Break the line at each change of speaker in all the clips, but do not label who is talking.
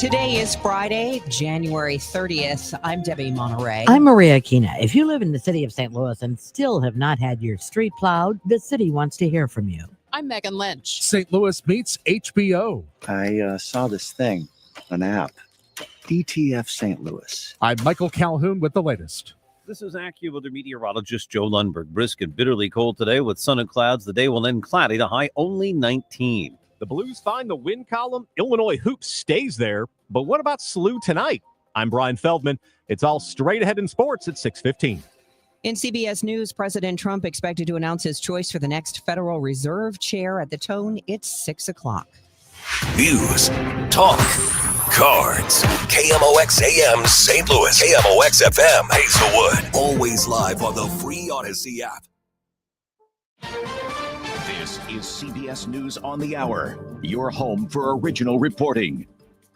Today is Friday, January 30th. I'm Debbie Monterrey.
I'm Maria Aquina. If you live in the city of St. Louis and still have not had your street plowed, the city wants to hear from you.
I'm Megan Lynch.
St. Louis meets HBO.
I saw this thing, an app, DTF St. Louis.
I'm Michael Calhoun with the latest.
This is AccuWeather meteorologist Joe Lundberg. Brisk and bitterly cold today with sun and clouds. The day will end cloudy, the high only 19.
The Blues find the win column. Illinois hoops stays there. But what about SLU tonight? I'm Brian Feldman. It's all straight ahead in sports at 6:15.
In CBS News, President Trump expected to announce his choice for the next Federal Reserve chair. At the tone, it's 6 o'clock.
News, talk, cards. KMOX AM St. Louis. KMOX FM Hazelwood. Always live on the free Odyssey app.
This is CBS News on the Hour, your home for original reporting.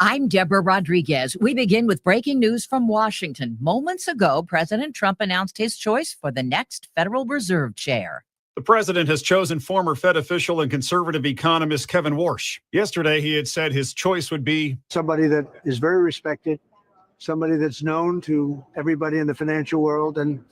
I'm Deborah Rodriguez. We begin with breaking news from Washington. Moments ago, President Trump announced his choice for the next Federal Reserve chair.
The president has chosen former Fed official and conservative economist Kevin Warsh. Yesterday, he had said his choice would be
somebody that is very respected, somebody that's known to everybody in the financial world, and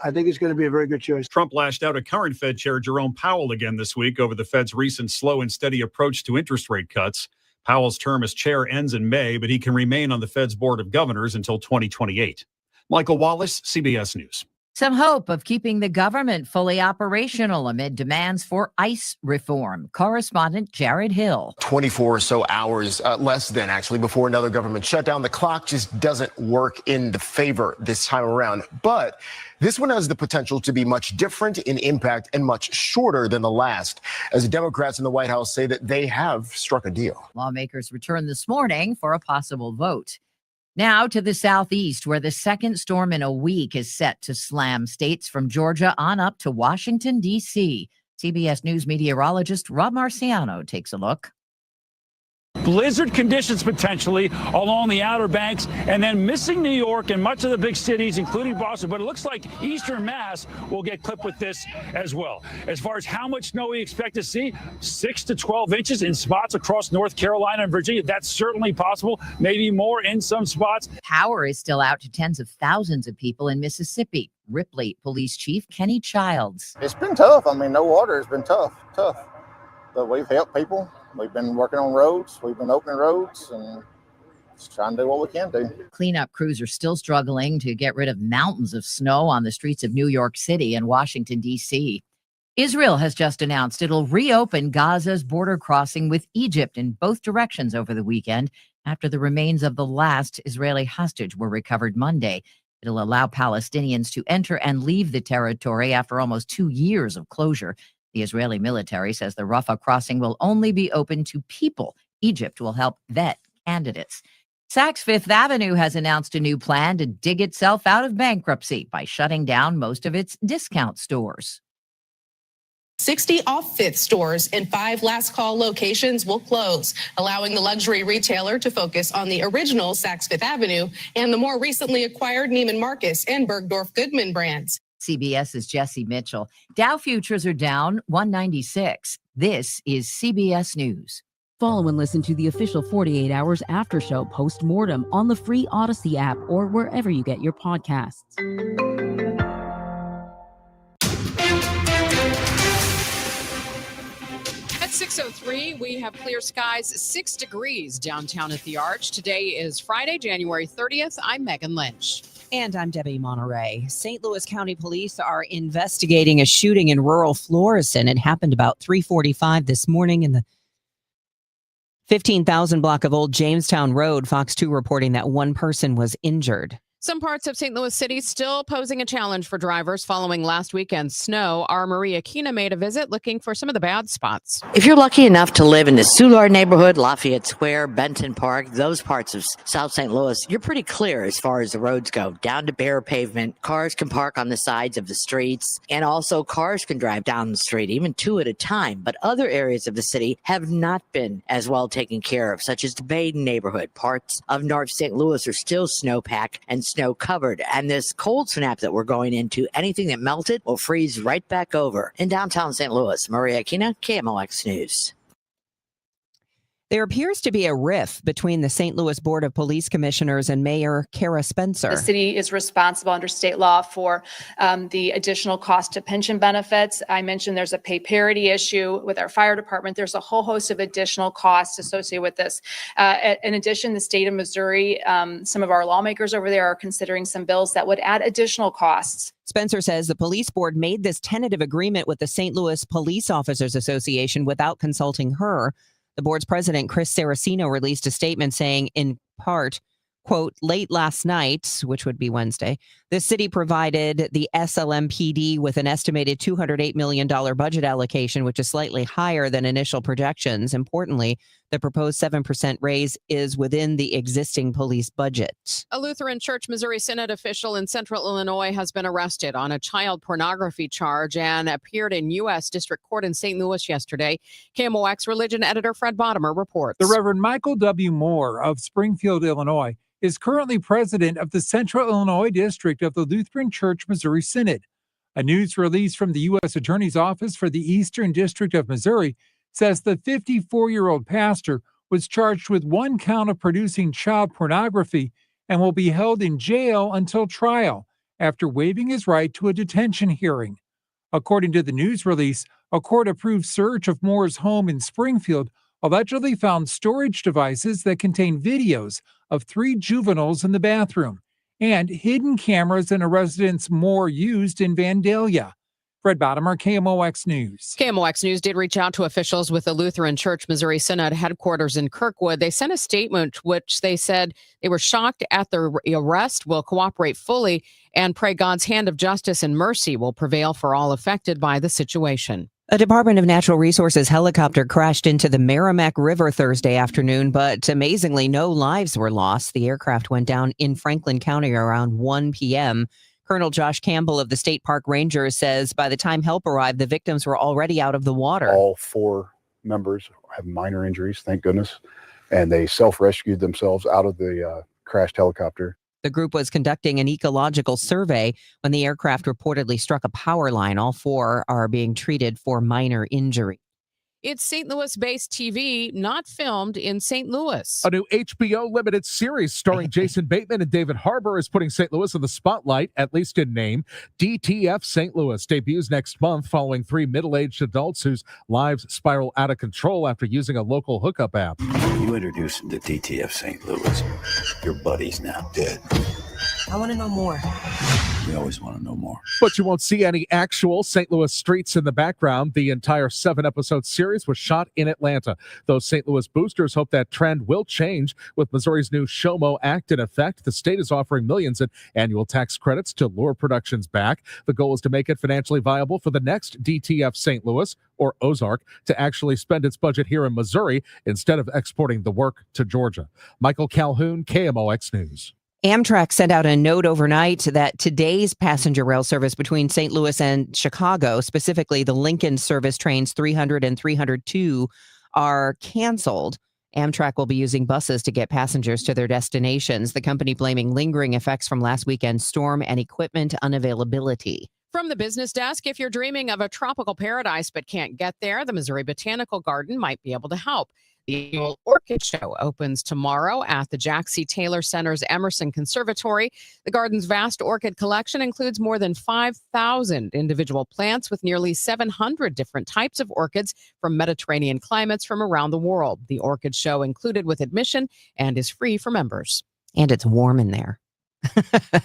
I think it's going to be a very good choice.
Trump lashed out at current Fed Chair Jerome Powell again this week over the Fed's recent slow and steady approach to interest rate cuts. Powell's term as chair ends in May, but he can remain on the Fed's Board of Governors until 2028. Michael Wallace, CBS News.
Some hope of keeping the government fully operational amid demands for ICE reform. Correspondent Jared Hill.
24 or so hours, less than actually, before another government shutdown. The clock just doesn't work in the favor this time around. But this one has the potential to be much different in impact and much shorter than the last, as the Democrats in the White House say that they have struck a deal.
Lawmakers returned this morning for a possible vote. Now to the southeast, where the second storm in a week is set to slam states from Georgia on up to Washington, D.C. CBS News meteorologist Rob Marciano takes a look.
Blizzard conditions potentially along the Outer Banks, and then missing New York and much of the big cities, including Boston. But it looks like Eastern Mass will get clipped with this as well. As far as how much snow we expect to see, 6 to 12 inches in spots across North Carolina and Virginia. That's certainly possible, maybe more in some spots.
Power is still out to tens of thousands of people in Mississippi. Ripley Police Chief Kenny Childs.
It's been tough. I mean, no water has been tough. But we've helped people. We've been working on roads. We've been opening roads and just trying to do what we can do.
Cleanup crews are still struggling to get rid of mountains of snow on the streets of New York City and Washington, D.C. Israel has just announced it'll reopen Gaza's border crossing with Egypt in both directions over the weekend after the remains of the last Israeli hostage were recovered Monday. It'll allow Palestinians to enter and leave the territory after almost 2 years of closure. The Israeli military says the Rafah crossing will only be open to people. Egypt will help vet candidates. Saks Fifth Avenue has announced a new plan to dig itself out of bankruptcy by shutting down most of its discount stores.
60 off Fifth stores in 5 last call locations will close, allowing the luxury retailer to focus on the original Saks Fifth Avenue and the more recently acquired Neiman Marcus and Bergdorf Goodman brands.
CBS's Jesse Mitchell. Dow futures are down 196. This is CBS News.
Follow and listen to the official 48 Hours After Show post-mortem on the free Odyssey app or wherever you get your podcasts.
At 6:03, we have clear skies, 6 degrees downtown at the Arch. Today is Friday, January 30th. I'm Megan Lynch.
And I'm Debbie Monterrey. St. Louis County Police are investigating a shooting in rural Florissant. It happened about 3:45 this morning in the 15,000 block of Old Jamestown Road. Fox 2 reporting that one person was injured.
Some parts of St. Louis City still posing a challenge for drivers following last weekend's snow. Our Maria Aquina made a visit looking for some of the bad spots.
If you're lucky enough to live in the Soulard neighborhood, Lafayette Square, Benton Park, those parts of South St. Louis, you're pretty clear as far as the roads go. Down to bare pavement, cars can park on the sides of the streets, and also cars can drive down the street, even 2 at a time. But other areas of the city have not been as well taken care of, such as the Baden neighborhood. Parts of North St. Louis are still snowpacked and snow covered, and this cold snap that we're going into, anything that melted will freeze right back over. In downtown St. Louis, Maria Aquina, KMOX News.
There appears to be a rift between the St. Louis Board of Police Commissioners and Mayor Kara Spencer.
The city is responsible under state law for the additional cost to pension benefits. I mentioned there's a pay parity issue with our fire department. There's a whole host of additional costs associated with this. In addition, the state of Missouri, some of our lawmakers over there are considering some bills that would add additional costs.
Spencer says the police board made this tentative agreement with the St. Louis Police Officers Association without consulting her. The board's president, Chris Saraceno, released a statement saying, in part, quote, late last night, which would be Wednesday, the city provided the SLMPD with an estimated $208 million budget allocation, which is slightly higher than initial projections. Importantly, the proposed 7% raise is within the existing police budget.
A Lutheran Church Missouri Synod official in central Illinois has been arrested on a child pornography charge and appeared in U.S. District Court in St. Louis yesterday. KMOX religion editor Fred Bottomer reports.
The Reverend Michael W. Moore of Springfield, Illinois, is currently president of the Central Illinois District of the Lutheran Church Missouri Synod. A news release from the U.S. Attorney's Office for the Eastern District of Missouri says the 54-year-old pastor was charged with one count of producing child pornography and will be held in jail until trial after waiving his right to a detention hearing. According to the news release, a court-approved search of Moore's home in Springfield allegedly found storage devices that contain videos of 3 juveniles in the bathroom and hidden cameras in a residence Moore used in Vandalia. Fred Bottomer, KMOX News.
KMOX News did reach out to officials with the Lutheran Church Missouri Synod headquarters in Kirkwood. They sent a statement which they said they were shocked at the arrest, will cooperate fully, and pray God's hand of justice and mercy will prevail for all affected by the situation.
A Department of Natural Resources helicopter crashed into the Merrimack River Thursday afternoon, but amazingly, no lives were lost. The aircraft went down in Franklin County around 1 p.m. Colonel Josh Campbell of the State Park Rangers says by the time help arrived, the victims were already out of the water.
All 4 members have minor injuries, thank goodness, and they self-rescued themselves out of the crashed helicopter.
The group was conducting an ecological survey when the aircraft reportedly struck a power line. All 4 are being treated for minor injury.
It's St. Louis-based TV, not filmed in St. Louis.
A new HBO limited series starring Jason Bateman and David Harbour is putting St. Louis in the spotlight, at least in name. DTF St. Louis debuts next month following 3 middle-aged adults whose lives spiral out of control after using a local hookup app.
You introduced him to DTF St. Louis. Your buddy's now dead.
I want to know more.
We always want to know more.
But you won't see any actual St. Louis streets in the background. The entire 7-episode series was shot in Atlanta. Those St. Louis boosters hope that trend will change. With Missouri's new SHOMO Act in effect, the state is offering millions in annual tax credits to lure productions back. The goal is to make it financially viable for the next DTF St. Louis or Ozark to actually spend its budget here in Missouri instead of exporting the work to Georgia. Michael Calhoun, KMOX News.
Amtrak sent out a note overnight that today's passenger rail service between St. Louis and Chicago, specifically the Lincoln service trains 300 and 302, are canceled. Amtrak will be using buses to get passengers to their destinations, the company blaming lingering effects from last weekend's storm and equipment unavailability.
From the business desk, if you're dreaming of a tropical paradise but can't get there, the Missouri Botanical Garden might be able to help. The annual Orchid Show opens tomorrow at the Jack C. Taylor Center's Emerson Conservatory. The garden's vast orchid collection includes more than 5,000 individual plants with nearly 700 different types of orchids from Mediterranean climates from around the world. The Orchid Show included with admission and is free for members.
And it's warm in there.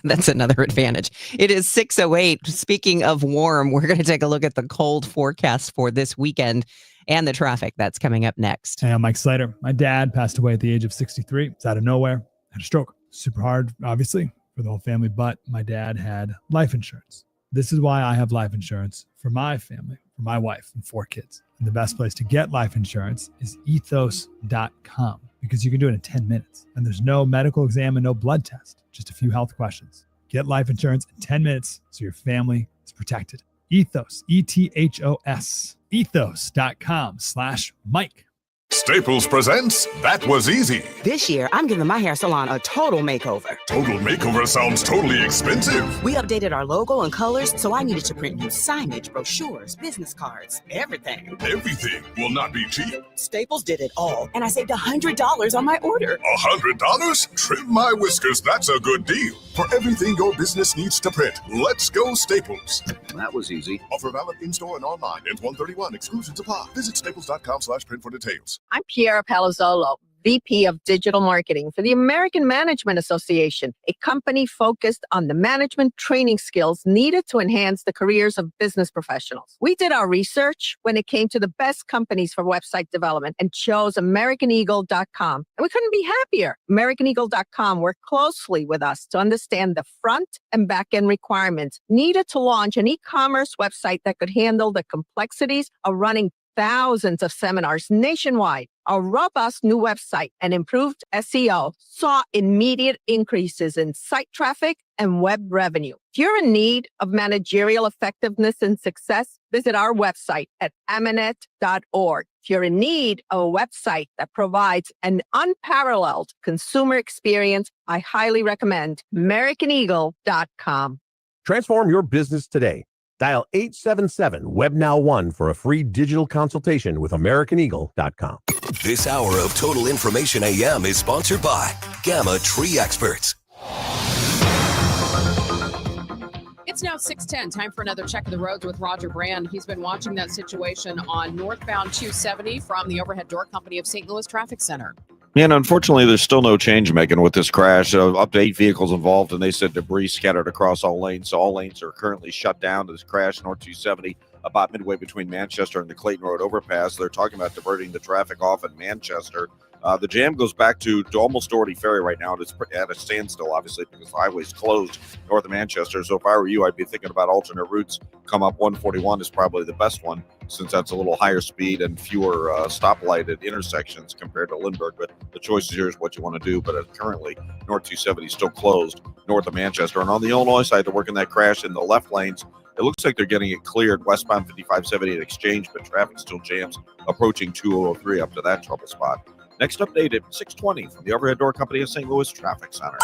That's another advantage. It is 6:08. Speaking of warm, we're going to take a look at the cold forecast for this weekend and the traffic that's coming up next.
Hey, I'm Mike Slater. My dad passed away at the age of 63. It's out of nowhere. Had a stroke. Super hard, obviously, for the whole family, but my dad had life insurance. This is why I have life insurance for my family, for my wife and 4 kids. And the best place to get life insurance is ethos.com because you can do it in 10 minutes. And there's no medical exam and no blood test, just a few health questions. Get life insurance in 10 minutes so your family is protected. Ethos, ETHOS, ethos.com/Mike.
Staples presents That Was Easy.
This year, I'm giving my hair salon a total makeover.
Total makeover sounds totally expensive.
We updated our logo and colors, so I needed to print new signage, brochures, business cards, everything.
Everything will not be cheap.
Staples did it all, and I saved $100 on my order.
$100? Trim my whiskers, that's a good deal. For everything your business needs to print, let's go Staples.
That was easy.
Offer valid in-store and online. Ends 1/31. Exclusions apply. Visit staples.com/print for details.
I'm Piera Palazzolo, VP of Digital Marketing for the American Management Association, a company focused on the management training skills needed to enhance the careers of business professionals. We did our research when it came to the best companies for website development and chose AmericanEagle.com. And we couldn't be happier. AmericanEagle.com worked closely with us to understand the front and back end requirements needed to launch an e-commerce website that could handle the complexities of running thousands of seminars nationwide. Our robust new website and improved SEO saw immediate increases in site traffic and web revenue. If you're in need of managerial effectiveness and success, visit our website at amanet.org. If you're in need of a website that provides an unparalleled consumer experience, I highly recommend AmericanEagle.com.
Transform your business today. Dial 877-WebNow1 for a free digital consultation with AmericanEagle.com.
This hour of Total Information AM is sponsored by Gamma Tree Experts.
It's now 6:10. Time for another check of the roads with Roger Brand. He's been watching that situation on northbound 270 from the Overhead Door Company of St. Louis Traffic Center.
And unfortunately, there's still no change making with this crash. Up to 8 vehicles involved, and they said debris scattered across all lanes. So all lanes are currently shut down to this crash, North 270, about midway between Manchester and the Clayton Road overpass. They're talking about diverting the traffic off in Manchester. The jam goes back to almost Doherty Ferry right now. It's at a standstill, obviously, because the highway's closed north of Manchester. So if I were you, I'd be thinking about alternate routes. Come up 141 is probably the best one, since that's a little higher speed and fewer stoplighted intersections compared to Lindbergh. But the choice here is what you want to do. But currently, North 270 is still closed north of Manchester. And on the Illinois side, they're working that crash in the left lanes. It looks like they're getting it cleared westbound 5570 at Exchange, but traffic still jams approaching 2003 up to that trouble spot. Next update at 6:20 from the Overhead Door Company of St. Louis Traffic Center.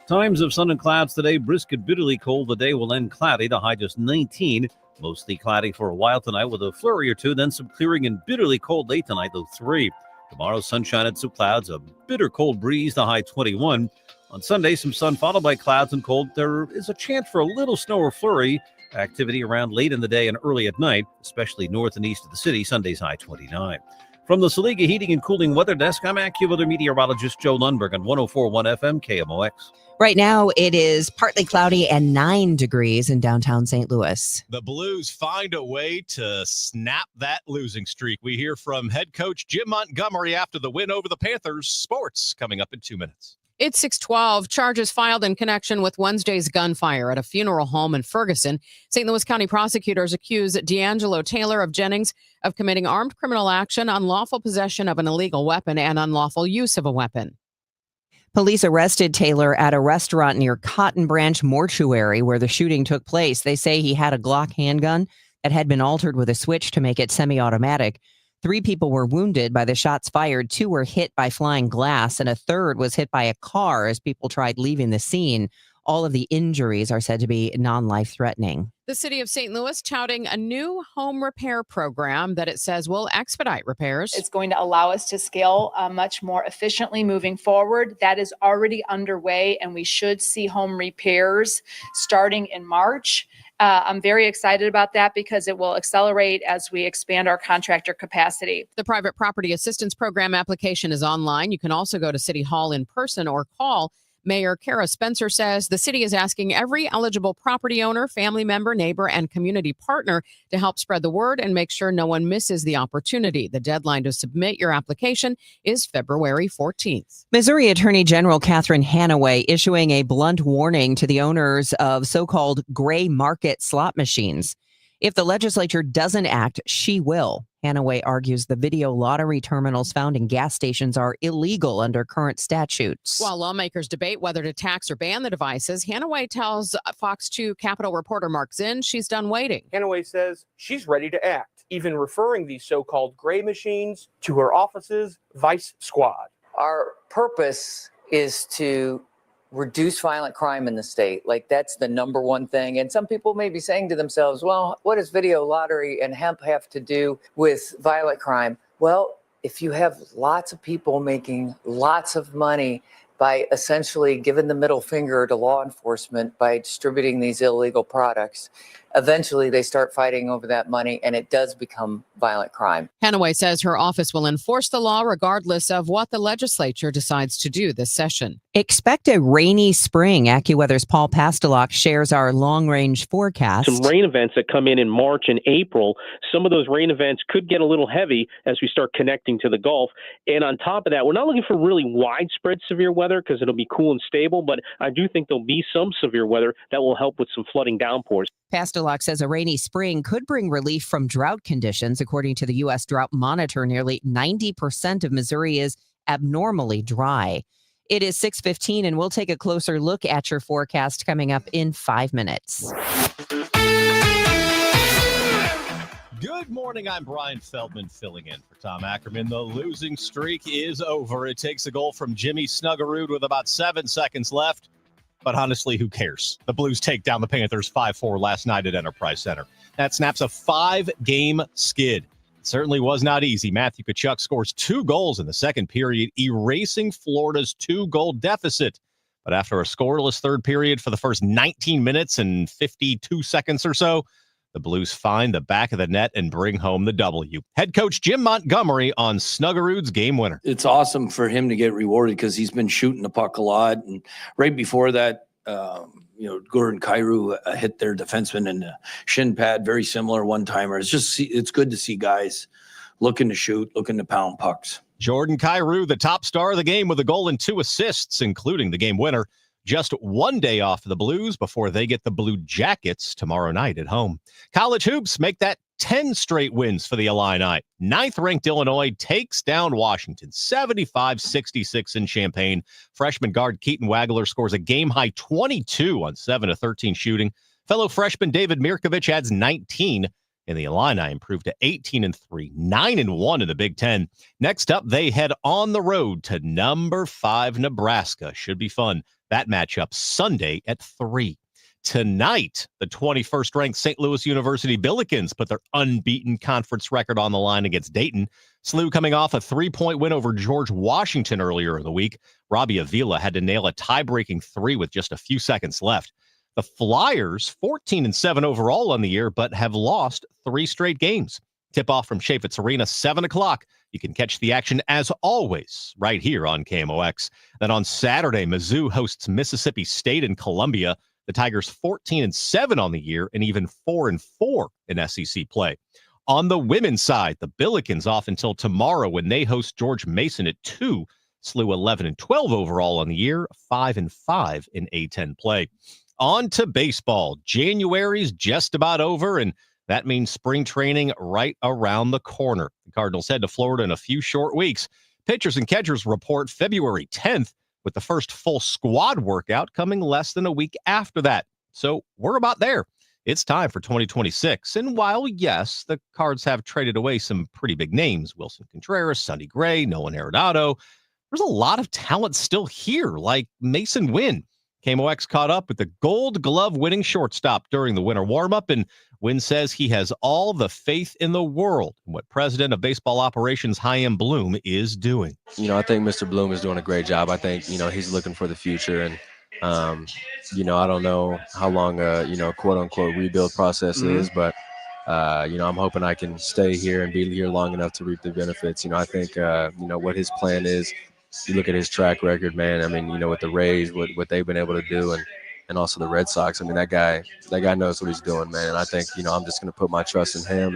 Times of sun and clouds today. Brisk and bitterly cold. The day will end cloudy. The high just 19. Mostly cloudy for a while tonight with a flurry or two. Then some clearing and bitterly cold late tonight, though 3. Tomorrow, sunshine and some clouds. A bitter cold breeze. The high 21. On Sunday, some sun followed by clouds and cold. There is a chance for a little snow or flurry activity around late in the day and early at night, especially north and east of the city. Sunday's high 29. From the Saliga Heating and Cooling Weather Desk, I'm AccuWeather meteorologist Joe Lundberg on 104.1 FM KMOX.
Right now, it is partly cloudy and 9 degrees in downtown St. Louis.
The Blues find a way to snap that losing streak. We hear from head coach Jim Montgomery after the win over the Panthers. Sports coming up in 2 minutes.
It's 6:12. Charges filed in connection with Wednesday's gunfire at a funeral home in Ferguson. St. Louis County prosecutors accuse D'Angelo Taylor of Jennings of committing armed criminal action, unlawful possession of an illegal weapon, and unlawful use of a weapon.
Police arrested Taylor at a restaurant near Cotton Branch Mortuary where the shooting took place. They say he had a Glock handgun that had been altered with a switch to make it semi-automatic. 3 people were wounded by the shots fired. 2 were hit by flying glass, and a third was hit by a car as people tried leaving the scene. All of the injuries are said to be non-life-threatening.
The city of St. Louis touting a new home repair program that it says will expedite repairs.
It's going to allow us to scale much more efficiently moving forward. That is already underway, and we should see home repairs starting in March. I'm very excited about that because it will accelerate as we expand our contractor capacity.
The Private Property Assistance Program application is online. You can also go to City Hall in person or call. Mayor Kara Spencer says the city is asking every eligible property owner, family member, neighbor, and community partner to help spread the word and make sure no one misses the opportunity. The deadline to submit your application is February 14th.
Missouri Attorney General Catherine Hanaway issuing a blunt warning to the owners of so-called gray market slot machines. If the legislature doesn't act, she will. Hanaway argues the video lottery terminals found in gas stations are illegal under current statutes.
While lawmakers debate whether to tax or ban the devices, Hanaway tells Fox 2 Capitol reporter Mark Zinn she's done waiting.
Hanaway says she's ready to act.
even referring these so-called gray machines to her office's Vice Squad.
Our purpose is to reduce violent crime in the state. Like, that's the number one thing. And some people may be saying to themselves, well, what does video lottery and hemp have to do with violent crime? Well, if you have lots of people making lots of money by essentially giving the middle finger to law enforcement by distributing these illegal products, eventually they start fighting over that money and it does become violent crime.
Hanaway says her office will enforce the law regardless of what the legislature decides to do this session.
Expect a rainy spring. AccuWeather's Paul Pastelok shares our long-range forecast.
Some rain events that come in March and April. Some of those rain events could get a little heavy as we start connecting to the Gulf. And on top of that, we're not looking for really widespread severe weather because it'll be cool and stable, but I do think there'll be some severe weather that will help with some flooding downpours.
Pastelok says a rainy spring could bring relief from drought conditions. According to the U.S. Drought Monitor, nearly 90% of Missouri is abnormally dry. It is 6:15, and we'll take a closer look at your forecast coming up in 5 minutes.
Good morning. I'm Brian Feldman filling in for Tom Ackerman. The losing streak is over. It takes a goal from Jimmy Snuggerud with about 7 seconds left. But honestly, who cares? The Blues take down the Panthers 5-4 last night at Enterprise Center. That snaps a 5-game skid. It certainly was not easy. Matthew Tkachuk scores 2 goals in the second period, erasing Florida's 2-goal deficit. But after a scoreless third period for the first 19 minutes and 52 seconds or so, the Blues find the back of the net and bring home the W. Head coach Jim Montgomery on Snuggerud's game winner.
It's awesome for him to get rewarded because he's been shooting the puck a lot. And right before that, Gordon Kyrou hit their defenseman in the shin pad, very similar one-timer. It's good to see guys looking to shoot, looking to pound pucks.
Jordan Kyrou, the top star of the game with a goal and 2 assists, including the game winner. Just 1 day off the Blues before they get the Blue Jackets tomorrow night at home. College hoops make that 10 straight wins for the Illini. 9th-ranked Illinois takes down Washington, 75-66 in Champaign. Freshman guard Keaton Wagler scores a game-high 22 on 7 of 13 shooting. Fellow freshman David Mirkovich adds 19, and the Illini improved to 18-3, 9-1 in the Big Ten. Next up, they head on the road to number 5 Nebraska. Should be fun. That matchup Sunday at 3. Tonight, the 21st-ranked St. Louis University Billikens put their unbeaten conference record on the line against Dayton. SLU coming off a 3-point win over George Washington earlier in the week. Robbie Avila had to nail a tie-breaking 3 with just a few seconds left. The Flyers, 14-7 overall on the year, but have lost 3 straight games. Tip-off from Chaffetz Arena, 7 o'clock. You can catch the action, as always, right here on KMOX. Then on Saturday, Mizzou hosts Mississippi State in Columbia. The Tigers 14-7 on the year and even 4-4 in SEC play. On the women's side, the Billikens off until tomorrow when they host George Mason at 2. SLU 11-12 overall on the year, 5-5 in A10 play. On to baseball. January's just about over, and that means spring training right around the corner. The Cardinals head to Florida in a few short weeks. Pitchers and catchers report February 10th, with the first full squad workout coming less than a week after that. So we're about there. It's time for 2026. And while, yes, the Cards have traded away some pretty big names, Wilson Contreras, Sonny Gray, Nolan Arenado, there's a lot of talent still here, like Mason Wynn. KMOX caught up with the Gold Glove winning shortstop during the winter warm-up, and Wynn says he has all the faith in the world in what President of Baseball Operations Chaim Bloom is doing.
I think Mr. Bloom is doing a great job. I think, he's looking for the future, and, I don't know how long quote-unquote rebuild process is, but, I'm hoping I can stay here and be here long enough to reap the benefits. I think, what his plan is. You look at his track record, man. I mean, with the Rays, what they've been able to do, and also the Red Sox. I mean, that guy knows what he's doing, man. And I think, I'm just going to put my trust in him,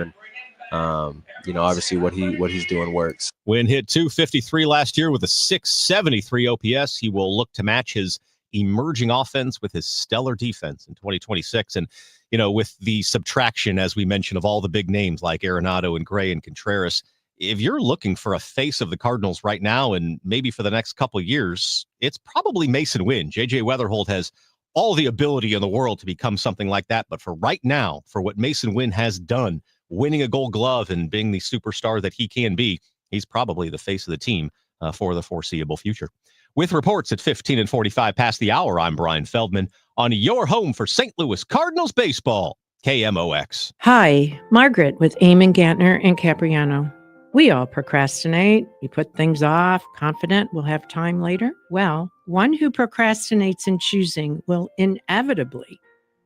and obviously what he's doing works.
Wynn hit .253 last year with a .673 OPS. He will look to match his emerging offense with his stellar defense in 2026. And, with the subtraction, as we mentioned, of all the big names like Arenado and Gray and Contreras, if you're looking for a face of the Cardinals right now and maybe for the next couple of years, it's probably Mason Wynn. J.J. Weatherholt has all the ability in the world to become something like that. But for right now, for what Mason Wynn has done winning a Gold Glove and being the superstar that he can be, he's probably the face of the team for the foreseeable future. With reports at 15 and 45 past the hour, I'm Brian Feldman on your home for St. Louis Cardinals baseball, KMOX.
Hi, Margaret with Eamon Gantner and Capriano. We all procrastinate. We put things off, confident we'll have time later. Well, one who procrastinates in choosing will inevitably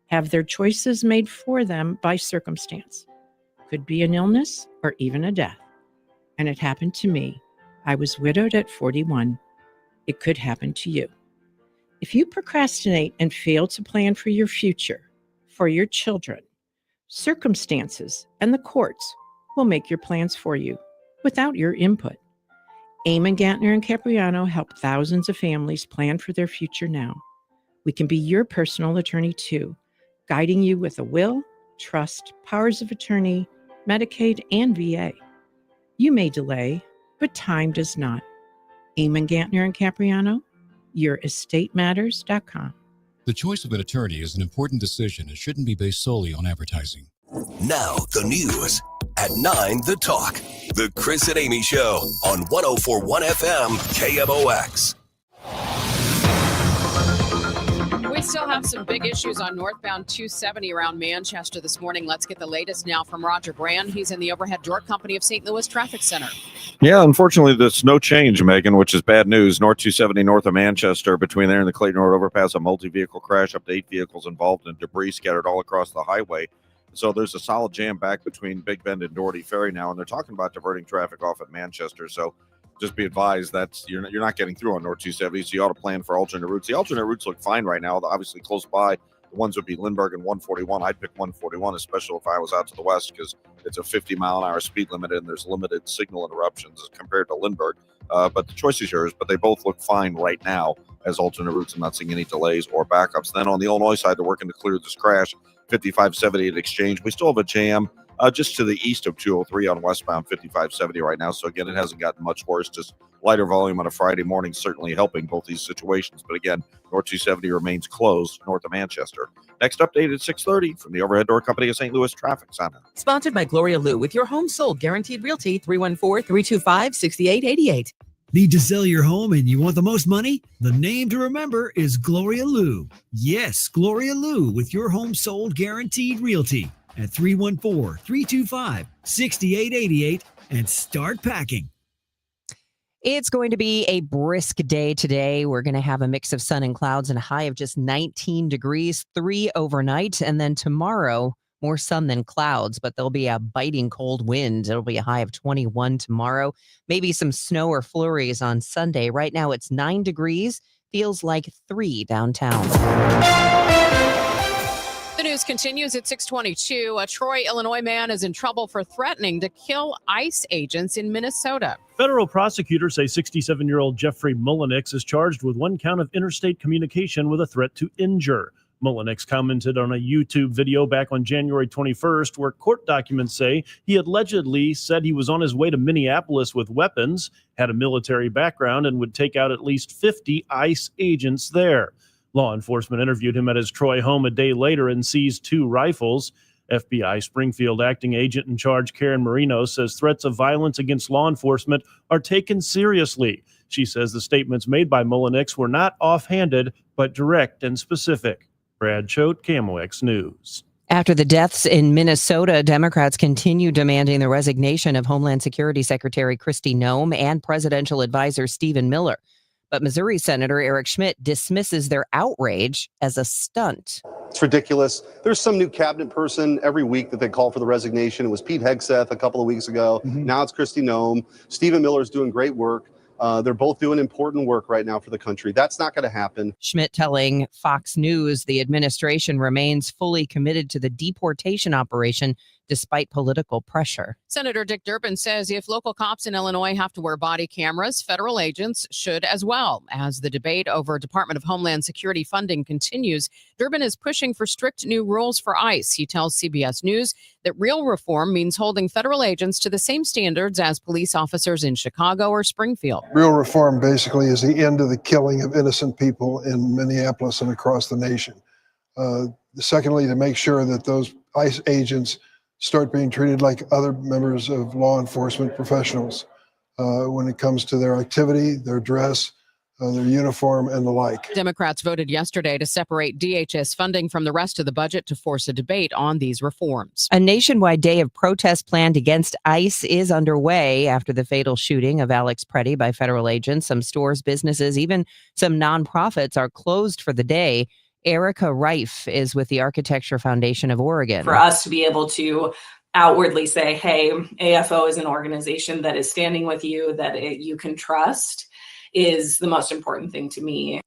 have their choices made for them by circumstance. Could be an illness or even a death. And it happened to me. I was widowed at 41. It could happen to you. If you procrastinate and fail to plan for your future, for your children, circumstances and the courts will make your plans for you without your input. Eamon Gantner and Capriano help thousands of families plan for their future now. We can be your personal attorney too, guiding you with a will, trust, powers of attorney, Medicaid, and VA. You may delay, but time does not. Eamon Gantner and Capriano, yourestateMatters.com.
The choice of an attorney is an important decision and shouldn't be based solely on advertising.
Now the news at 9, The Talk. The Chris and Amy Show on 104.1 FM KMOX.
We still have some big issues on northbound 270 around Manchester this morning. Let's get the latest now from Roger Brand. He's in the Overhead Door Company of St. Louis Traffic Center.
Yeah, unfortunately, there's no change, Megan, which is bad news. North 270 north of Manchester, between there and the Clayton Road overpass, a multi-vehicle crash, up to 8 vehicles involved and debris scattered all across the highway. So there's a solid jam back between Big Bend and Doherty Ferry now, and they're talking about diverting traffic off at Manchester. So just be advised that you're not getting through on North 270, so you ought to plan for alternate routes. The alternate routes look fine right now, obviously close by. The ones would be Lindbergh and 141. I'd pick 141, especially if I was out to the west, because it's a 50-mile-an-hour speed limit and there's limited signal interruptions compared to Lindbergh. But the choice is yours, but they both look fine right now as alternate routes. I'm not seeing any delays or backups. Then on the Illinois side, they're working to clear this crash, 5570 at Exchange. We still have a jam just to the east of 203 on westbound 5570 right now. So again, it hasn't gotten much worse, just lighter volume on a Friday morning, certainly helping both these situations. But again, North 270 remains closed north of Manchester. Next update at 6:30 from the Overhead Door Company of St. Louis Traffic Center.
Sponsored by Gloria Lou with your home sold guaranteed realty 314-325-6888.
Need to sell your home and you want the most money? The name to remember is Gloria Lou. Yes, Gloria Lou with your home sold guaranteed realty at 314-325-6888 and start packing.
It's going to be a brisk day today. We're going to have a mix of sun and clouds and a high of just 19 degrees, 3 overnight. And then tomorrow, more sun than clouds, but there'll be a biting cold wind. It'll be a high of 21 tomorrow. Maybe some snow or flurries on Sunday. Right now it's 9 degrees. Feels like 3 downtown.
The news continues at 6:22. A Troy, Illinois man is in trouble for threatening to kill ICE agents in Minnesota.
Federal prosecutors say 67-year-old Jeffrey Mullenix is charged with 1 count of interstate communication with a threat to injure. Mullenix commented on a YouTube video back on January 21st, where court documents say he allegedly said he was on his way to Minneapolis with weapons, had a military background, and would take out at least 50 ICE agents there. Law enforcement interviewed him at his Troy home a day later and seized 2 rifles. FBI Springfield acting agent in charge Karen Marino says threats of violence against law enforcement are taken seriously. She says the statements made by Mullenix were not offhanded, but direct and specific. Brad Choate, KMOX News.
After the deaths in Minnesota, Democrats continue demanding the resignation of Homeland Security Secretary Kristi Noem and presidential advisor Stephen Miller. But Missouri Senator Eric Schmidt dismisses their outrage as a stunt.
It's ridiculous. There's some new cabinet person every week that they call for the resignation. It was Pete Hegseth a couple of weeks ago. Now it's Kristi Noem. Stephen Miller's doing great work. They're both doing important work right now for the country. That's not going to happen.
Schmidt telling Fox News the administration remains fully committed to the deportation operation despite political pressure.
Senator Dick Durbin says if local cops in Illinois have to wear body cameras, federal agents should as well. As the debate over Department of Homeland Security funding continues, Durbin is pushing for strict new rules for ICE. He tells CBS News that real reform means holding federal agents to the same standards as police officers in Chicago or Springfield.
Real reform basically is the end of the killing of innocent people in Minneapolis and across the nation. Secondly, to make sure that those ICE agents start being treated like other members of law enforcement professionals when it comes to their activity, their dress, their uniform, and the like.
Democrats voted yesterday to separate DHS funding from the rest of the budget to force a debate on these reforms.
A nationwide day of protest planned against ICE is underway after the fatal shooting of Alex Preddy by federal agents. Some stores, businesses, even some nonprofits are closed for the day. Erica Reif is with the Architecture Foundation of Oregon.
For us to be able to outwardly say, hey, AFO is an organization that is standing with you, that you can trust, is the most important thing to me.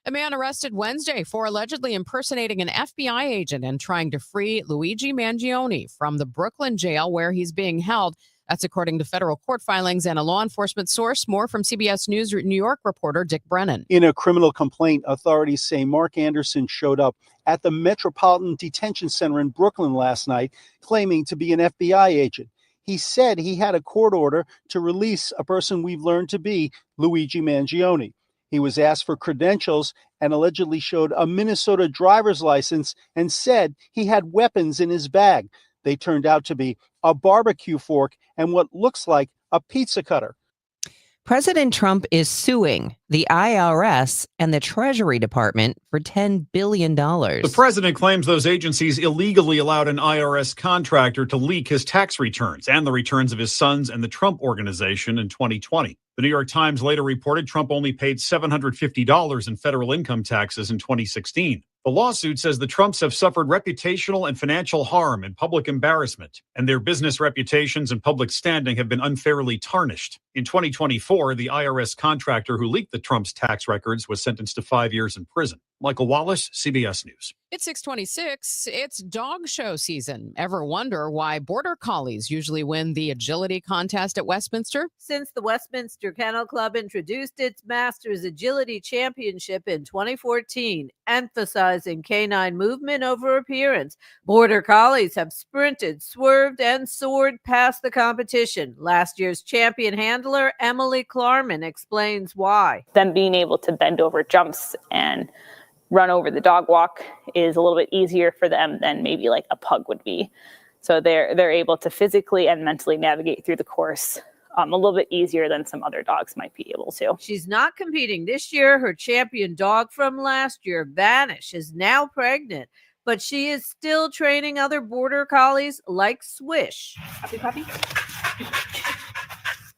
A man arrested Wednesday for allegedly impersonating an FBI agent and trying to free Luigi Mangione from the Brooklyn jail where he's being held. That's according to federal court filings and a law enforcement source. More from CBS News New York reporter Dick Brennan.
In a criminal complaint, authorities say Mark Anderson showed up at the Metropolitan Detention Center in Brooklyn last night, claiming to be an FBI agent. He said he had a court order to release a person we've learned to be Luigi Mangione. He was asked for credentials and allegedly showed a Minnesota driver's license and said he had weapons in his bag. They turned out to be a barbecue fork and what looks like a pizza cutter.
President Trump is suing the IRS and the Treasury Department for $10 billion.
The president claims those agencies illegally allowed an IRS contractor to leak his tax returns and the returns of his sons and the Trump Organization in 2020. The New York Times later reported Trump only paid $750 in federal income taxes in 2016. The lawsuit says the Trumps have suffered reputational and financial harm and public embarrassment, and their business reputations and public standing have been unfairly tarnished. In 2024, the IRS contractor who leaked the Trumps' tax records was sentenced to 5 years in prison. Michael Wallace, CBS News.
It's 6:26. It's dog show season. Ever wonder why Border Collies usually win the agility contest at Westminster?
Since the Westminster Kennel Club introduced its Masters Agility Championship in 2014, emphasizing canine movement over appearance, Border Collies have sprinted, swerved, and soared past the competition. Last year's champion handler, Emily Klarman, explains why.
Them being able to bend over jumps and run over the dog walk is a little bit easier for them than maybe like a pug would be. So they're able to physically and mentally navigate through the course a little bit easier than some other dogs might be able to.
She's not competing this year. Her champion dog from last year, Vanish, is now pregnant, but she is still training other Border Collies like Swish.
Happy puppy?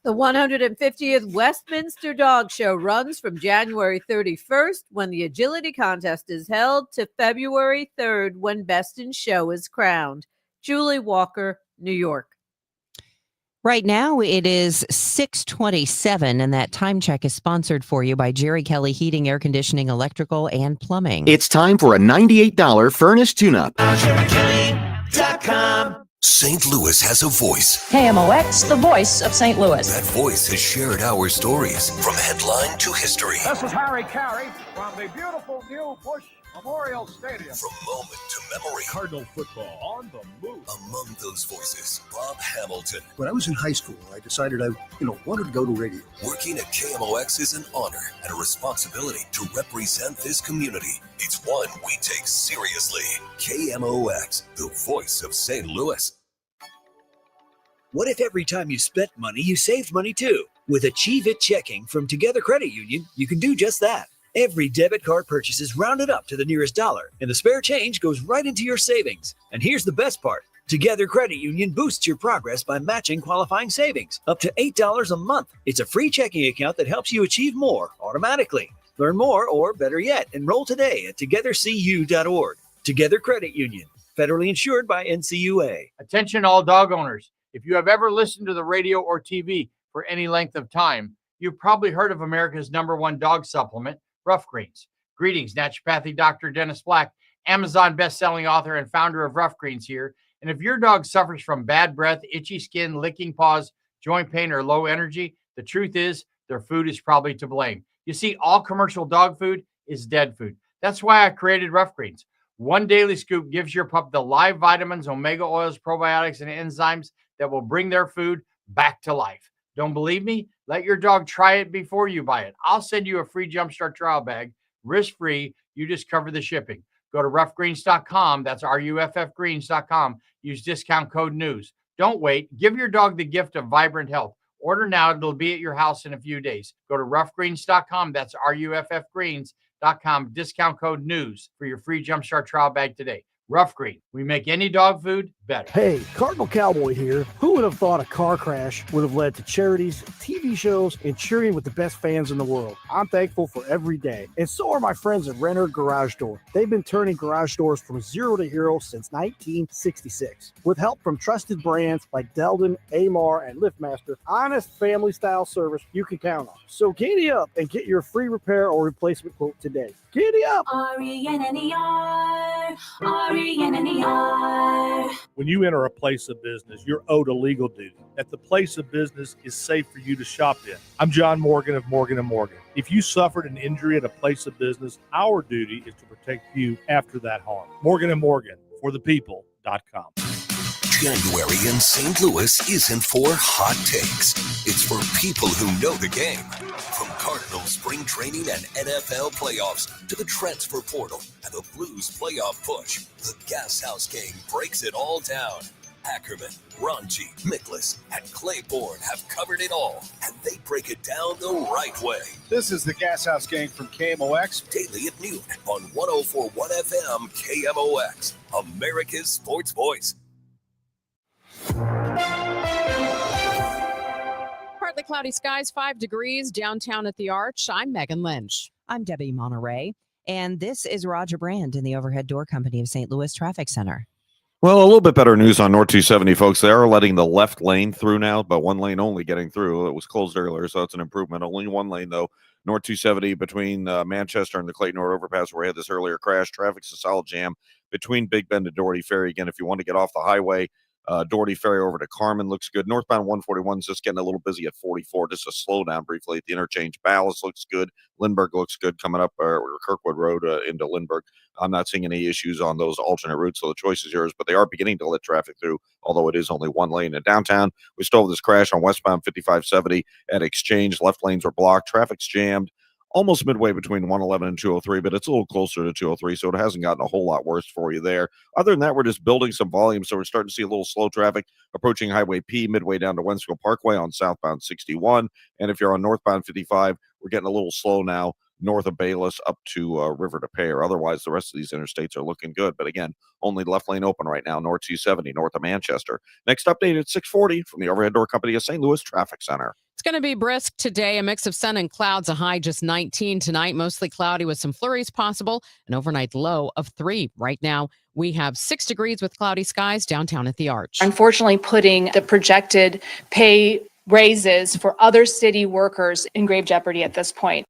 The 150th Westminster Dog Show runs from January 31st, when the agility contest is held, to February 3rd, when Best in Show is crowned. Julie Walker, New York.
Right now, it is 6:27, and that time check is sponsored for you by Jerry Kelley Heating, Air Conditioning, Electrical, and Plumbing.
It's time for a $98 furnace tune-up.
St. Louis has a voice.
KMOX, the voice of St. Louis.
That voice has shared our stories from headline to history.
This is Harry Carey from the beautiful new Busch Memorial Stadium.
From moment to memory.
Cardinal football on the move.
Among those voices, Bob Hamilton.
When I was in high school, I decided I wanted to go to radio.
Working at KMOX is an honor and a responsibility to represent this community. It's one we take seriously. KMOX, the voice of St. Louis.
What if every time you spent money, you saved money too? With Achieve It Checking from Together Credit Union, you can do just that. Every debit card purchase is rounded up to the nearest dollar, and the spare change goes right into your savings. And here's the best part. Together Credit Union boosts your progress by matching qualifying savings up to $8 a month. It's a free checking account that helps you achieve more automatically. Learn more, or better yet, enroll today at togethercu.org. Together Credit Union, federally insured by NCUA.
Attention all dog owners. If you have ever listened to the radio or TV for any length of time, you've probably heard of America's #1 dog supplement, Rough Greens. Greetings, naturopathic Dr. Dennis Black, Amazon best-selling author and founder of Rough Greens here. And if your dog suffers from bad breath, itchy skin, licking paws, joint pain, or low energy, the truth is their food is probably to blame. You see, all commercial dog food is dead food. That's why I created Rough Greens. One daily scoop gives your pup the live vitamins, omega oils, probiotics, and enzymes that will bring their food back to life. Don't believe me? Let your dog try it before you buy it. I'll send you a free Jumpstart trial bag, risk-free. You just cover the shipping. Go to roughgreens.com. That's ruffgreens.com. Use discount code NEWS. Don't wait. Give your dog the gift of vibrant health. Order now. It'll be at your house in a few days. Go to roughgreens.com. That's ruffgreens.com. Discount code NEWS for your free Jumpstart trial bag today. Rough Green. We make any dog food better.
Hey, Cardinal Cowboy here. Who would have thought a car crash would have led to charities, TV shows, and cheering with the best fans in the world? I'm thankful for every day. And so are my friends at Renner Garage Door. They've been turning garage doors from zero to hero since 1966. With help from trusted brands like Delden, Amar, and LiftMaster, honest family-style service you can count on. So giddy up and get your free repair or replacement quote today. Giddy up!
RENNER, RENNER.
When you enter a place of business, you're owed a legal duty that the place of business is safe for you to shop in. I'm John Morgan of Morgan & Morgan. If you suffered an injury at a place of business, our duty is to protect you after that harm. Morgan & Morgan, for the people.com.
January in St. Louis isn't for hot takes. It's for people who know the game. From Cardinals spring training and NFL playoffs to the transfer portal and the Blues playoff push, the Gas House Gang breaks it all down. Ackerman, Ranji, Miklas, and Claiborne have covered it all, and they break it down the right way.
This is the Gas House Gang from KMOX.
Daily at noon on 104.1 FM KMOX, America's sports voice.
Partly cloudy skies, 5 degrees downtown at the Arch. I'm Megan Lynch.
I'm Debbie Monterrey, and this is Roger Brand in the Overhead Door Company of St. Louis Traffic Center.
Well, a little bit better news on North 270, folks. They are letting the left lane through now, but one lane only getting through. It was closed earlier, so it's an improvement. Only one lane, though. North 270 between Manchester and the Clayton Road overpass where we had this earlier crash. Traffic's a solid jam between Big Bend and Doherty Ferry. Again, if you want to get off the highway, Doherty Ferry over to Carmen looks good. Northbound 141 is just getting a little busy at 44. Just a slowdown briefly at the interchange. Ballas looks good. Lindbergh looks good coming up Kirkwood Road into Lindbergh. I'm not seeing any issues on those alternate routes, so the choice is yours. But they are beginning to let traffic through, although it is only one lane. In downtown, we still have this crash on westbound 5570 at Exchange. Left lanes are blocked. Traffic's jammed almost midway between 111 and 203, but it's a little closer to 203, so it hasn't gotten a whole lot worse for you there. Other than that, we're just building some volume, so we're starting to see a little slow traffic approaching Highway P midway down to Wentzville Parkway on southbound 61. And if you're on northbound 55, we're getting a little slow now north of Bayless up to River to Pear. Otherwise, the rest of these interstates are looking good. But again, only left lane open right now, North 270, north of Manchester. Next update at 640 from the Overhead Door Company of St. Louis Traffic Center.
It's going to be brisk today, a mix of sun and clouds, a high just 19 tonight, mostly cloudy with some flurries possible, an overnight low of 3. Right now, we have 6 degrees with cloudy skies downtown at the Arch.
Unfortunately, putting the projected pay raises for other city workers in grave jeopardy at this point.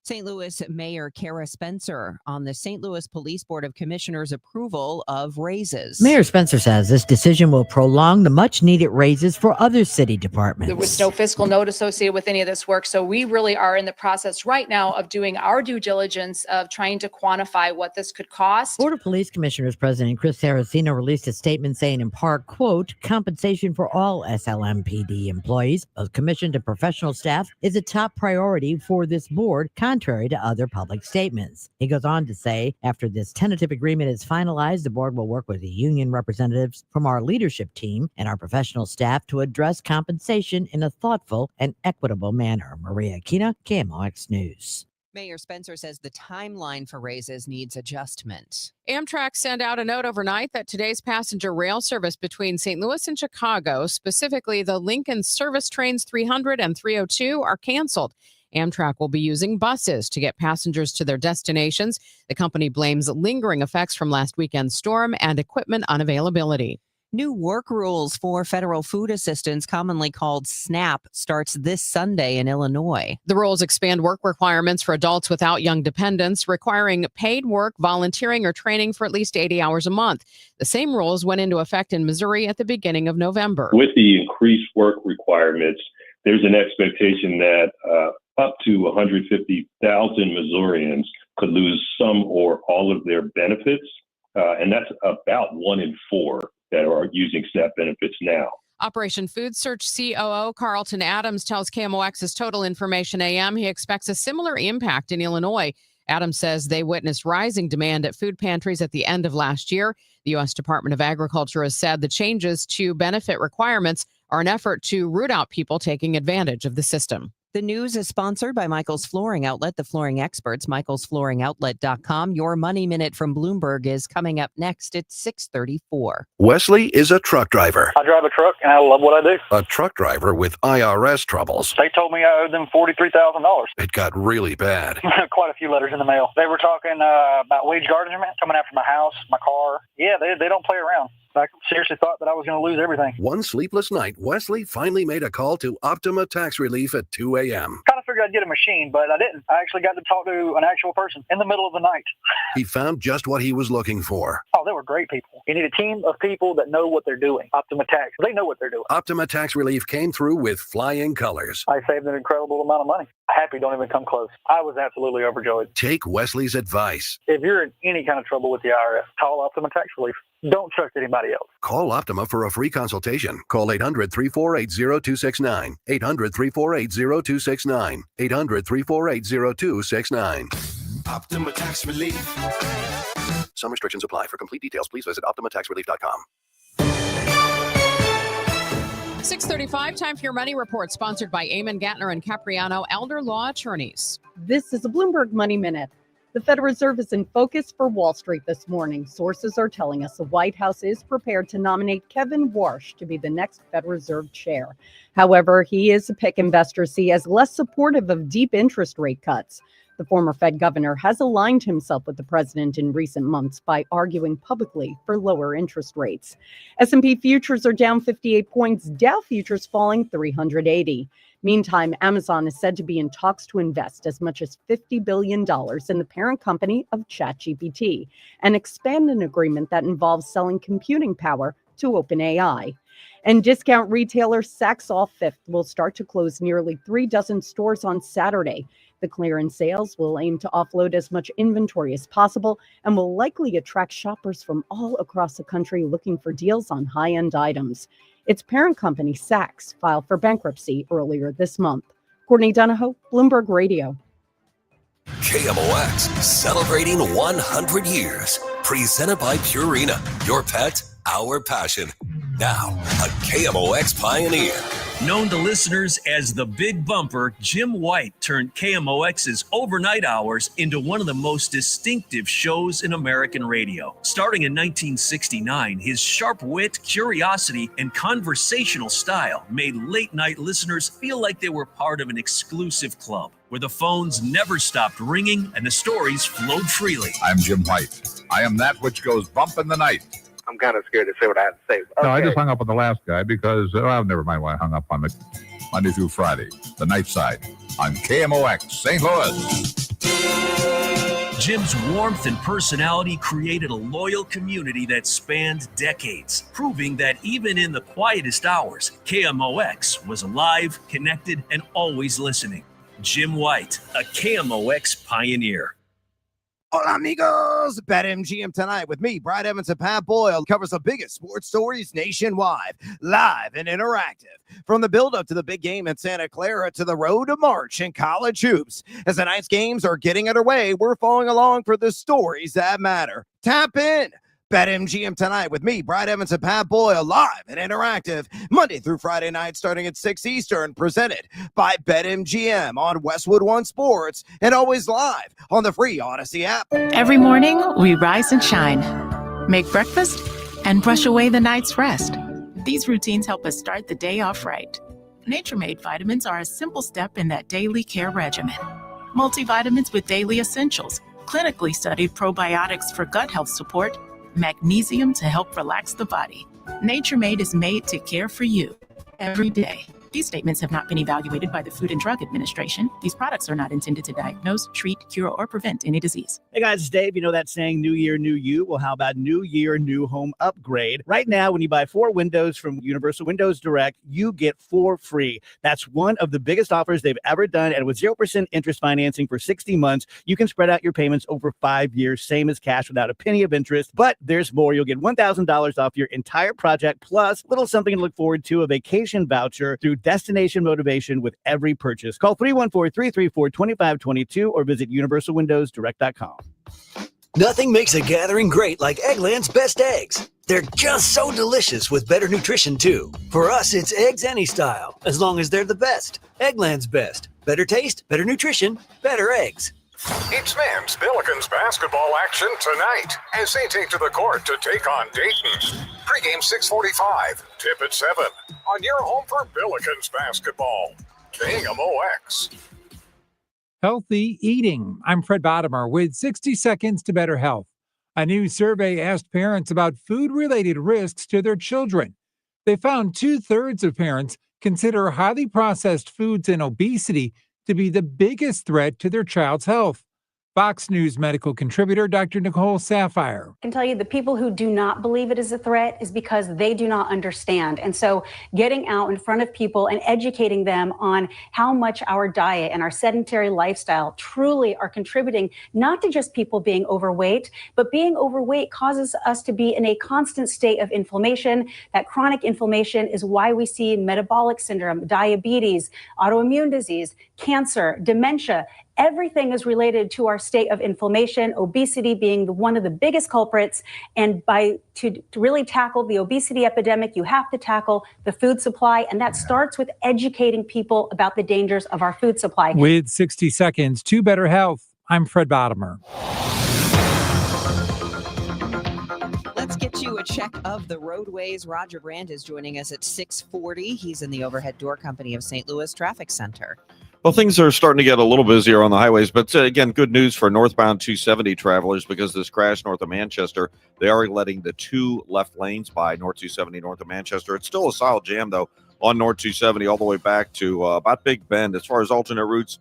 St. Louis Mayor Kara Spencer on the St. Louis Police Board of Commissioners' approval of raises.
Mayor Spencer says this decision will prolong the much-needed raises for other city departments.
There was no fiscal note associated with any of this work, so we really are in the process right now of doing our due diligence of trying to quantify what this could cost.
Board of Police Commissioners President Chris Saraceno released a statement saying in part, quote, compensation for all SLMPD employees, both commissioned and professional staff, is a top priority for this board, contrary to other public statements. He goes on to say, after this tentative agreement is finalized, the board will work with the union representatives from our leadership team and our professional staff to address compensation in a thoughtful and equitable manner. Maria Aquina, KMOX News.
Mayor Spencer says the timeline for raises needs adjustment.
Amtrak sent out a note overnight that today's passenger rail service between St. Louis and Chicago, specifically the Lincoln service trains 300 and 302, are canceled. Amtrak will be using buses to get passengers to their destinations. The company blames lingering effects from last weekend's storm and equipment unavailability.
New work rules for federal food assistance, commonly called SNAP, starts this Sunday in Illinois.
The rules expand work requirements for adults without young dependents, requiring paid work, volunteering, or training for at least 80 hours a month. The same rules went into effect in Missouri at the beginning of November.
With the increased work requirements, there's an expectation that up to 150,000 Missourians could lose some or all of their benefits, and that's about 1 in 4 that are using SNAP benefits now.
Operation Food Search COO Carlton Adams tells KMOX's Total Information AM he expects a similar impact in Illinois Adams says they witnessed rising demand at food pantries at the end of last year. The U.S. Department of Agriculture has said the changes to benefit requirements are an effort to root out people taking advantage of the system.
The news is sponsored by Michael's Flooring Outlet, the flooring experts, michaelsflooringoutlet.com. Your Money Minute from Bloomberg is coming up next at 6:34.
Wesley is a truck driver.
I drive a truck and I love what I do.
A truck driver with IRS troubles.
They told me I owed them $43,000.
It got really bad.
Quite a few letters in the mail. They were talking about wage garnishment coming after my house, my car. Yeah, they don't play around. I seriously thought that I was going to lose everything.
One sleepless night, Wesley finally made a call to Optima Tax Relief at 2 a.m.
Kind of figured I'd get a machine, but I didn't. I actually got to talk to an actual person in the middle of the night.
He found just what he was looking for.
Oh, they were great people. You need a team of people that know what they're doing. Optima Tax, they know what they're doing.
Optima Tax Relief came through with flying colors.
I saved an incredible amount of money. Happy don't even come close. I was absolutely overjoyed.
Take Wesley's advice.
If you're in any kind of trouble with the IRS, call Optima Tax Relief. Don't trust anybody else.
Call Optima for a free consultation. Call 800-348-0269. 800-348-0269. 800-348-0269.
Optima Tax Relief.
Some restrictions apply. For complete details, please visit OptimaTaxRelief.com.
6:35, time for your money report, sponsored by Eamon Gatner and Capriano Elder Law Attorneys.
This is a Bloomberg Money Minute. The Federal Reserve is in focus for Wall Street this morning. Sources are telling us the White House is prepared to nominate Kevin Warsh to be the next Federal Reserve chair. However, he is a pick investors see as less supportive of deep interest rate cuts. The former Fed governor has aligned himself with the president in recent months by arguing publicly for lower interest rates. S&P futures are down 58 points, Dow futures falling 380. Meantime, Amazon is said to be in talks to invest as much as $50 billion in the parent company of ChatGPT and expand an agreement that involves selling computing power to OpenAI. And discount retailer Saks Off Fifth will start to close nearly 3 dozen stores on Saturday. The clearance sales will aim to offload as much inventory as possible and will likely attract shoppers from all across the country looking for deals on high-end items. Its parent company, Saks, filed for bankruptcy earlier this month. Courtney Donahoe, Bloomberg Radio.
KMOX, celebrating 100 years. Presented by Purina. Your pet, our passion. Now, a KMOX pioneer.
Known to listeners as the Big Bumper, Jim White turned KMOX's overnight hours into one of the most distinctive shows in American radio. Starting in 1969, his sharp wit, curiosity, and conversational style made late-night listeners feel like they were part of an exclusive club, where the phones never stopped ringing and the stories flowed freely.
I'm Jim White. I am that which goes bump in the night.
I'm kind of scared to say what I have to say.
No, I just hung up on the last guy because, never mind why I hung up on the Monday through Friday, the night side, on KMOX, St. Louis.
Jim's warmth and personality created a loyal community that spanned decades, proving that even in the quietest hours, KMOX was alive, connected, and always listening. Jim White, a KMOX pioneer.
Hola, amigos. BetMGM tonight with me, Brad Evans and Pat Boyle, covers the biggest sports stories nationwide, live and interactive. From the build-up to the big game in Santa Clara to the road to March in college hoops. As the night's games are getting underway, we're following along for the stories that matter. Tap in. BetMGM tonight with me, Brad Evans and Pat Boyle, live and interactive, Monday through Friday night starting at 6 Eastern, presented by BetMGM on Westwood One Sports, and always live on the free Odyssey app.
Every morning, we rise and shine, make breakfast, and brush away the night's rest. These routines help us start the day off right. Nature-Made vitamins are a simple step in that daily care regimen. Multivitamins with daily essentials, clinically studied probiotics for gut health support, magnesium to help relax the body. Nature-Made is made to care for you every day. These statements have not been evaluated by the Food and Drug Administration. These products are not intended to diagnose, treat, cure, or prevent any disease.
Hey guys, it's Dave. You know that saying, new year, new you? Well, how about new year, new home upgrade? Right now, when you buy 4 windows from Universal Windows Direct, you get 4 free. That's one of the biggest offers they've ever done. And with 0% interest financing for 60 months, you can spread out your payments over 5 years, same as cash without a penny of interest. But there's more. You'll get $1,000 off your entire project, plus a little something to look forward to, a vacation voucher through destination motivation with every purchase. Call 314-334-2522 or visit universalwindowsdirect.com.
Nothing makes a gathering great like Eggland's best eggs. They're just so delicious with better nutrition, too. For us, it's eggs any style, as long as they're the best. Eggland's best. Better taste, better nutrition, better eggs.
It's men's Billikens basketball action tonight as they take to the court to take on Dayton. Pre-game 6:45, tip at 7 on your home for Billikens basketball. KMOX.
Healthy eating. I'm Fred Bottomer with 60 Seconds to Better Health. A new survey asked parents about food-related risks to their children. They found 2/3 of parents consider highly processed foods and obesity to be the biggest threat to their child's health. Fox News medical contributor Dr. Nicole Saphier.
I can tell you the people who do not believe it is a threat is because they do not understand. And so getting out in front of people and educating them on how much our diet and our sedentary lifestyle truly are contributing, not to just people being overweight, but being overweight causes us to be in a constant state of inflammation. That chronic inflammation is why we see metabolic syndrome, diabetes, autoimmune disease, cancer, dementia. Everything is related to our state of inflammation, obesity being one of the biggest culprits. And to really tackle the obesity epidemic, you have to tackle the food supply. And that starts with educating people about the dangers of our food supply.
With 60 Seconds to Better Health, I'm Fred Bottomer.
Let's get you a check of the roadways. Roger Brand is joining us at 6:40. He's in the Overhead Door Company of St. Louis Traffic Center.
Well, things are starting to get a little busier on the highways, but again, good news for northbound 270 travelers because this crash north of Manchester, they are letting the two left lanes by North 270 north of Manchester. It's still a solid jam, though, on North 270 all the way back to about Big Bend. As far as alternate routes,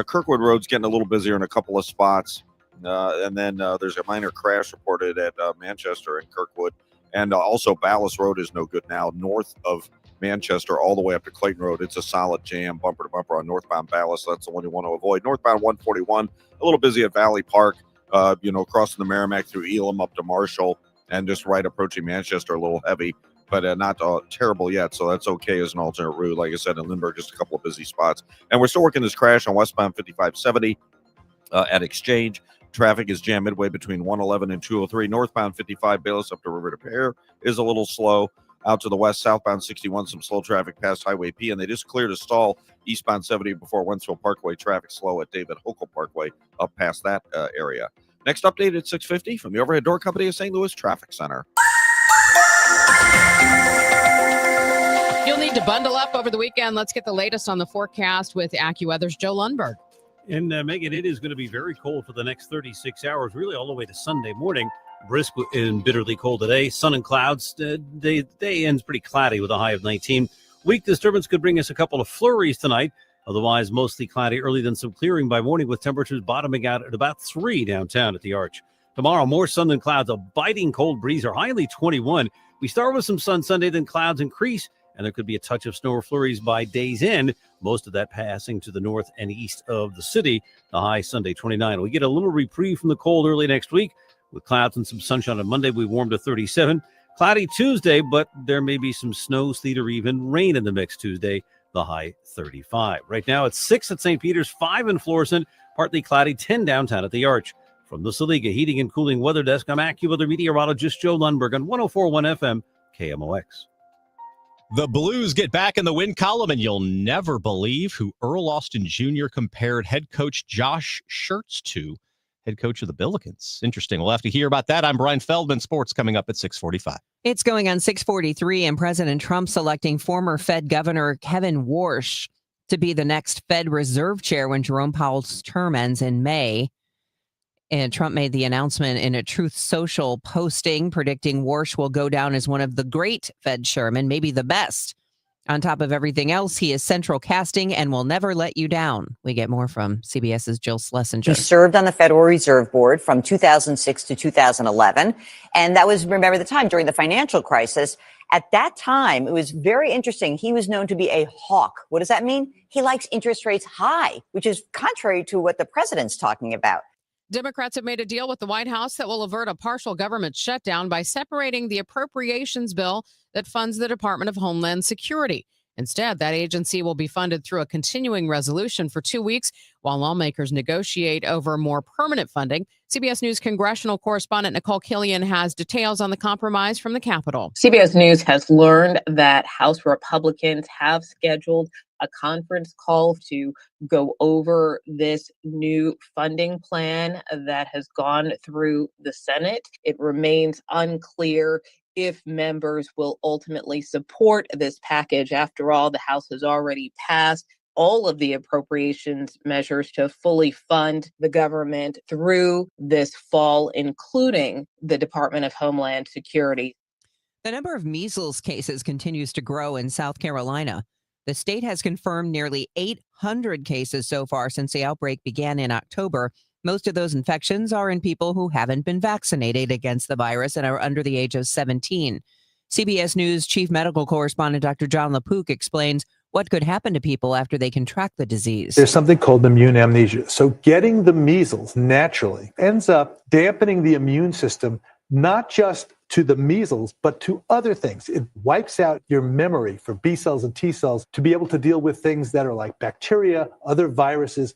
Kirkwood Road's getting a little busier in a couple of spots, and then there's a minor crash reported at Manchester and Kirkwood, and also Ballas Road is no good now, north of Manchester all the way up to Clayton Road. It's a solid jam, bumper to bumper on northbound Ballas. That's the one you want to avoid. Northbound 141, a little busy at Valley Park, crossing the Merrimack through Elam up to Marshall, and just right approaching Manchester, a little heavy, but not terrible yet, so that's okay as an alternate route. Like I said, in Lindbergh, just a couple of busy spots. And we're still working this crash on westbound 5570 at Exchange. Traffic is jammed midway between 111 and 203. Northbound 55 Bayless up to River to Pear is a little slow. Out to the west, southbound 61, some slow traffic past Highway P, and they just cleared a stall eastbound 70 before Wentzville Parkway. Traffic slow at David Hochul Parkway up past that area. Next update at 6:50 from the Overhead Door Company of St. Louis Traffic Center.
You'll need to bundle up over the weekend. Let's get the latest on the forecast with AccuWeather's Joe Lundberg.
And Megan, it is going to be very cold for the next 36 hours, really all the way to Sunday morning. Brisk and bitterly cold today. Sun and clouds. Day ends pretty cloudy with a high of 19. Weak disturbance could bring us a couple of flurries tonight. Otherwise, mostly cloudy early, then some clearing by morning with temperatures bottoming out at about 3 downtown at the Arch. Tomorrow, more sun than clouds. A biting cold breeze or highly 21. We start with some sun Sunday, then clouds increase, and there could be a touch of snow or flurries by day's end. Most of that passing to the north and east of the city. The high Sunday 29. We get a little reprieve from the cold early next week. With clouds and some sunshine on Monday, we warm to 37. Cloudy Tuesday, but there may be some snow, sleet, or even rain in the mix Tuesday, the high 35. Right now, it's 6 at St. Peter's, 5 in Florissant, partly cloudy, 10 downtown at the Arch. From the Saliga Heating and Cooling Weather Desk, I'm AccuWeather meteorologist Joe Lundberg on 104.1 FM, KMOX.
The Blues get back in the win column, and you'll never believe who Earl Austin Jr. compared head coach Josh Schertz to. Head coach of the Billikens. Interesting. We'll have to hear about that. I'm Brian Feldman. Sports coming up at 6:45.
It's going on 6:43, and President Trump selecting former Fed Governor Kevin Warsh to be the next Fed Reserve Chair when Jerome Powell's term ends in May. And Trump made the announcement in a Truth Social posting, predicting Warsh will go down as one of the great Fed chairmen, maybe the best. On top of everything else, he is central casting and will never let you down. We get more from CBS's Jill Schlesinger.
He served on the Federal Reserve Board from 2006 to 2011. And that was, remember the time during the financial crisis. At that time, it was very interesting. He was known to be a hawk. What does that mean? He likes interest rates high, which is contrary to what the president's talking about.
Democrats have made a deal with the White House that will avert a partial government shutdown by separating the appropriations bill that funds the Department of Homeland Security. Instead, that agency will be funded through a continuing resolution for 2 weeks while lawmakers negotiate over more permanent funding. CBS News congressional correspondent Nicole Killian has details on the compromise from the Capitol.
CBS News has learned that House Republicans have scheduled a conference call to go over this new funding plan that has gone through the Senate. It remains unclear if members will ultimately support this package. After all, the House has already passed all of the appropriations measures to fully fund the government through this fall, including the Department of Homeland Security.
The number of measles cases continues to grow in South Carolina. The state has confirmed nearly 800 cases so far since the outbreak began in October. Most of those infections are in people who haven't been vaccinated against the virus and are under the age of 17. CBS News chief medical correspondent Dr. John LaPook explains what could happen to people after they contract the disease.
There's something called immune amnesia. So getting the measles naturally ends up dampening the immune system, not just to the measles, but to other things. It wipes out your memory for B cells and T cells to be able to deal with things that are like bacteria, other viruses.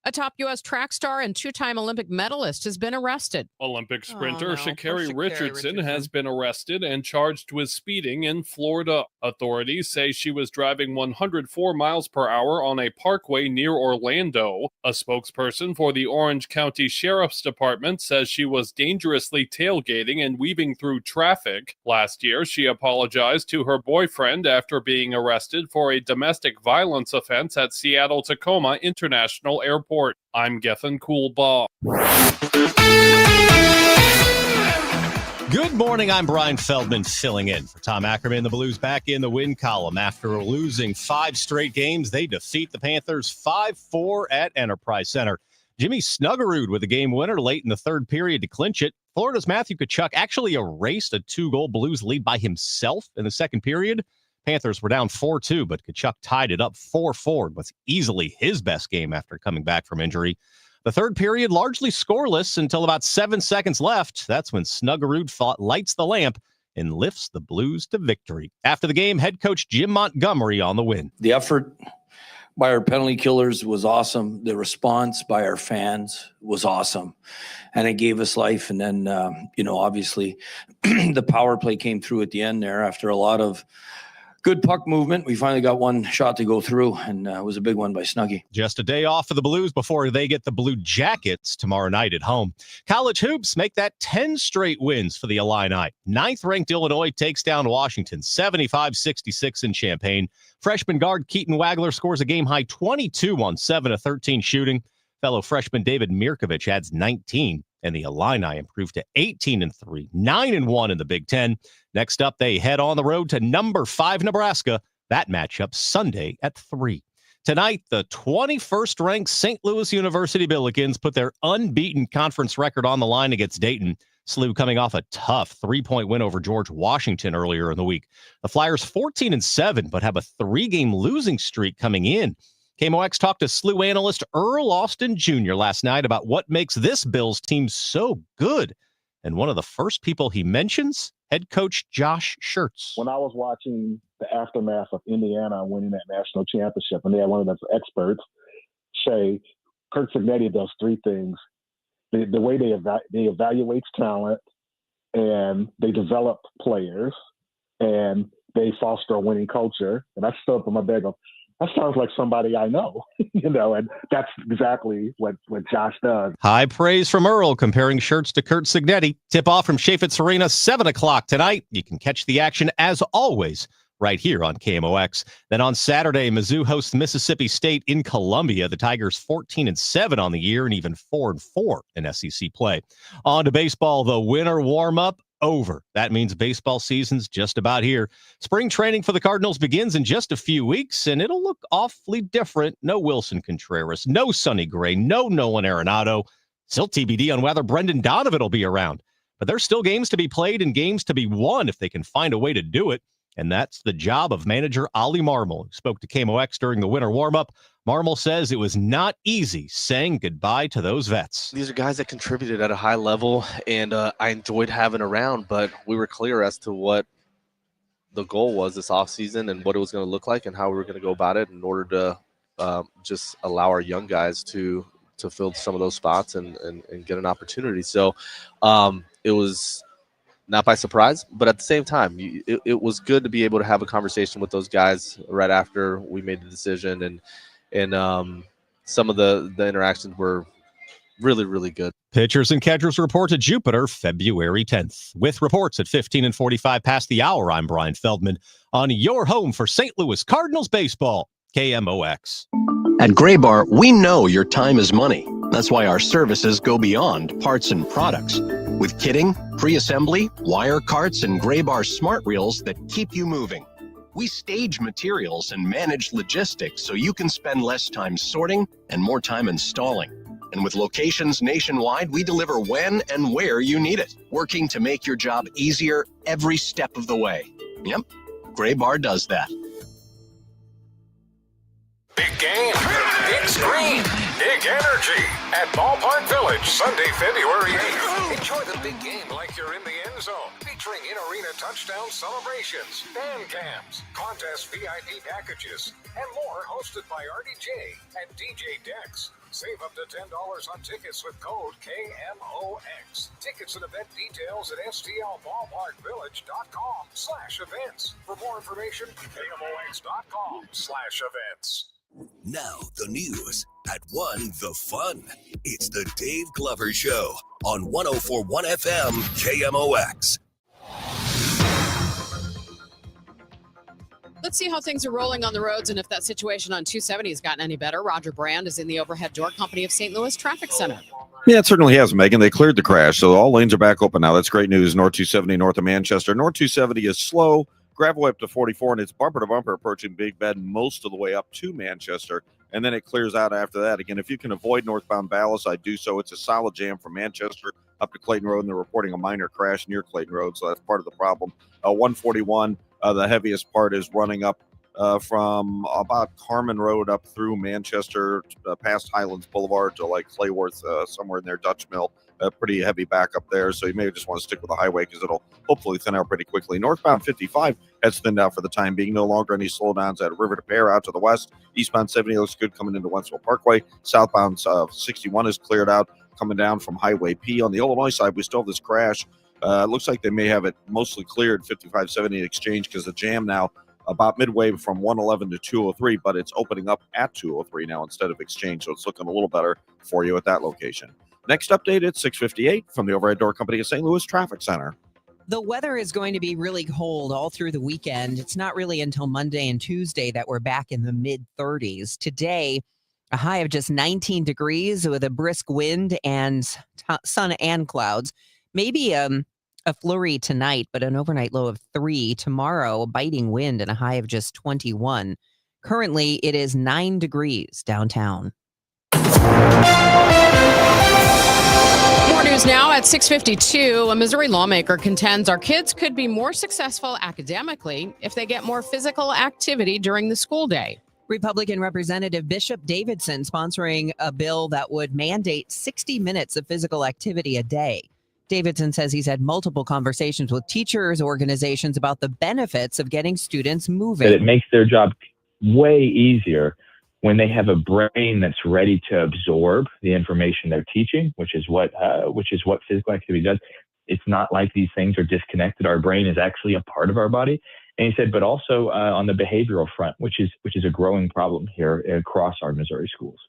A top U.S. track star and two-time Olympic medalist has been arrested.
Olympic sprinter Sha'Carri Richardson has been arrested and charged with speeding in Florida. Authorities say she was driving 104 miles per hour on a parkway near Orlando. A spokesperson for the Orange County Sheriff's Department says she was dangerously tailgating and weaving through traffic. Last year, she apologized to her boyfriend after being arrested for a domestic violence offense at Seattle-Tacoma International Airport. I'm Gethin Coolbaugh.
Good morning. I'm Brian Feldman filling in for Tom Ackerman. The Blues back in the win column. After losing 5 straight games, they defeat the Panthers 5-4 at Enterprise Center. Jimmy Snuggerud with a game winner late in the third period to clinch it. Florida's Matthew Tkachuk actually erased a 2-goal Blues lead by himself in the second period. Panthers were down 4-2, but Tkachuk tied it up 4-4. Was easily his best game after coming back from injury. The third period largely scoreless until about 7 seconds left. That's when Snuggerud lights the lamp and lifts the Blues to victory. After the game, head coach Jim Montgomery on the win.
The effort by our penalty killers was awesome. The response by our fans was awesome. And it gave us life. And then, obviously the power play came through at the end there after a lot of good puck movement. We finally got one shot to go through, and it was a big one by Snuggie.
Just a day off for the Blues before they get the Blue Jackets tomorrow night at home. College hoops make that 10 straight wins for the Illini. 9th-ranked Illinois takes down Washington, 75-66 in Champaign. Freshman guard Keaton Wagler scores a game-high 22 on 7 of 13 shooting. Fellow freshman David Mirkovich adds 19, and the Illini improved to 18-3, 9-1 in the Big Ten. Next up, they head on the road to number 5 Nebraska. That matchup Sunday at 3. Tonight, the 21st-ranked St. Louis University Billikens put their unbeaten conference record on the line against Dayton. SLU coming off a tough 3-point win over George Washington earlier in the week. The Flyers 14-7, but have a 3-game losing streak coming in. KMOX talked to SLU analyst Earl Austin Jr. last night about what makes this Bills team so good. And one of the first people he mentions, head coach Josh Schertz.
When I was watching the aftermath of Indiana winning that national championship, and they had one of those experts say, Kirk Cignetti does 3 things. The way they evaluate talent, and they develop players, and they foster a winning culture. And I stood up on my bed and go, that sounds like somebody I know, and that's exactly what Josh does.
High praise from Earl comparing Schertz to Kurt Cignetti. Tip-off from Chaffetz Arena, 7 o'clock tonight. You can catch the action, as always, right here on KMOX. Then on Saturday, Mizzou hosts Mississippi State in Columbia. The Tigers 14-7 on the year and even 4-4 in SEC play. On to baseball, the winter warm-up over. That means baseball season's just about here. Spring training for the Cardinals begins in just a few weeks, and it'll look awfully different. No Wilson Contreras, no Sonny Gray, no Nolan Arenado. Still TBD on whether Brendan Donovan will be around. But there's still games to be played and games to be won if they can find a way to do it. And that's the job of manager Ollie Marmol, who spoke to KMOX during the winter warm-up. Marmol says it was not easy saying goodbye to those vets.
These are guys that contributed at a high level, and I enjoyed having around, but we were clear as to what the goal was this offseason and what it was going to look like and how we were going to go about it in order to just allow our young guys to fill some of those spots and get an opportunity. So it was not by surprise, but at the same time, it was good to be able to have a conversation with those guys right after we made the decision. And some of the interactions were really, really good.
Pitchers and catchers report to Jupiter February 10th. With reports at 15 and 45 past the hour, I'm Brian Feldman on your home for St. Louis Cardinals baseball, KMOX.
At Gray Bar, we know your time is money. That's why our services go beyond parts and products. With kitting, pre-assembly, wire carts, and Gray Bar smart reels that keep you moving. We stage materials and manage logistics so you can spend less time sorting and more time installing. And with locations nationwide, we deliver when and where you need it, working to make your job easier every step of the way. Yep, Gray Bar does that.
Big game, big screen, big energy at Ballpark Village, Sunday, February 8th. Enjoy the big game like you're in the end zone, featuring in-arena touchdown celebrations, fan cams, contest VIP packages, and more, hosted by RDJ and DJ Dex. Save up to $10 on tickets with code KMOX. Tickets and event details at stlballparkvillage.com/events. For more information, KMOX.com/events.
Now the news at 1 The Fun. It's the Dave Glover Show on 104.1 FM KMOX.
Let's see how things are rolling on the roads and if that situation on 270 has gotten any better. Roger Brand is in the overhead door company of St. Louis Traffic Center.
Yeah, it certainly has, Megan. They cleared the crash, so all lanes are back open now. That's great news. North 270 north of Manchester. North 270 is slow. Gravel way up to 44, and it's bumper to bumper approaching Big Bend most of the way up to Manchester, and then it clears out after that. Again, if you can avoid northbound Ballas, I do so. It's a solid jam from Manchester up to Clayton Road, and they're reporting a minor crash near Clayton Road, so that's part of the problem. 141, the heaviest part is running up from about Carmen Road up through Manchester, past Highlands Boulevard to like Clayworth, somewhere in there, Dutch Mill. Pretty heavy backup there, so you may just want to stick with the highway because it'll hopefully thin out pretty quickly. Northbound 55 has thinned out for the time being. No longer any slowdowns at River to Pear out to the west. Eastbound 70 looks good coming into Wentzville Parkway. Southbound 61 is cleared out coming down from Highway P. On the Illinois side, we still have this crash. Looks like they may have it mostly cleared 5570 Exchange because the jam now about midway from 111 to 203, but it's opening up at 203 now instead of Exchange, so it's looking a little better for you at that location. Next update at 6:58 from the overhead door company of St. Louis Traffic Center.
The weather is going to be really cold all through the weekend. It's not really until Monday and Tuesday that we're back in the mid-30s. Today, a high of just 19 degrees with a brisk wind and sun and clouds. Maybe a flurry tonight, but an overnight low of 3. Tomorrow, a biting wind and a high of just 21. Currently, it is 9 degrees downtown.
More news now at 6:52. A Missouri lawmaker contends our kids could be more successful academically if they get more physical activity during the school day.
Republican Representative Bishop Davidson sponsoring a bill that would mandate 60 minutes of physical activity a day. Davidson says he's had multiple conversations with teachers' organizations about the benefits of getting students moving.
That it makes their job way easier when they have a brain that's ready to absorb the information they're teaching, which is what physical activity does. It's not like these things are disconnected. Our brain is actually a part of our body. And he said, but also on the behavioral front, which is a growing problem here across our Missouri schools.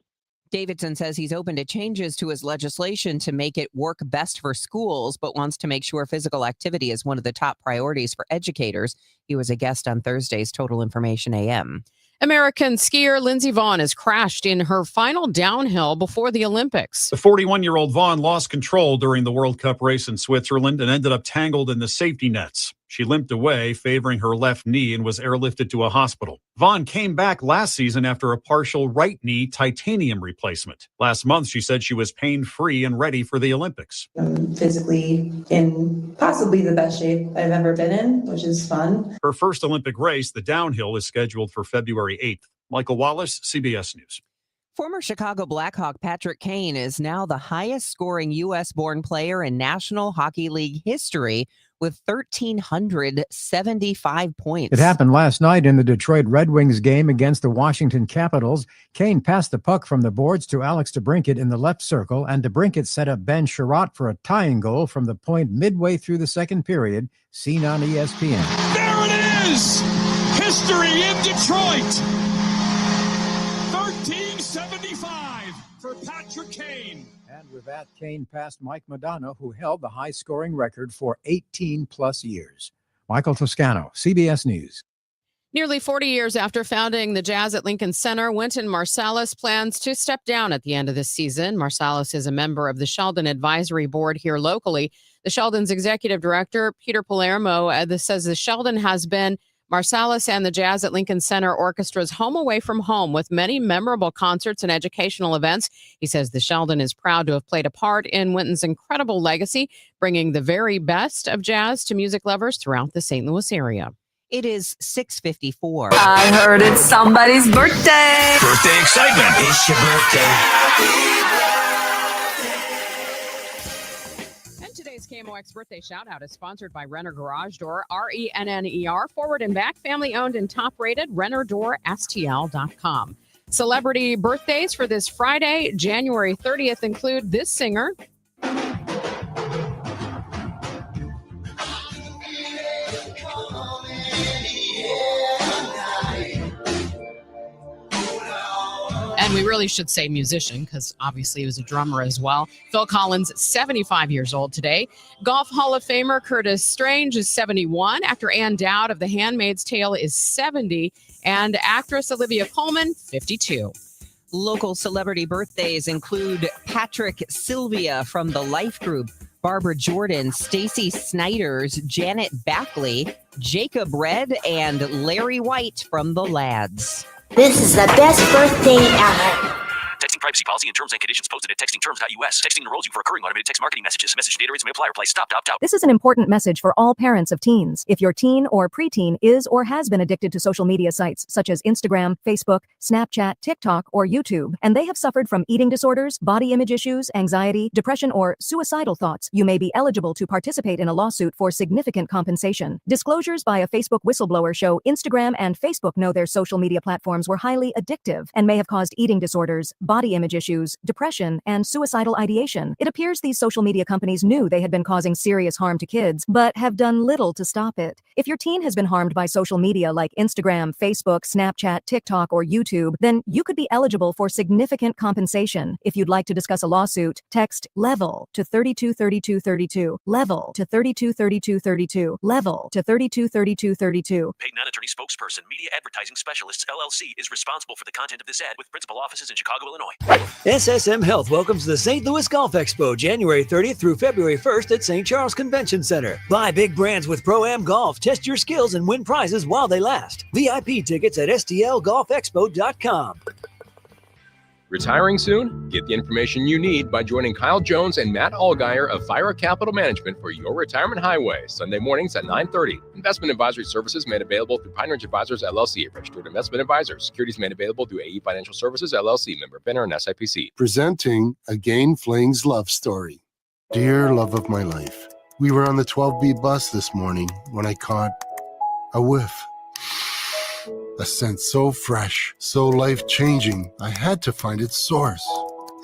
Davidson says he's open to changes to his legislation to make it work best for schools, but wants to make sure physical activity is one of the top priorities for educators. He was a guest on Thursday's Total Information AM.
American skier Lindsey Vonn has crashed in her final downhill before the Olympics.
The 41-year-old Vonn lost control during the World Cup race in Switzerland and ended up tangled in the safety nets. She limped away, favoring her left knee, and was airlifted to a hospital. Vonn came back last season after a partial right knee titanium replacement. Last month, she said she was pain-free and ready for the Olympics.
I'm physically in possibly the best shape I've ever been in, which is fun.
Her first Olympic race, the downhill, is scheduled for February 8th. Michael Wallace, CBS News.
Former Chicago Blackhawk Patrick Kane is now the highest-scoring U.S.-born player in National Hockey League history with 1,375 points.
It happened last night in the Detroit Red Wings game against the Washington Capitals. Kane passed the puck from the boards to Alex DeBrincat in the left circle, and DeBrincat set up Ben Sherratt for a tying goal from the point midway through the second period, seen on ESPN.
There it is! History in Detroit! 1375 for Patrick Kane.
And with that, Kane passed Mike Modano, who held the high-scoring record for 18-plus years. Michael Toscano, CBS News.
Nearly 40 years after founding the Jazz at Lincoln Center, Wynton Marsalis plans to step down at the end of this season. Marsalis is a member of the Sheldon Advisory Board here locally. The Sheldon's executive director, Peter Palermo, says the Sheldon has been Marsalis and the Jazz at Lincoln Center Orchestra's home away from home with many memorable concerts and educational events. He says the Sheldon is proud to have played a part in Wynton's incredible legacy, bringing the very best of jazz to music lovers throughout the St. Louis area.
It is 6:54.
I heard it's somebody's birthday.
Birthday excitement. It's your birthday.
Today's KMOX birthday shout-out is sponsored by Renner Garage Door, RENNER, forward and back, family-owned and top-rated, RennerDoorSTL.com. Celebrity birthdays for this Friday, January 30th, include this singer. And we really should say musician, because obviously he was a drummer as well. Phil Collins, 75 years old today. Golf Hall of Famer Curtis Strange is 71. Actor Ann Dowd of The Handmaid's Tale is 70. And actress Olivia Colman, 52.
Local celebrity birthdays include Patrick Sylvia from the Life Group, Barbara Jordan, Stacy Snyders, Janet Backley, Jacob Red, and Larry White from The Lads.
This is the best birthday ever.
Texting privacy policy and terms and conditions posted at textingterms.us. Texting enrolls you for recurring automated text marketing messages. Message data rates may apply. Reply stop, opt out.
This is an important message for all parents of teens. If your teen or preteen is or has been addicted to social media sites such as Instagram, Facebook, Snapchat, TikTok, or YouTube, and they have suffered from eating disorders, body image issues, anxiety, depression, or suicidal thoughts, you may be eligible to participate in a lawsuit for significant compensation. Disclosures by a Facebook whistleblower show Instagram and Facebook know their social media platforms were highly addictive and may have caused eating disorders, body image issues, depression, and suicidal ideation. It appears these social media companies knew they had been causing serious harm to kids, but have done little to stop it. If your teen has been harmed by social media like Instagram, Facebook, Snapchat, TikTok, or YouTube, then you could be eligible for significant compensation. If you'd like to discuss a lawsuit, text LEVEL to 323232. LEVEL to 323232. LEVEL to 323232.
Paid non-attorney spokesperson, Media Advertising Specialists, LLC, is responsible for the content of this ad with principal offices in Chicago, Illinois.
SSM Health welcomes the St. Louis Golf Expo, January 30th through February 1st at St. Charles Convention Center. Buy big brands with Pro-Am Golf, test your skills, and win prizes while they last. VIP tickets at STLGolfExpo.com.
Retiring soon? Get the information you need by joining Kyle Jones and Matt Allgeier of Fira Capital Management for your retirement highway, Sunday mornings at 9:30. Investment advisory services made available through Pine Ridge Advisors, LLC, a registered investment advisor. Securities made available through AE Financial Services, LLC, member FINRA and SIPC.
Presenting a Gain Flings love story. Dear love of my life, we were on the 12B bus this morning when I caught a whiff. A scent so fresh, so life-changing, I had to find its source.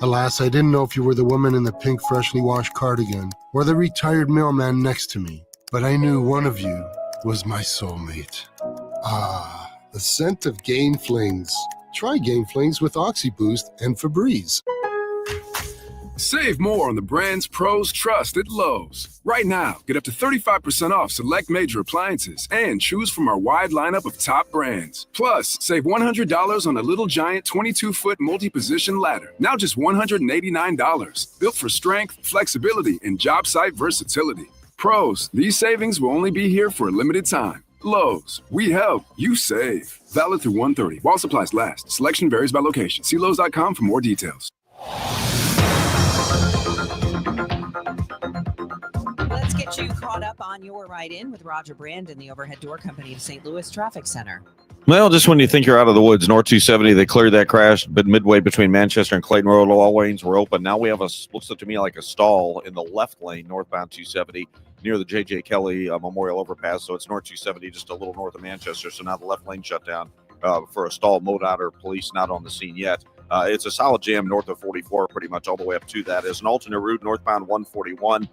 Alas, I didn't know if you were the woman in the pink freshly washed cardigan or the retired mailman next to me, but I knew one of you was my soulmate. Ah, the scent of Gain Flings. Try Gain Flings with OxyBoost and Febreze.
Save more on the brands pros trust at Lowe's. Right now, get up to 35% off select major appliances and choose from our wide lineup of top brands. Plus, save $100 on a Little Giant 22-foot multi-position ladder. Now just $189. Built for strength, flexibility, and job site versatility. Pros, these savings will only be here for a limited time. Lowe's, we help, you save. Valid through 1/30 while supplies last. Selection varies by location. See Lowe's.com for more details.
Let's get you caught up on your ride in with Roger Brandon, the Overhead Door Company of St. Louis Traffic Center.
Well, just when you think you're out of the woods, North 270, they cleared that crash, but midway between Manchester and Clayton Road, all lanes were open. Now we have looks to me like a stall in the left lane, northbound 270, near the J.J. Kelley Memorial Overpass. So it's North 270, just a little north of Manchester. So now the left lane shut down for a stall. MoDOT or police not on the scene yet. It's a solid jam north of 44, pretty much all the way up to that. As an alternate route, northbound 141.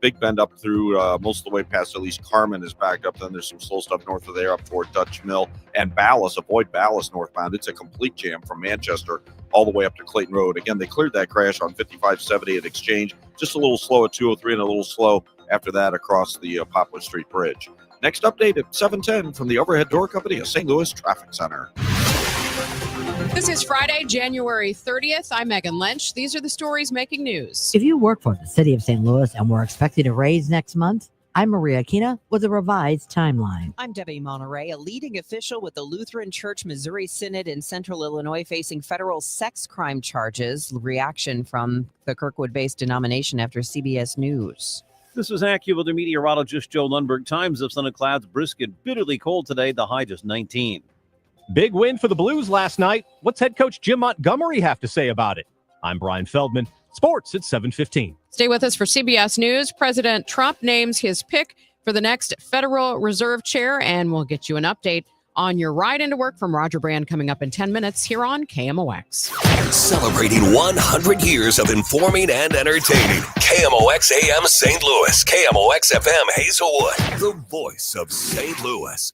Big Bend up through most of the way past at least Carmen is backed up. Then there's some slow stuff north of there up toward Dutch Mill and Ballas. Avoid Ballas northbound. It's a complete jam from Manchester all the way up to Clayton Road. Again, they cleared that crash on 5570 at Exchange. Just a little slow at 203 and a little slow after that across the Poplar Street Bridge. Next update at 7:10 from the Overhead Door Company of St. Louis Traffic Center.
This is Friday, January 30th. I'm Megan Lynch. These are the stories making news.
If you work for the city of St. Louis and we're expecting a raise next month, I'm Maria Aquina with a revised timeline.
I'm Debbie Monterrey, a leading official with the Lutheran Church Missouri Synod in Central Illinois facing federal sex crime charges. Reaction from the Kirkwood-based denomination after CBS News.
This is AccuWeather meteorologist Joe Lundberg. Times of sun and clouds, brisk and bitterly cold today. The high just 19.
Big win for the Blues last night. What's head coach Jim Montgomery have to say about it? I'm Brian Feldman. Sports at 7:15.
Stay with us for CBS News. President Trump names his pick for the next Federal Reserve chair, and we'll get you an update on your ride into work from Roger Brand coming up in 10 minutes here on KMOX.
Celebrating 100 years of informing and entertaining. KMOX AM St. Louis. KMOX FM Hazelwood. The voice of St. Louis.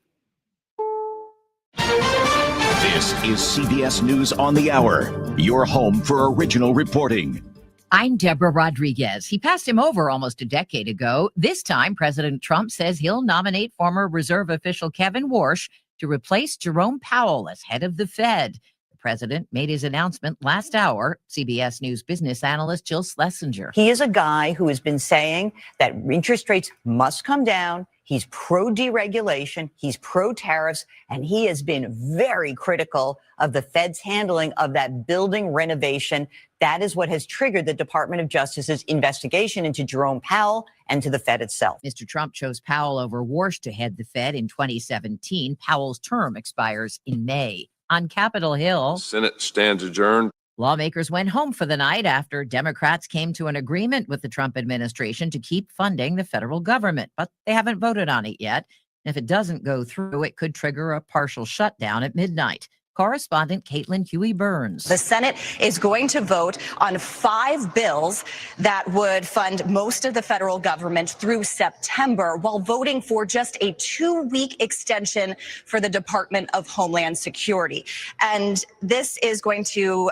This is CBS News on the Hour, your home for original reporting.
I'm Deborah Rodriguez. He passed him over almost a decade ago. This time, President Trump says he'll nominate former Reserve official Kevin Warsh to replace Jerome Powell as head of the Fed. The president made his announcement last hour. CBS News business analyst Jill Schlesinger.
He is a guy who has been saying that interest rates must come down. He's pro-deregulation, he's pro-tariffs, and he has been very critical of the Fed's handling of that building renovation. That is what has triggered the Department of Justice's investigation into Jerome Powell and to the Fed itself.
Mr. Trump chose Powell over Warsh to head the Fed in 2017. Powell's term expires in May. On Capitol Hill,
Senate stands adjourned.
Lawmakers went home for the night after Democrats came to an agreement with the Trump administration to keep funding the federal government, but they haven't voted on it yet. If it doesn't go through, it could trigger a partial shutdown at midnight. Correspondent Caitlin Huey-Burns.
The Senate is going to vote on 5 bills that would fund most of the federal government through September, while voting for just a 2-week extension for the Department of Homeland Security. And this is going to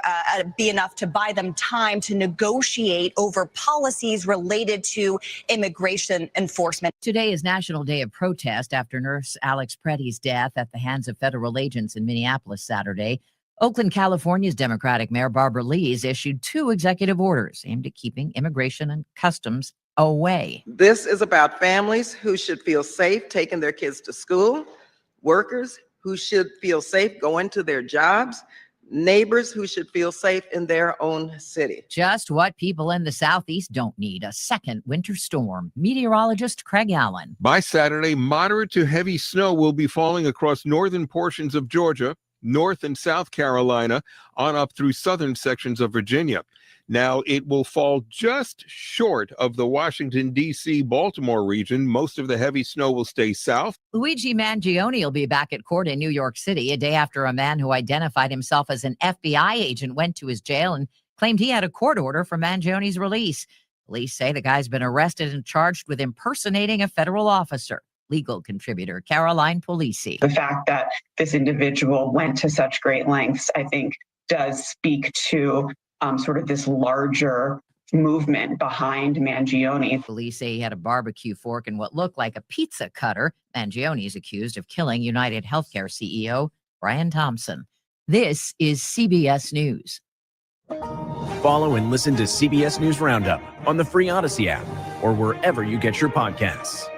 be enough to buy them time to negotiate over policies related to immigration enforcement.
Today is National Day of Protest after nurse Alex Preddy's death at the hands of federal agents in Minneapolis Saturday. Oakland, California's Democratic Mayor Barbara Lees issued 2 executive orders aimed at keeping immigration and customs away.
This is about families who should feel safe taking their kids to school, workers who should feel safe going to their jobs, neighbors who should feel safe in their own city.
Just what people in the Southeast don't need, a second winter storm. Meteorologist Craig Allen.
By Saturday, moderate to heavy snow will be falling across northern portions of Georgia, North and South Carolina, on up through southern sections of Virginia. Now, it will fall just short of the Washington, D.C., Baltimore region. Most of the heavy snow will stay south.
Luigi Mangione will be back at court in New York City a day after a man who identified himself as an FBI agent went to his jail and claimed he had a court order for Mangione's release. Police say the guy's been arrested and charged with impersonating a federal officer. Legal contributor Caroline Polisi.
The fact that this individual went to such great lengths, I think, does speak to sort of this larger movement behind Mangione.
Police say he had a barbecue fork and what looked like a pizza cutter. Mangione is accused of killing United Healthcare CEO Brian Thompson. This is CBS News.
Follow and listen to CBS News Roundup on the free Odyssey app or wherever you get your podcasts.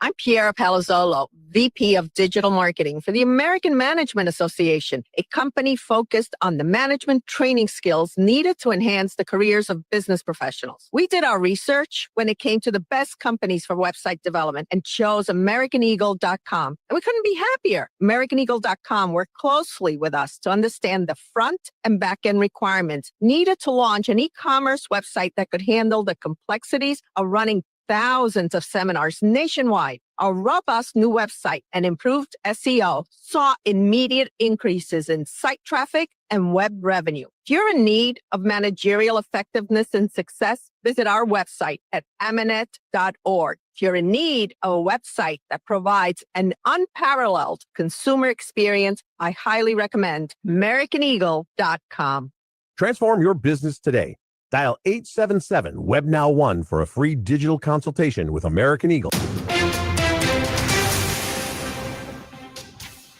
I'm Piera Palazzolo,
VP of Digital Marketing for the American Management Association, a company focused on the management training skills needed to enhance the careers of business professionals. We did our research when it came to the best companies for website development and chose AmericanEagle.com. And we couldn't be happier. AmericanEagle.com worked closely with us to understand the front and back end requirements needed to launch an e-commerce website that could handle the complexities of running thousands of seminars nationwide. Our robust new website and improved SEO saw immediate increases in site traffic and web revenue. If you're in need of managerial effectiveness and success, visit our website at amanet.org. If you're in need of a website that provides an unparalleled consumer experience, I highly recommend AmericanEagle.com.
Transform your business today. Dial 877-WebNow1 for a free digital consultation with American Eagle.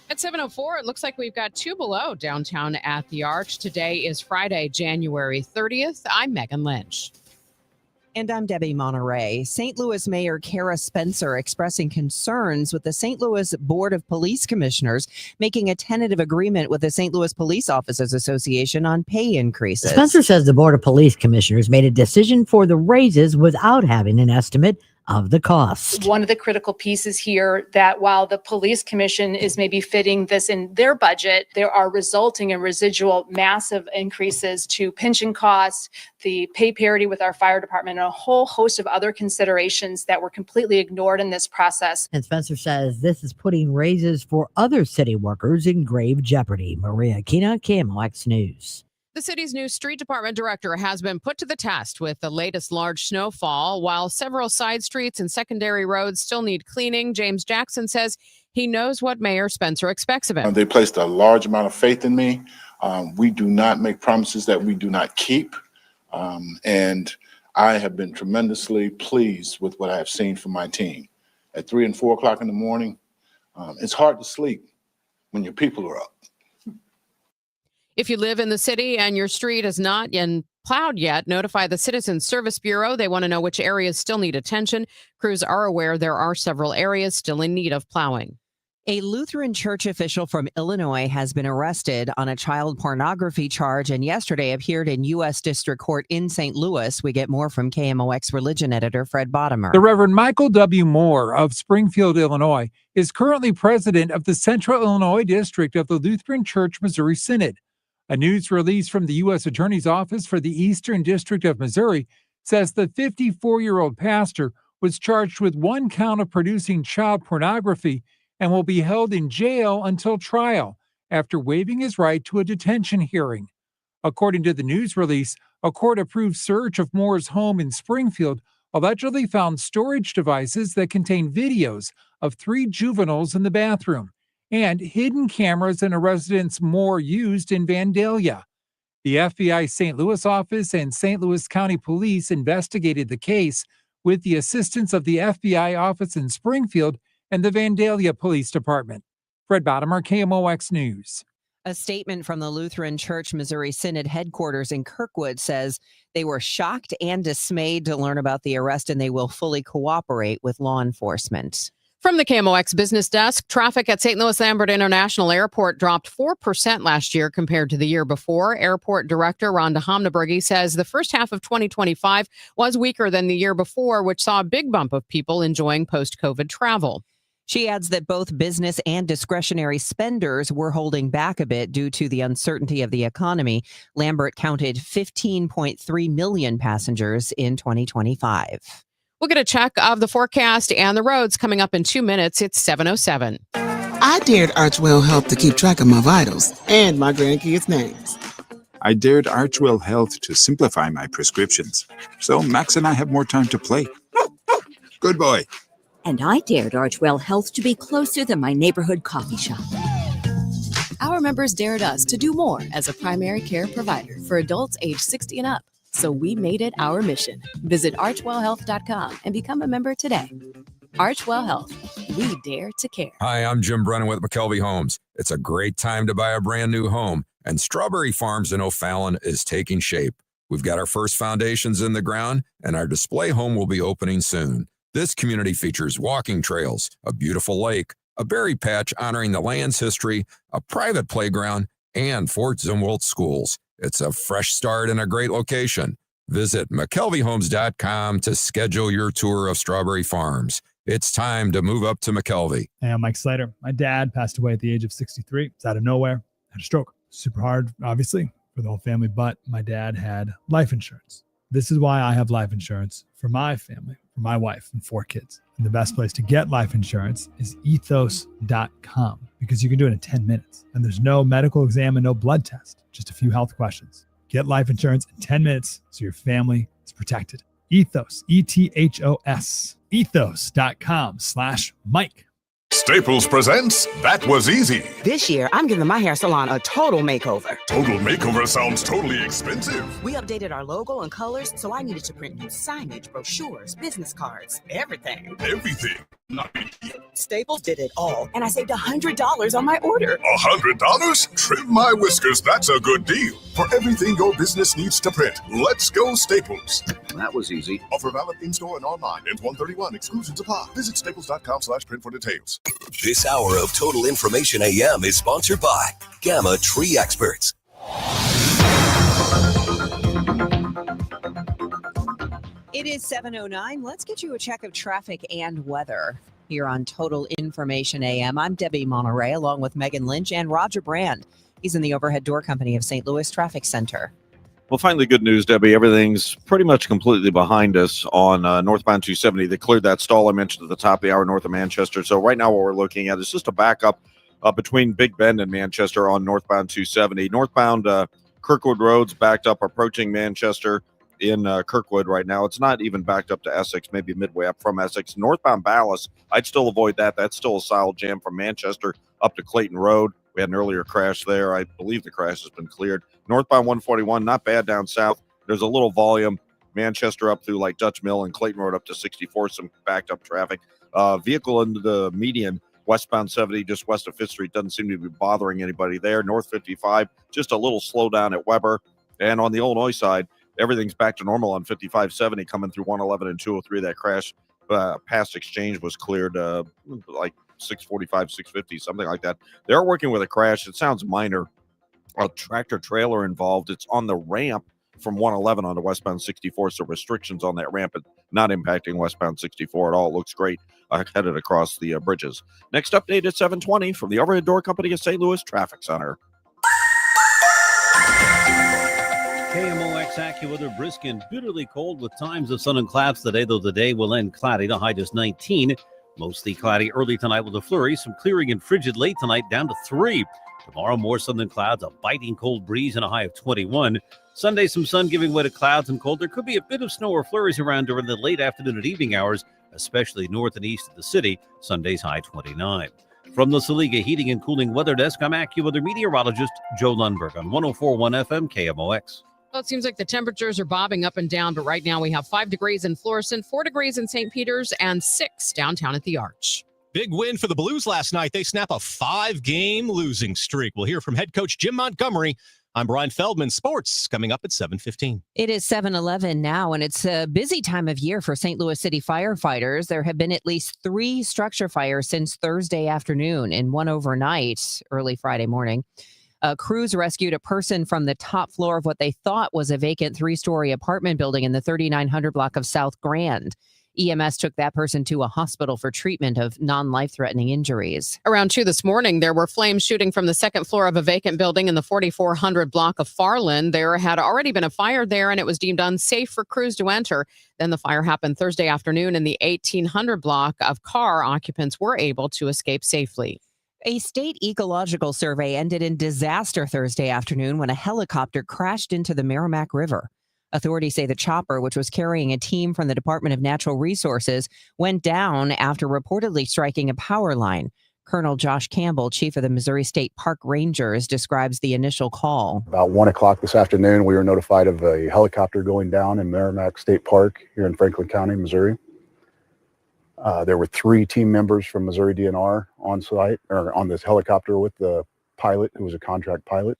At 7:04, it looks like we've got 2 below downtown at the Arch. Today is Friday, January 30th. I'm Megan Lynch.
And I'm Debbie Monterrey. St. Louis Mayor Kara Spencer expressing concerns with the St. Louis Board of Police Commissioners making a tentative agreement with the St. Louis Police Officers Association on pay increases.
Spencer says the Board of Police Commissioners made a decision for the raises without having an estimate of the cost.
One of the critical pieces here that while the police commission is maybe fitting this in their budget, there are resulting in residual massive increases to pension costs, the pay parity with our fire department, and a whole host of other considerations that were completely ignored in this process.
And Spencer says this is putting raises for other city workers in grave jeopardy. Maria Aquina, KMOX News.
The city's new street department director has been put to the test with the latest large snowfall. While several side streets and secondary roads still need cleaning, James Jackson says he knows what Mayor Spencer expects of him.
They placed a large amount of faith in me. We do not make promises that we do not keep. And I have been tremendously pleased with what I have seen from my team. At 3 and 4 o'clock in the morning, it's hard to sleep when your people are up.
If you live in the city and your street is not plowed yet, notify the Citizen Service Bureau. They want to know which areas still need attention. Crews are aware there are several areas still in need of plowing.
A Lutheran church official from Illinois has been arrested on a child pornography charge and yesterday appeared in U.S. District Court in St. Louis. We get more from KMOX religion editor Fred Bottomer.
The Reverend Michael W. Moore of Springfield, Illinois, is currently president of the Central Illinois District of the Lutheran Church Missouri Synod. A news release from the U.S. Attorney's Office for the Eastern District of Missouri says the 54-year-old pastor was charged with 1 count of producing child pornography and will be held in jail until trial after waiving his right to a detention hearing. According to the news release, a court-approved search of Moore's home in Springfield allegedly found storage devices that contain videos of 3 juveniles in the bathroom and hidden cameras in a residence Moore used in Vandalia. The FBI St. Louis office and St. Louis County Police investigated the case with the assistance of the FBI office in Springfield and the Vandalia Police Department. Fred Bottomer, KMOX News.
A statement from the Lutheran Church Missouri Synod headquarters in Kirkwood says they were shocked and dismayed to learn about the arrest and they will fully cooperate with law enforcement.
From the KMOX business desk, traffic at St. Louis Lambert International Airport dropped 4% last year compared to the year before. Airport Director Rhonda Homnebergy says the first half of 2025 was weaker than the year before, which saw a big bump of people enjoying post-COVID travel.
She adds that both business and discretionary spenders were holding back a bit due to the uncertainty of the economy. Lambert counted 15.3 million passengers in 2025.
We'll get a check of the forecast and the roads coming up in 2 minutes. It's 7:07.
I dared Archwell Health to keep track of my vitals and my grandkids' names.
I dared Archwell Health to simplify my prescriptions, so Max and I have more time to play. Good boy.
And I dared Archwell Health to be closer than my neighborhood coffee shop.
Our members dared us to do more as a primary care provider for adults age 60 and up. So we made it our mission. Visit archwellhealth.com and become a member today. Archwell Health. We dare to care.
Hi, I'm Jim Brennan with McKelvey Homes. It's a great time to buy a brand new home, and Strawberry Farms in O'Fallon is taking shape. We've got our first foundations in the ground, and our display home will be opening soon. This community features walking trails, a beautiful lake, a berry patch honoring the land's history, a private playground, and Fort Zumwalt schools. It's a fresh start in a great location. Visit McKelveyHomes.com to schedule your tour of Strawberry Farms. It's time to move up to McKelvey.
Hey, I'm Mike Slater. My dad passed away at the age of 63. It's out of nowhere. Had a stroke. Super hard, obviously, for the whole family, but my dad had life insurance. This is why I have life insurance for my family, for my wife and 4 kids. And the best place to get life insurance is ethos.com because you can do it in 10 minutes. And there's no medical exam and no blood test, just a few health questions. Get life insurance in 10 minutes so your family is protected. Ethos, ETHOS, ethos.com/Mike.
Staples presents That Was Easy.
This year, I'm giving my hair salon a total makeover.
Total makeover sounds totally expensive.
We updated our logo and colors, so I needed to print new signage, brochures, business cards, everything.
Everything. Not me.
Staples did it all, and I saved $100 on my order.
$100? Trim my whiskers, that's a good deal. For everything your business needs to print, let's go Staples.
That was easy.
Offer valid in-store and online. Ends 1/31. Exclusions apply. Visit staples.com/print for details.
This hour of Total Information AM is sponsored by Gamma Tree Experts.
It is 7:09. Let's get you a check of traffic and weather here on Total Information AM. I'm Debbie Monterrey, along with Megan Lynch and Roger Brand. He's in the Overhead Door Company of St. Louis Traffic Center.
Well, finally, good news, Debbie. Everything's pretty much completely behind us on northbound 270. They cleared that stall I mentioned at the top of the hour north of Manchester. So right now what we're looking at is just a backup between Big Bend and Manchester on northbound 270. Northbound Kirkwood Road's backed up approaching Manchester in Kirkwood right now. It's not even backed up to Essex, maybe midway up from Essex. Northbound Ballas, I'd still avoid that. That's still a solid jam from Manchester up to Clayton Road. We had an earlier crash there. I believe the crash has been cleared. Northbound 141, not bad down south. There's a little volume. Manchester up through like Dutch Mill and Clayton Road up to 64, some backed up traffic. Vehicle into the median, westbound 70, just west of 5th Street, doesn't seem to be bothering anybody there. North 55, just a little slowdown at Weber. And on the Illinois side, everything's back to normal on 5570 coming through 111 and 203. That crash past Exchange was cleared like 645, 650, something like that. They're working with a crash. It sounds minor. A tractor trailer involved. It's on the ramp from 111 onto westbound 64. So restrictions on that ramp, but not impacting westbound 64 at all. It looks great headed across the bridges. Next update at 720 from the Overhead Door Company of St. Louis Traffic Center.
KMOX AccuWeather, brisk and bitterly cold with times of sun and clouds today, though the day will end cloudy. The high is 19. Mostly cloudy early tonight with a flurry. Some clearing and frigid late tonight down to 3. Tomorrow, more sun than clouds, a biting cold breeze and a high of 21. Sunday, some sun giving way to clouds and cold. There could be a bit of snow or flurries around during the late afternoon and evening hours, especially north and east of the city. Sunday's high 29. From the Saliga Heating and Cooling Weather Desk, I'm AccuWeather meteorologist Joe Lundberg on 104.1 FM KMOX.
Well, it seems like the temperatures are bobbing up and down, but right now we have 5 degrees in Florissant, 4 degrees in St. Peters, and 6 downtown at the Arch.
Big win for the Blues last night. They snap a 5-game losing streak. We'll hear from head coach Jim Montgomery. I'm Brian Feldman. Sports coming up at 7:15.
It is 7:11 now, and it's a busy time of year for St. Louis City firefighters. There have been at least 3 structure fires since Thursday afternoon and one overnight, early Friday morning. Crews rescued a person from the top floor of what they thought was a vacant 3-story apartment building in the 3900 block of South Grand. EMS took that person to a hospital for treatment of non-life-threatening injuries.
Around 2 this morning, there were flames shooting from the second floor of a vacant building in the 4400 block of Farland. There had already been a fire there, and it was deemed unsafe for crews to enter. Then the fire happened Thursday afternoon in the 1800 block of Carr. Occupants were able to escape safely.
A state ecological survey ended in disaster Thursday afternoon when a helicopter crashed into the Merrimack River. Authorities say the chopper, which was carrying a team from the Department of Natural Resources, went down after reportedly striking a power line. Colonel Josh Campbell, chief of the Missouri State Park Rangers, describes the initial call.
About 1 o'clock this afternoon, we were notified of a helicopter going down in Merrimack State Park here in Franklin County, Missouri. There were 3 team members from Missouri DNR on site or on this helicopter with the pilot, who was a contract pilot.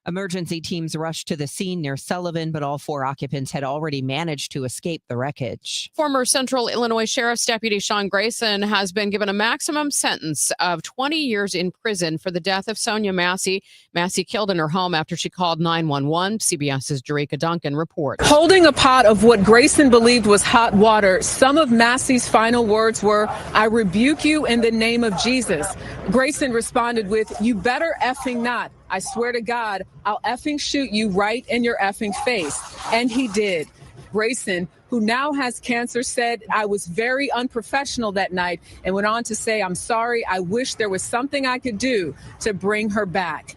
Emergency teams rushed to the scene near Sullivan, but all 4 occupants had already managed to escape the wreckage.
Former Central Illinois Sheriff's Deputy Sean Grayson has been given a maximum sentence of 20 years in prison for the death of Sonia Massey. Massey killed in her home after she called 911. CBS's Jerika Duncan reports.
Holding a pot of what Grayson believed was hot water, some of Massey's final words were, "I rebuke you in the name of Jesus." Grayson responded with, "You better effing not. I swear to God, I'll effing shoot you right in your effing face." And he did. Grayson, who now has cancer, said, "I was very unprofessional that night," and went on to say, "I'm sorry. I wish there was something I could do to bring her back."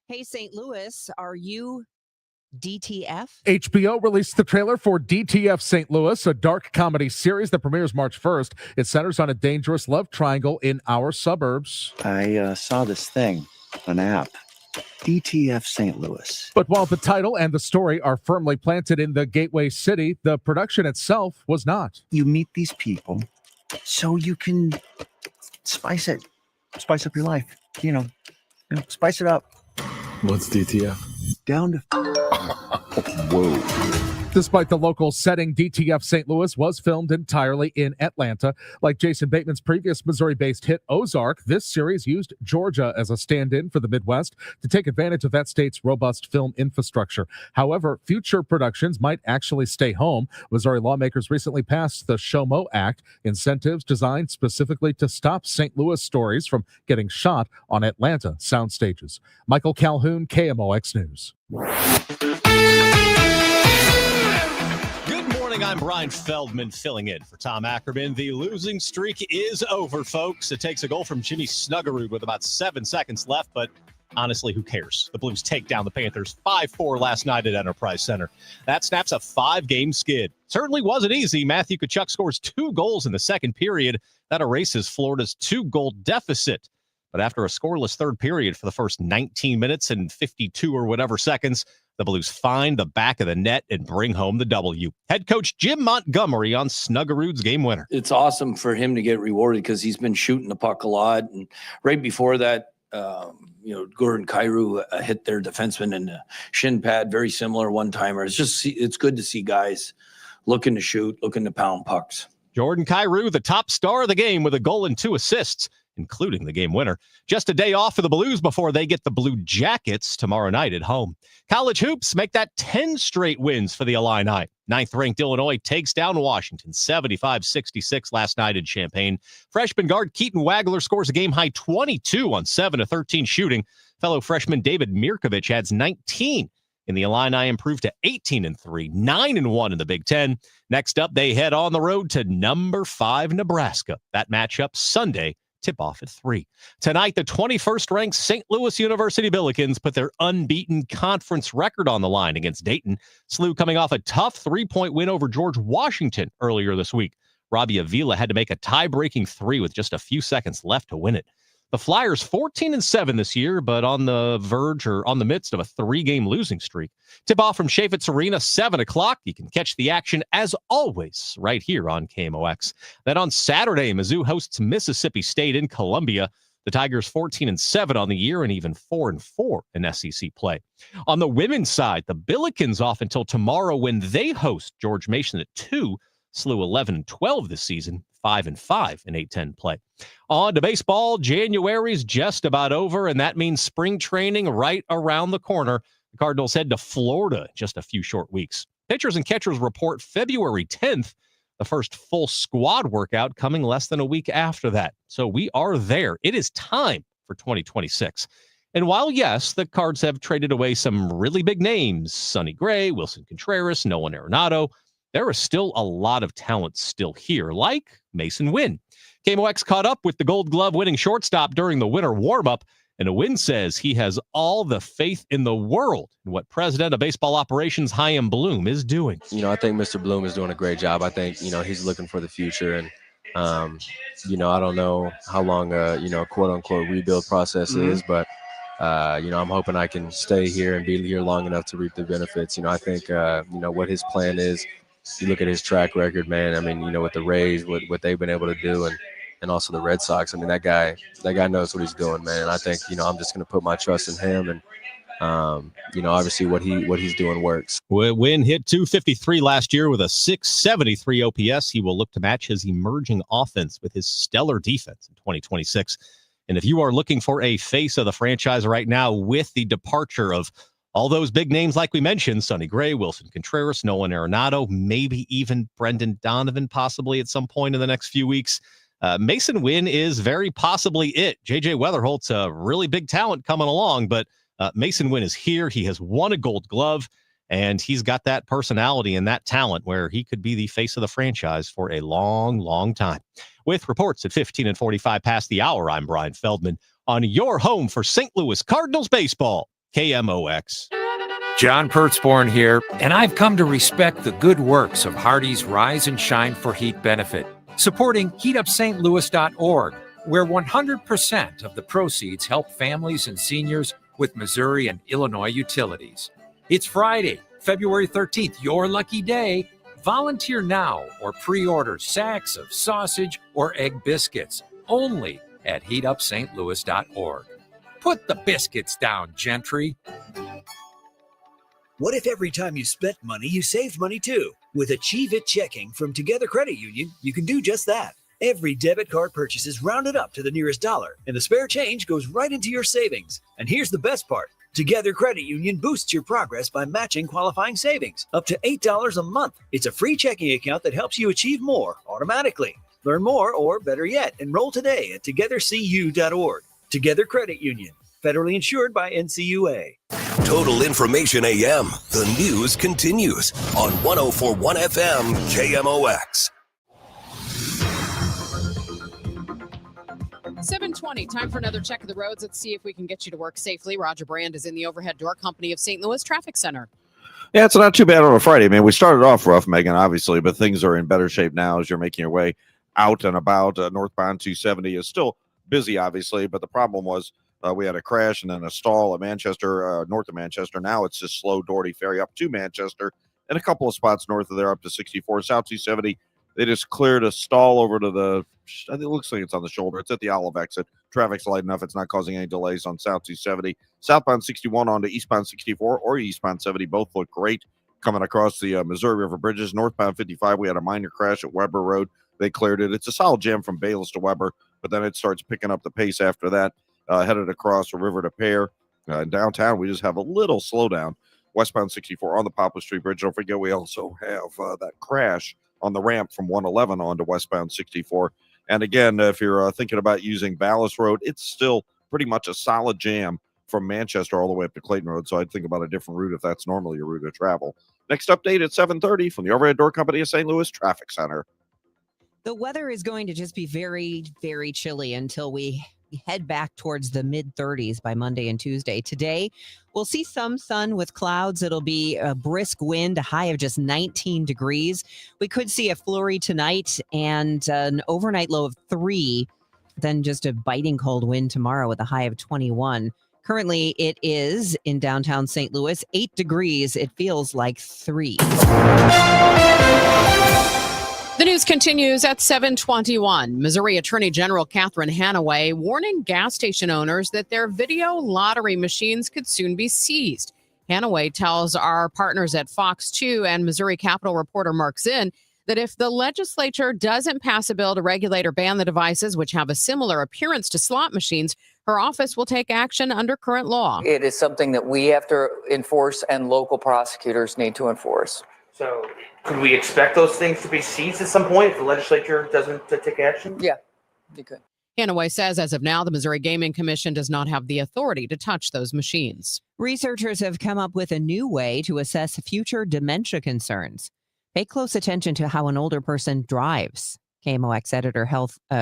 Hey, St. Louis, are you DTF?
HBO released the trailer for DTF St. Louis, a dark comedy series that premieres March 1st. It centers on a dangerous love triangle in our suburbs.
I saw this thing, an app, DTF St. Louis.
But while the title and the story are firmly planted in the gateway city, the production itself was not.
You meet these people so you can spice up your life. You know, spice it up.
What's DTF?
Down to... Whoa.
Despite the local setting, DTF St. Louis was filmed entirely in Atlanta. Like Jason Bateman's previous Missouri-based hit Ozark, this series used Georgia as a stand-in for the Midwest to take advantage of that state's robust film infrastructure. However, future productions might actually stay home. Missouri lawmakers recently passed the SHOMO Act, incentives designed specifically to stop St. Louis stories from getting shot on Atlanta sound stages. Michael Calhoun, KMOX News.
I'm Brian Feldman filling in for Tom Ackerman. The losing streak is over, folks. It takes a goal from Jimmy Snuggerud with about 7 seconds left, but honestly, who cares? The Blues take down the Panthers 5-4 last night at Enterprise Center. That snaps a 5-game skid. Certainly wasn't easy. Matthew Tkachuk scores 2 goals in the second period. That erases Florida's 2-goal deficit. But after a scoreless third period for the first 19 minutes and 52 or whatever seconds, the Blues find the back of the net and bring home the W. Head coach Jim Montgomery on Snuggerud's game winner.
It's awesome for him to get rewarded because he's been shooting the puck a lot. And right before that, Gordon Kyrou hit their defenseman in the shin pad, very similar one-timer. It's good to see guys looking to shoot, looking to pound pucks.
Jordan Kyrou, the top star of the game with a goal and 2 assists, including the game winner. Just a day off for the Blues before they get the Blue Jackets tomorrow night at home. College hoops make that 10 straight wins for the Illini. 9th-ranked Illinois takes down Washington 75-66 last night in Champaign. Freshman guard Keaton Wagler scores a game-high 22 on 7-13 shooting. Fellow freshman David Mirkovich adds 19. And the Illini improved to 18-3, 9-1 in the Big Ten. Next up, they head on the road to number 5 Nebraska. That matchup Sunday. Tip-off at 3. Tonight, the 21st-ranked St. Louis University Billikens put their unbeaten conference record on the line against Dayton. SLU coming off a tough 3-point win over George Washington earlier this week. Robbie Avila had to make a tie-breaking 3 with just a few seconds left to win it. The Flyers 14-7 this year, but on the verge or on the midst of a 3-game losing streak. Tip-off from Chaffetz Arena, 7 o'clock. You can catch the action, as always, right here on KMOX. Then on Saturday, Mizzou hosts Mississippi State in Columbia. The Tigers 14-7 on the year and even 4-4 in SEC play. On the women's side, the Billikens off until tomorrow when they host George Mason at 2. SLU 11-12 this season, 5-5 in A-10 play. On to baseball, January's just about over, and that means spring training right around the corner. The Cardinals head to Florida in just a few short weeks. Pitchers and catchers report February 10th, the first full squad workout coming less than a week after that. So we are there. It is time for 2026. And while, yes, the Cards have traded away some really big names, Sonny Gray, Wilson Contreras, Nolan Arenado, there is still a lot of talent still here, like Mason Wynn. KMOX caught up with the Gold Glove winning shortstop during the winter warm-up, and Wynn says he has all the faith in the world in what President of Baseball Operations Chaim Bloom is doing.
I think Mr. Bloom is doing a great job. I think, he's looking for the future, and, I don't know how long a, quote-unquote rebuild process is, but, I'm hoping I can stay here and be here long enough to reap the benefits. I think, what his plan is. You look at his track record, man. I mean, with the Rays, what they've been able to do, and also the Red Sox. I mean, that guy knows what he's doing, man. And I think, I'm just going to put my trust in him Obviously what he's doing works.
Wynn hit 253 last year with a 673 OPS. He will look to match his emerging offense with his stellar defense in 2026. And if you are looking for a face of the franchise right now with the departure of all those big names like we mentioned, Sonny Gray, Wilson Contreras, Nolan Arenado, maybe even Brendan Donovan possibly at some point in the next few weeks, Mason Wynn is very possibly it. J.J. Weatherholt's a really big talent coming along, but Mason Wynn is here. He has won a Gold Glove, and he's got that personality and that talent where he could be the face of the franchise for a long, long time. With reports at 15 and 45 past the hour, I'm Brian Feldman on your home for St. Louis Cardinals baseball, KMOX.
John Pertzborn here, and I've come to respect the good works of Hardy's Rise and Shine for Heat benefit, supporting heatupstlouis.org, where 100% of the proceeds help families and seniors with Missouri and Illinois utilities. It's Friday, February 13th, your lucky day. Volunteer now or pre-order sacks of sausage or egg biscuits only at heatupstlouis.org. Put the biscuits down, gentry.
What if every time you spent money, you saved money too? With Achieve It Checking from Together Credit Union, you can do just that. Every debit card purchase is rounded up to the nearest dollar, and the spare change goes right into your savings. And here's the best part. Together Credit Union boosts your progress by matching qualifying savings up to $8 a month. It's a free checking account that helps you achieve more automatically. Learn more, or better yet, enroll today at togethercu.org. Together Credit Union, federally insured by NCUA.
Total Information AM. The news continues on 104.1 FM KMOX.
7:20, time for another check of the roads. Let's see if we can get you to work safely. Roger Brand is in the Overhead Door Company of St. Louis Traffic Center.
Yeah, it's not too bad on a Friday. Man, we started off rough, Megan, obviously, but things are in better shape now as you're making your way out and about. Northbound 270 is still busy, obviously, but the problem was we had a crash and then a stall at Manchester, north of Manchester. Now it's just slow Doherty Ferry up to Manchester and a couple of spots north of there up to 64. South 270, they just cleared a stall over to the, I think it looks like it's on the shoulder. It's at the Olive exit. Traffic's light enough. It's not causing any delays on South 270. Southbound 61 on to eastbound 64 or eastbound 70. Both look great coming across the Missouri River bridges. Northbound 55, we had a minor crash at Weber Road. They cleared it. It's a solid jam from Bayless to Weber, but then it starts picking up the pace after that. Headed across the river to Pear. In downtown, we just have a little slowdown. Westbound 64 on the Poplar Street Bridge. Don't forget, we also have that crash on the ramp from 111 on to westbound 64. And again, if you're thinking about using Ballas Road, it's still pretty much a solid jam from Manchester all the way up to Clayton Road. So I'd think about a different route if that's normally your route of travel. Next update at 7:30 from the Overhead Door Company of St. Louis Traffic Center.
The weather is going to just be very, very chilly until we head back towards the mid-30s by Monday and Tuesday. Today, we'll see some sun with clouds. It'll be a brisk wind, a high of just 19 degrees. We could see a flurry tonight and an overnight low of 3, then just a biting cold wind tomorrow with a high of 21. Currently, it is in downtown St. Louis, 8 degrees. It feels like 3.
The news continues at 7:21. Missouri Attorney General Catherine Hanaway warning gas station owners that their video lottery machines could soon be seized. Hanaway tells our partners at Fox 2 and Missouri Capitol reporter Mark Zinn that if the legislature doesn't pass a bill to regulate or ban the devices, which have a similar appearance to slot machines, her office will take action under current law.
It is something that we have to enforce and local prosecutors need to enforce.
So could we expect those things to be seized at some point if the legislature doesn't take action?
Yeah, you could.
Hanaway says as of now, the Missouri Gaming Commission does not have the authority to touch those machines.
Researchers have come up with a new way to assess future dementia concerns. Pay close attention to how an older person drives. KMOX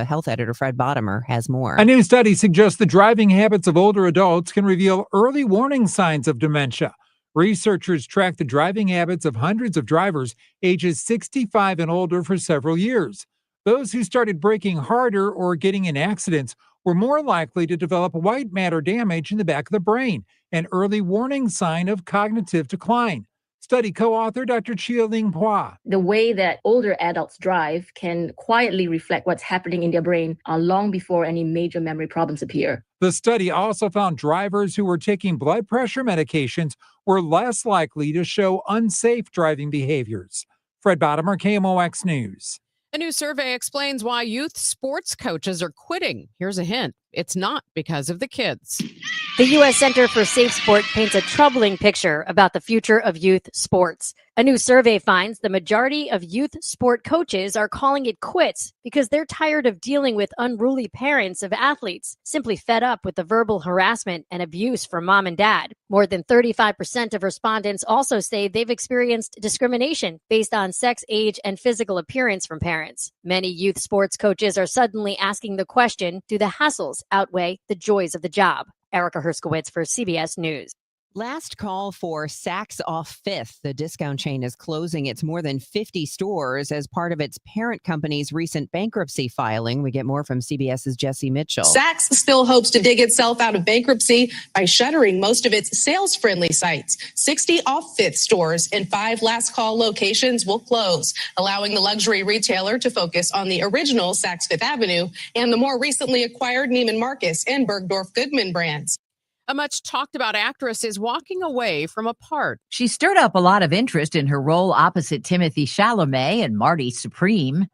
health editor Fred Bottomer has more.
A new study suggests the driving habits of older adults can reveal early warning signs of dementia. Researchers tracked the driving habits of hundreds of drivers ages 65 and older for several years. Those who started braking harder or getting in accidents were more likely to develop white matter damage in the back of the brain, an early warning sign of cognitive decline. Study co-author Dr. Chia-Ling Hua.
The way that older adults drive can quietly reflect what's happening in their brain long before any major memory problems appear.
The study also found drivers who were taking blood pressure medications were less likely to show unsafe driving behaviors. Fred Bottomer, KMOX News.
A new survey explains why youth sports coaches are quitting. Here's a hint. It's not because of the kids.
The U.S. Center for Safe Sport paints a troubling picture about the future of youth sports. A new survey finds the majority of youth sport coaches are calling it quits because they're tired of dealing with unruly parents of athletes, simply fed up with the verbal harassment and abuse from mom and dad. More than 35% of respondents also say they've experienced discrimination based on sex, age, and physical appearance from parents. Many youth sports coaches are suddenly asking the question, do the hassles outweigh the joys of the job? Erica Herskowitz for CBS News.
Last call for Saks Off Fifth. The discount chain is closing its more than 50 stores as part of its parent company's recent bankruptcy filing. We get more from CBS's Jesse Mitchell.
Saks still hopes to dig itself out of bankruptcy by shuttering most of its sales-friendly sites. 60 Off Fifth stores in 5 last call locations will close, allowing the luxury retailer to focus on the original Saks Fifth Avenue and the more recently acquired Neiman Marcus and Bergdorf Goodman brands.
A much talked about actress is walking away from a part.
She stirred up a lot of interest in her role opposite Timothée Chalamet and Marty Supreme.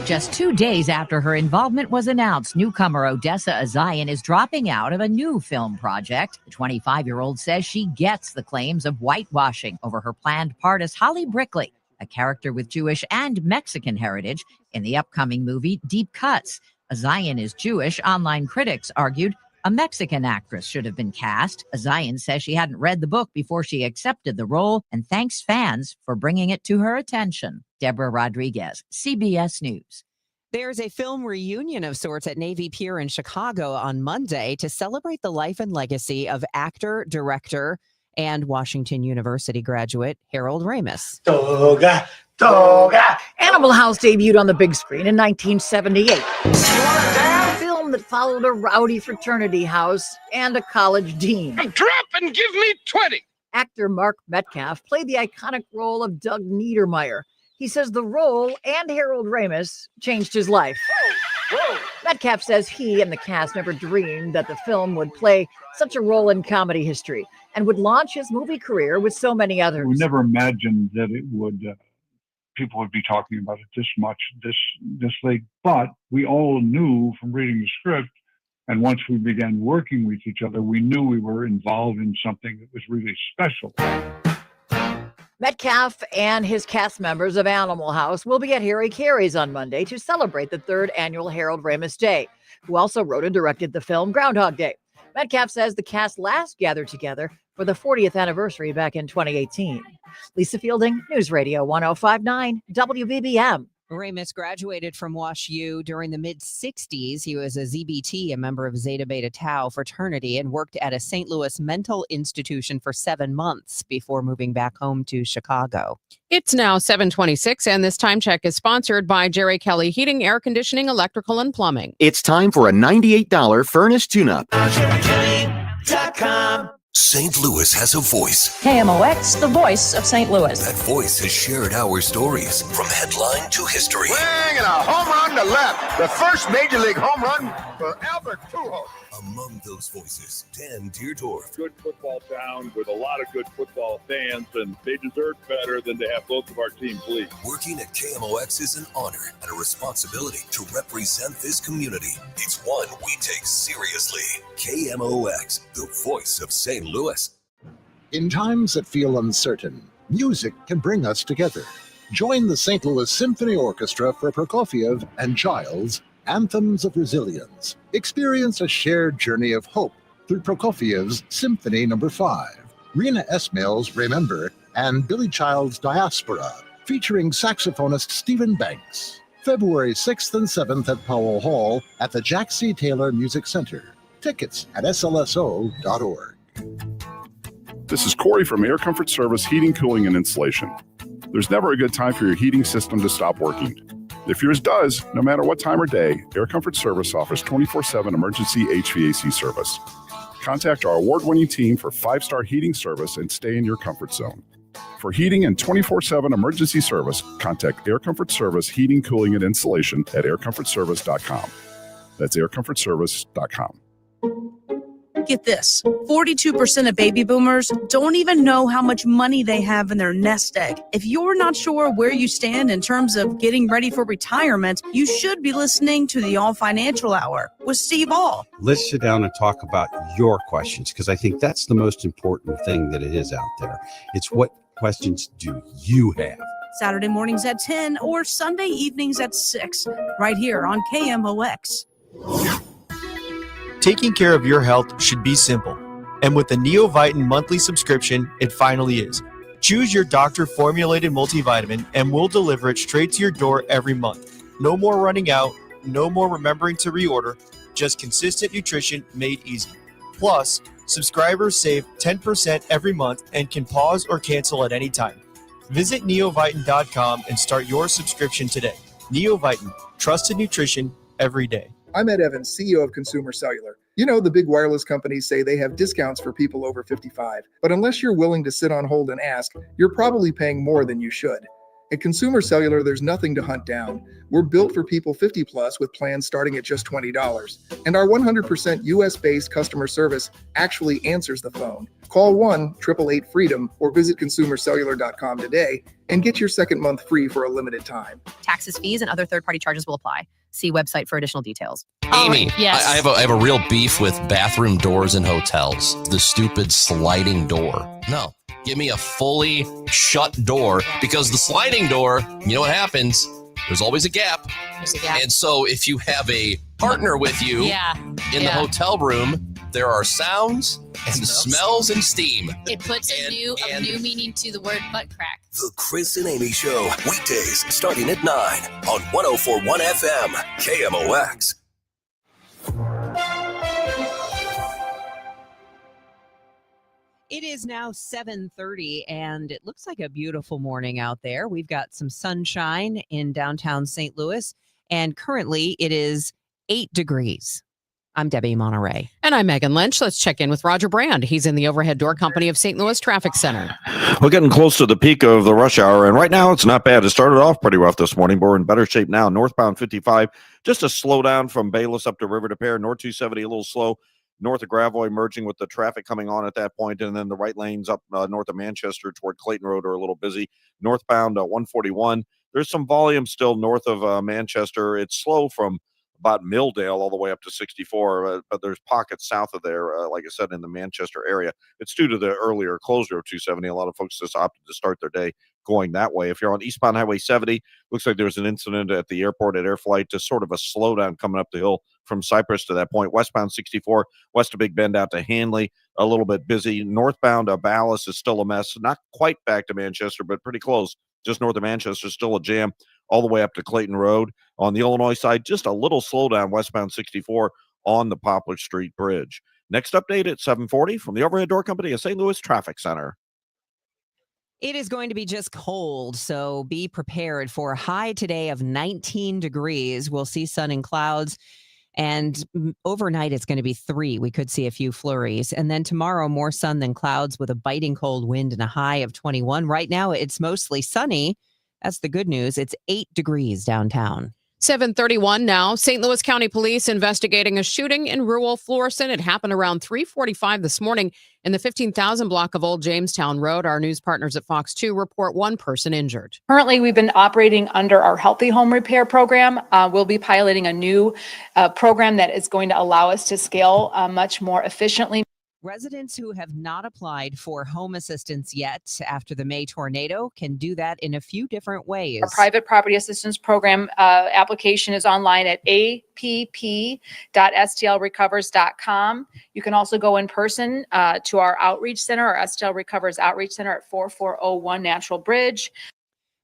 Just 2 days after her involvement was announced, newcomer Odessa Azayan is dropping out of a new film project. The 25-year-old says she gets the claims of whitewashing over her planned part as Holly Brickley, a character with Jewish and Mexican heritage, in the upcoming movie Deep Cuts. Azayan is Jewish. Online critics argued a Mexican actress should have been cast. Azayan says she hadn't read the book before she accepted the role and thanks fans for bringing it to her attention. Deborah Rodriguez, CBS News.
There's a film reunion of sorts at Navy Pier in Chicago on Monday to celebrate the life and legacy of actor, director, and Washington University graduate Harold Ramis.
Toga, toga. Animal House debuted on the big screen in 1978. A film that followed a rowdy fraternity house and a college dean. Drop and give me 20. Actor Mark Metcalf played the iconic role of Doug Niedermeyer. He says the role and Harold Ramis changed his life. Whoa. Metcalf says he and the cast never dreamed that the film would play such a role in comedy history and would launch his movie career with so many others.
We never imagined that it would, people would be talking about it this much, this late, but we all knew from reading the script, and once we began working with each other, we knew we were involved in something that was really special.
Metcalf and his cast members of Animal House will be at Harry Caray's on Monday to celebrate the 3rd annual Harold Ramis Day, who also wrote and directed the film Groundhog Day. Metcalf says the cast last gathered together for the 40th anniversary back in 2018. Lisa Fielding, News Radio 1059 WBBM.
Ramis graduated from Wash U during the mid-60s. He was a ZBT, a member of Zeta Beta Tau fraternity, and worked at a St. Louis mental institution for 7 months before moving back home to Chicago.
It's now 7:26, and this time check is sponsored by Jerry Kelley Heating, Air Conditioning, Electrical, and Plumbing.
It's time for a $98 furnace tune-up.
St. Louis has a voice.
KMOX, the voice of St. Louis.
That voice has shared our stories from headline to history.
Swing and a home run to left. The first major league home run for Albert Pujols.
Among those voices, Dan Deerdorf.
Good football town with a lot of good football fans, and they deserve better than to have both of our teams lead.
Working at KMOX is an honor and a responsibility to represent this community. It's one we take seriously. KMOX, the voice of St. Louis.
In times that feel uncertain, music can bring us together. Join the St. Louis Symphony Orchestra for Prokofiev and Childs' Anthems of Resilience. Experience a shared journey of hope through Prokofiev's Symphony No. 5, Rena Esmail's Remember, and Billy Child's Diaspora, featuring saxophonist Stephen Banks. February 6th and 7th at Powell Hall at the Jack C. Taylor Music Center. Tickets at slso.org.
This is Corey from Air Comfort Service Heating, Cooling, and Insulation. There's never a good time for your heating system to stop working. If yours does, no matter what time or day, Air Comfort Service offers 24/7 emergency HVAC service. Contact our award-winning team for 5-star heating service and stay in your comfort zone. For heating and 24/7 emergency service, contact Air Comfort Service Heating, Cooling, and Insulation at aircomfortservice.com. That's aircomfortservice.com.
Get this, 42% of baby boomers don't even know how much money they have in their nest egg. If you're not sure where you stand in terms of getting ready for retirement, you should be listening to the All Financial Hour with Steve All.
Let's sit down and talk about your questions, because I think that's the most important thing that it is out there. It's what questions do you have?
Saturday mornings at 10 or Sunday evenings at 6, right here on KMOX.
Taking care of your health should be simple. And with the Neovitin monthly subscription, it finally is. Choose your doctor-formulated multivitamin and we'll deliver it straight to your door every month. No more running out, no more remembering to reorder, just consistent nutrition made easy. Plus, subscribers save 10% every month and can pause or cancel at any time. Visit neovitin.com and start your subscription today. Neovitin, trusted nutrition every day.
I'm Ed Evans, CEO of Consumer Cellular. You know, the big wireless companies say they have discounts for people over 55, but unless you're willing to sit on hold and ask, you're probably paying more than you should. At Consumer Cellular, there's nothing to hunt down. We're built for people 50 plus with plans starting at just $20. And our 100% US-based customer service actually answers the phone. Call 1-888-FREEDOM or visit consumercellular.com today and get your second month free for a limited time.
Taxes, fees, and other third-party charges will apply. See website for additional details.
Amy,
yes.
I have a real beef with bathroom doors in hotels. The stupid sliding door. No. Give me a fully shut door, because the sliding door, you know what happens? There's always a gap.
There's a gap.
And so if you have a partner with you in the hotel room, there are sounds and smells and steam.
It puts a new meaning to the word butt crack.
The Chris and Amy Show, weekdays starting at 9 on 104.1 FM, KMOX.
It is now 7:30, and it looks like a beautiful morning out there. We've got some sunshine in downtown St. Louis, and currently it is 8 degrees. I'm Debbie Monterrey.
And I'm Megan Lynch. Let's check in with Roger Brand. He's in the Overhead Door Company of St. Louis Traffic Center.
We're getting close to the peak of the rush hour, and right now it's not bad. It started off pretty rough this morning, but we're in better shape now. Northbound 55, just a slowdown from Bayless up to River to Pear. North 270, a little slow. North of Gravois merging with the traffic coming on at that point, and then the right lanes up north of Manchester toward Clayton Road are a little busy. Northbound 141, there's some volume still north of Manchester. It's slow from about Milldale all the way up to 64, but there's pockets south of there, like I said, in the Manchester area. It's due to the earlier closure of 270. A lot of folks just opted to start their day going that way. If you're on eastbound Highway 70, looks like there was an incident at the airport at Air Flight, just sort of a slowdown coming up the hill from Cypress to that point. Westbound 64, west of Big Bend out to Hanley, a little bit busy. Northbound Ballas is still a mess. Not quite back to Manchester, but pretty close. Just north of Manchester, still a jam all the way up to Clayton Road. On the Illinois side, just a little slowdown westbound 64 on the Poplar Street Bridge. Next update at 7:40 from the Overhead Door Company of St. Louis Traffic Center.
It is going to be just cold, so be prepared for a high today of 19 degrees. We'll see sun and clouds, and overnight it's going to be 3. We could see a few flurries. And then tomorrow, more sun than clouds with a biting cold wind and a high of 21. Right now, it's mostly sunny. That's the good news. It's 8 degrees downtown.
7:31 now. St. Louis County Police investigating a shooting in rural Florissant. It happened around 3:45 this morning in the 15,000 block of Old Jamestown Road. Our news partners at Fox 2 report one person injured.
Currently, we've been operating under our Healthy Home Repair program. We'll be piloting a new program that is going to allow us to scale much more efficiently.
Residents who have not applied for home assistance yet after the May tornado can do that in a few different ways.
Our private property assistance program application is online at app.stlrecovers.com. You can also go in person to our outreach center, our STL Recovers Outreach Center at 4401 Natural Bridge.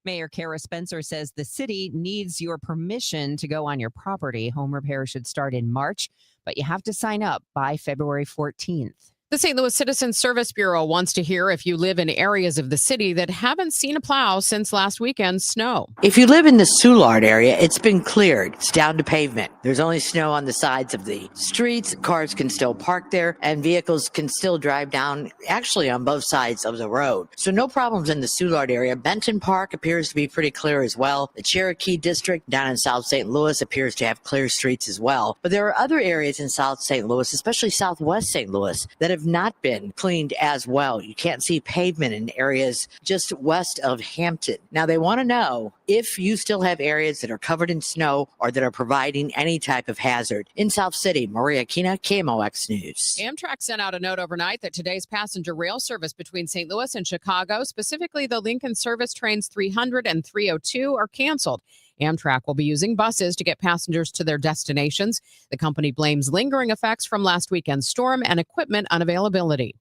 Mayor Kara Spencer says the city needs your permission to go on your property. Home repair should start in March, but you have to sign up by February 14th.
The St. Louis Citizen Service Bureau wants to hear if you live in areas of the city that haven't seen a plow since last weekend's snow.
If you live in the Soulard area, it's been cleared. It's down to pavement. There's only snow on the sides of the streets. Cars can still park there, and vehicles can still drive down, actually on both sides of the road. So no problems in the Soulard area. Benton Park appears to be pretty clear as well. The Cherokee District down in South St. Louis appears to have clear streets as well. But there are other areas in South St. Louis, especially Southwest St. Louis, that have not been cleaned as well. You can't see pavement in areas just west of Hampton. Now, they want to know if you still have areas that are covered in snow or that are providing any type of hazard. In South City, Maria Kina, KMOX News.
Amtrak sent out a note overnight that today's passenger rail service between St. Louis and Chicago, specifically the Lincoln service trains 300 and 302, are canceled. Amtrak will be using buses to get passengers to their destinations. The company blames lingering effects from last weekend's storm and equipment unavailability.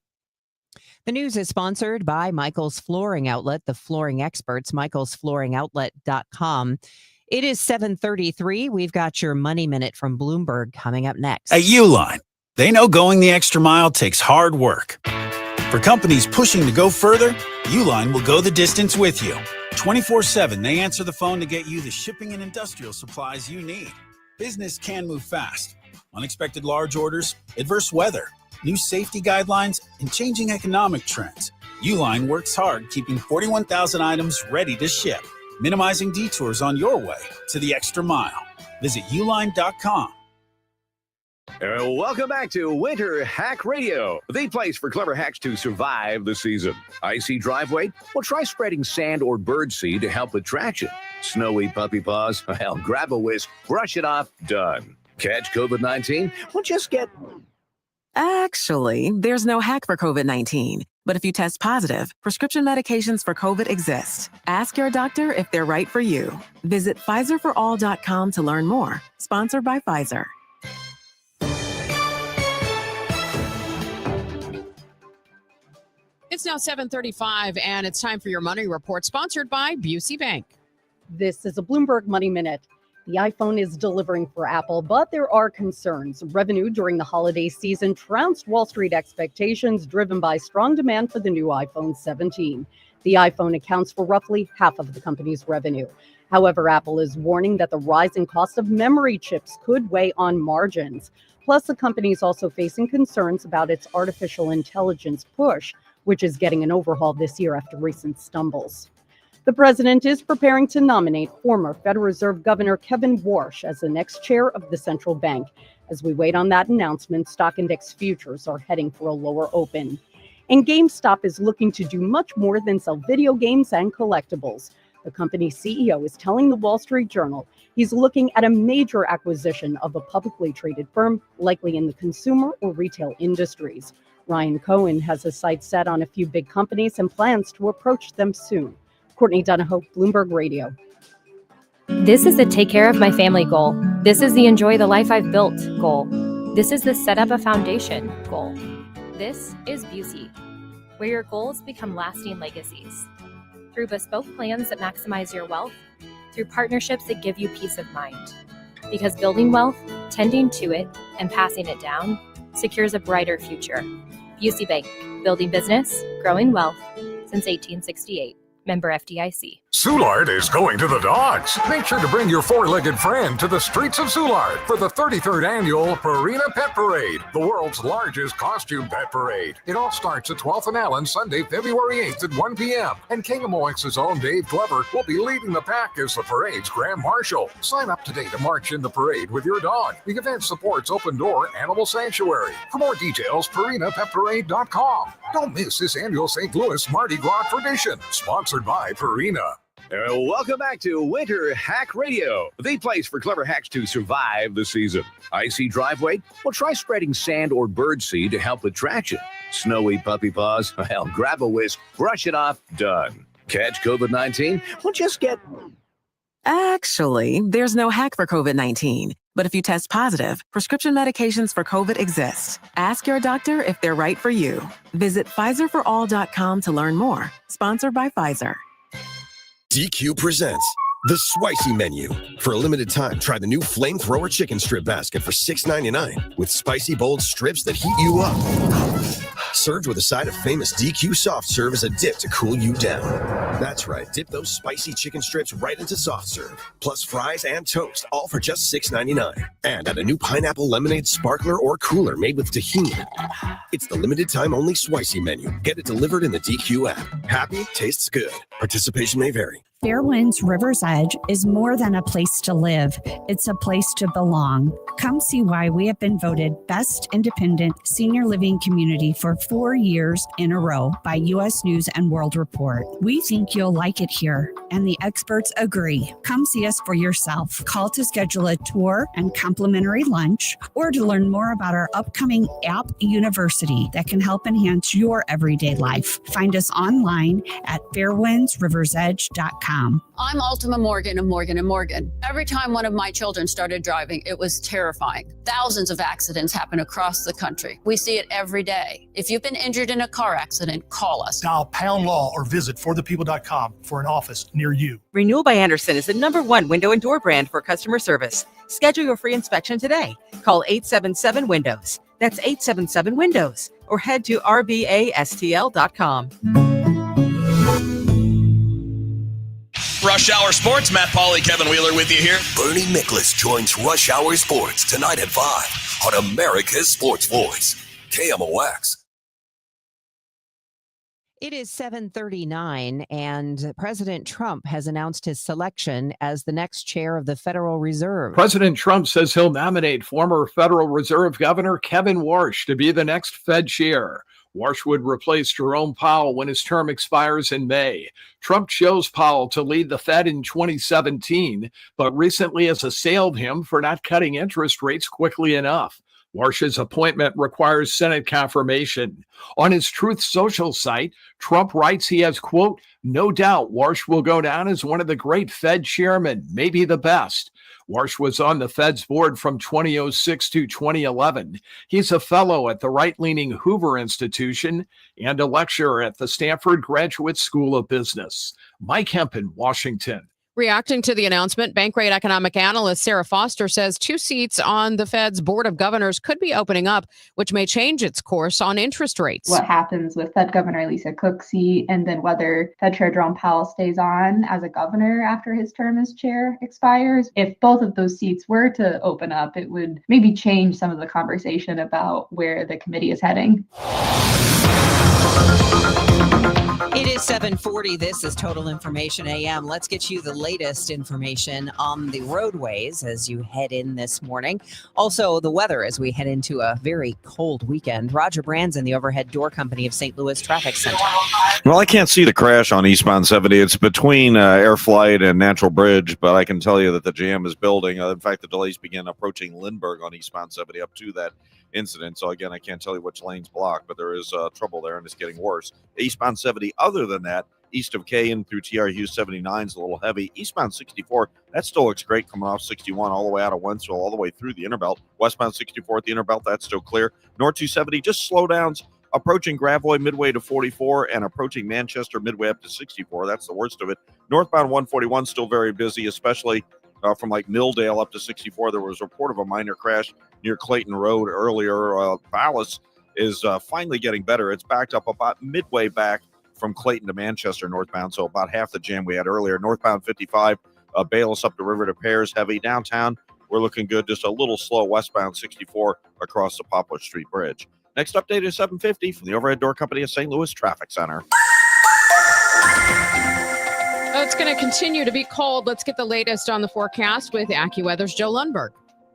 The news is sponsored by Michael's Flooring Outlet, the flooring experts, michaelsflooringoutlet.com. It is 7:33. We've got your Money Minute from Bloomberg coming up next.
At Uline, they know going the extra mile takes hard work. For companies pushing to go further, Uline will go the distance with you. 24/7, they answer the phone to get you the shipping and industrial supplies you need. Business can move fast. Unexpected large orders, adverse weather, new safety guidelines, and changing economic trends. Uline works hard keeping 41,000 items ready to ship, minimizing detours on your way to the extra mile. Visit uline.com.
Welcome back to Winter Hack Radio, the place for clever hacks to survive the season. Icy driveway? Well, try spreading sand or birdseed to help with traction. Snowy puppy paws? Well, grab a whisk, brush it off, done. Catch COVID-19? Well, just get...
Actually, there's no hack for COVID-19. But if you test positive, prescription medications for COVID exist. Ask your doctor if they're right for you. Visit PfizerForAll.com to learn more. Sponsored by Pfizer.
It's now 7:35, and it's time for your money report, sponsored by Busey Bank.
This is a Bloomberg Money Minute. The iPhone is delivering for Apple, but there are concerns. Revenue during the holiday season trounced Wall Street expectations, driven by strong demand for the new iPhone 17. The iPhone accounts for roughly half of the company's revenue. However, Apple is warning that the rising cost of memory chips could weigh on margins. Plus, the company is also facing concerns about its artificial intelligence push, which is getting an overhaul this year after recent stumbles. The president is preparing to nominate former Federal Reserve Governor Kevin Warsh as the next chair of the central bank. As we wait on that announcement, stock index futures are heading for a lower open. And GameStop is looking to do much more than sell video games and collectibles. The company's CEO is telling the Wall Street Journal he's looking at a major acquisition of a publicly traded firm, likely in the consumer or retail industries. Ryan Cohen has his sights set on a few big companies and plans to approach them soon. Courtney Donahoe, Bloomberg Radio.
This is the take care of my family goal. This is the enjoy the life I've built goal. This is the set up a foundation goal. This is Busey, where your goals become lasting legacies. Through bespoke plans that maximize your wealth, through partnerships that give you peace of mind. Because building wealth, tending to it, and passing it down secures a brighter future. Busey Bank, building business, growing wealth since 1868. Member FDIC.
Soulard is going to the dogs. Make sure to bring your four-legged friend to the streets of Soulard for the 33rd annual Purina Pet Parade, the world's largest costume pet parade. It all starts at 12th and Allen, Sunday, February 8th at 1 p.m. And KMOX's own Dave Glover will be leading the pack as the parade's Grand Marshal. Sign up today to march in the parade with your dog. The event supports Open Door Animal Sanctuary. For more details, PurinaPetParade.com. Don't miss this annual St. Louis Mardi Gras tradition, sponsored by Purina.
Welcome back to Winter Hack Radio, the place for clever hacks to survive the season. Icy driveway? Well, try spreading sand or birdseed to help with traction. Snowy puppy paws? Well, grab a whisk, brush it off, done. Catch COVID-19? Well, just get...
Actually, there's no hack for COVID-19. But if you test positive, prescription medications for COVID exist. Ask your doctor if they're right for you. Visit PfizerForAll.com to learn more. Sponsored by Pfizer.
DQ presents The Spicy Menu. For a limited time, try the new Flamethrower Chicken Strip Basket for $6.99 with spicy bold strips that heat you up. Served with a side of famous DQ soft serve as a dip to cool you down. That's right, dip those spicy chicken strips right into soft serve, plus fries and toast, all for just $6.99. And add a new pineapple lemonade sparkler or cooler made with tahini. It's the limited time only Slicey menu. Get it delivered in the DQ app. Happy tastes good. Participation may vary.
Fairwinds River's Edge is more than a place to live. It's a place to belong. Come see why we have been voted Best Independent Senior Living Community for 4 years in a row by U.S. News and World Report. We think you'll like it here, and the experts agree. Come see us for yourself. Call to schedule a tour and complimentary lunch, or to learn more about our upcoming App University that can help enhance your everyday life. Find us online at fairwindsriversedge.com.
I'm Ultima Morgan of Morgan & Morgan. Every time one of my children started driving, it was terrifying. Thousands of accidents happen across the country. We see it every day. If you've been injured in a car accident, call us.
Dial pound law or visit forthepeople.com for an office near you.
Renewal by Andersen is the #1 window and door brand for customer service. Schedule your free inspection today. Call 877-WINDOWS. That's 877-WINDOWS. Or head to rbastl.com.
Rush Hour Sports, Matt Pauley, Kevin Wheeler with you here.
Bernie Miklasz joins Rush Hour Sports tonight at 5 on America's Sports Voice, KMOX.
It is 7:39, and President Trump has announced his selection as the next chair of the Federal Reserve.
President Trump says he'll nominate former Federal Reserve Governor Kevin Warsh to be the next Fed chair. Warsh would replace Jerome Powell when his term expires in May. Trump chose Powell to lead the Fed in 2017, but recently has assailed him for not cutting interest rates quickly enough. Warsh's appointment requires Senate confirmation. On his Truth Social site, Trump writes he has, quote, "No doubt Warsh will go down as one of the great Fed chairmen, maybe the best." Warsh was on the Fed's board from 2006 to 2011. He's a fellow at the right-leaning Hoover Institution and a lecturer at the Stanford Graduate School of Business. Mike Hempen, Washington.
Reacting to the announcement, Bankrate economic analyst Sarah Foster says 2 seats on the Fed's Board of Governors could be opening up, which may change its course on interest rates.
What happens with Fed Governor Lisa Cook's seat, and then whether Fed Chair Jerome Powell stays on as a governor after his term as chair expires. If both of those seats were to open up, it would maybe change some of the conversation about where the committee is heading.
It is 7:40. This is Total Information AM. Let's get you the latest information on the roadways as you head in this morning. Also, the weather as we head into a very cold weekend. Roger Branson, the Overhead Door Company of St. Louis Traffic Center.
Well, I can't see the crash on eastbound 70. It's between Air Flight and Natural Bridge, but I can tell you that the jam is building. In fact, the delays begin approaching Lindbergh on eastbound 70 up to that incident. So again, I can't tell you which lane's blocked, but there is trouble there and it's getting worse. Eastbound 70, other than that, east of K and through TR Hughes 79 is a little heavy. Eastbound 64, that still looks great coming off 61 all the way out of Wentzville, all the way through the Innerbelt. Westbound 64 at the Innerbelt, that's still clear. North 270, just slowdowns approaching Gravois midway to 44 and approaching Manchester midway up to 64. That's the worst of it. Northbound 141 still very busy, especially from like Milldale up to 64. There was a report of a minor crash near Clayton Road earlier. Vallis is finally getting better. It's backed up about midway back from Clayton to Manchester northbound, so about half the jam we had earlier. Northbound 55, Bayless up the river to Pears, heavy. Downtown, we're looking good, just a little slow westbound 64 across the Poplar Street Bridge. Next update is 7:50 from the Overhead Door Company of St. Louis Traffic Center.
It's going to continue to be cold. Let's get the latest on the forecast with AccuWeather's Joe Lundberg.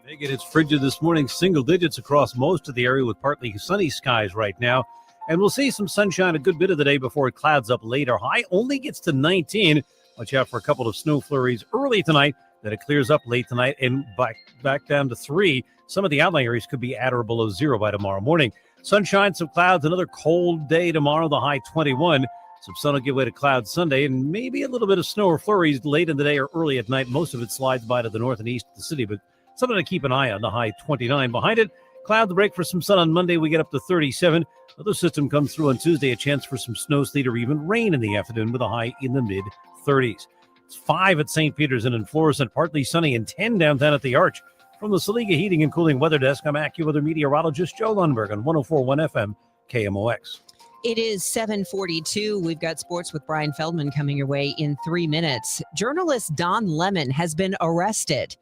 Megan, it's frigid this morning, single digits across most of the area with partly sunny skies right now. And we'll see some sunshine a good bit of the day before it clouds up later. High only gets to 19. Watch out for a couple of snow flurries early tonight. Then it clears up late tonight and back down to 3. Some of the outlying areas could be at or below 0 by tomorrow morning. Sunshine, some clouds, another cold day tomorrow, the high 21. Some sun will give way to clouds Sunday, and maybe a little bit of snow or flurries late in the day or early at night. Most of it slides by to the north and east of the city, but something to keep an eye on, the high 29. Behind it, cloud break for some sun on Monday. We get up to 37. Another system comes through on Tuesday, a chance for some snow, sleet, or even rain in the afternoon with a high in the mid-30s. It's 5 at St. Peter's and in Florissant, partly sunny, and 10 downtown at the Arch. From the Saliga Heating and Cooling Weather Desk, I'm AccuWeather meteorologist Joe Lundberg on 104.1 FM KMOX.
It is 7:42. We've got sports with Brian Feldman coming your way in 3 minutes. Journalist Don Lemon has been arrested.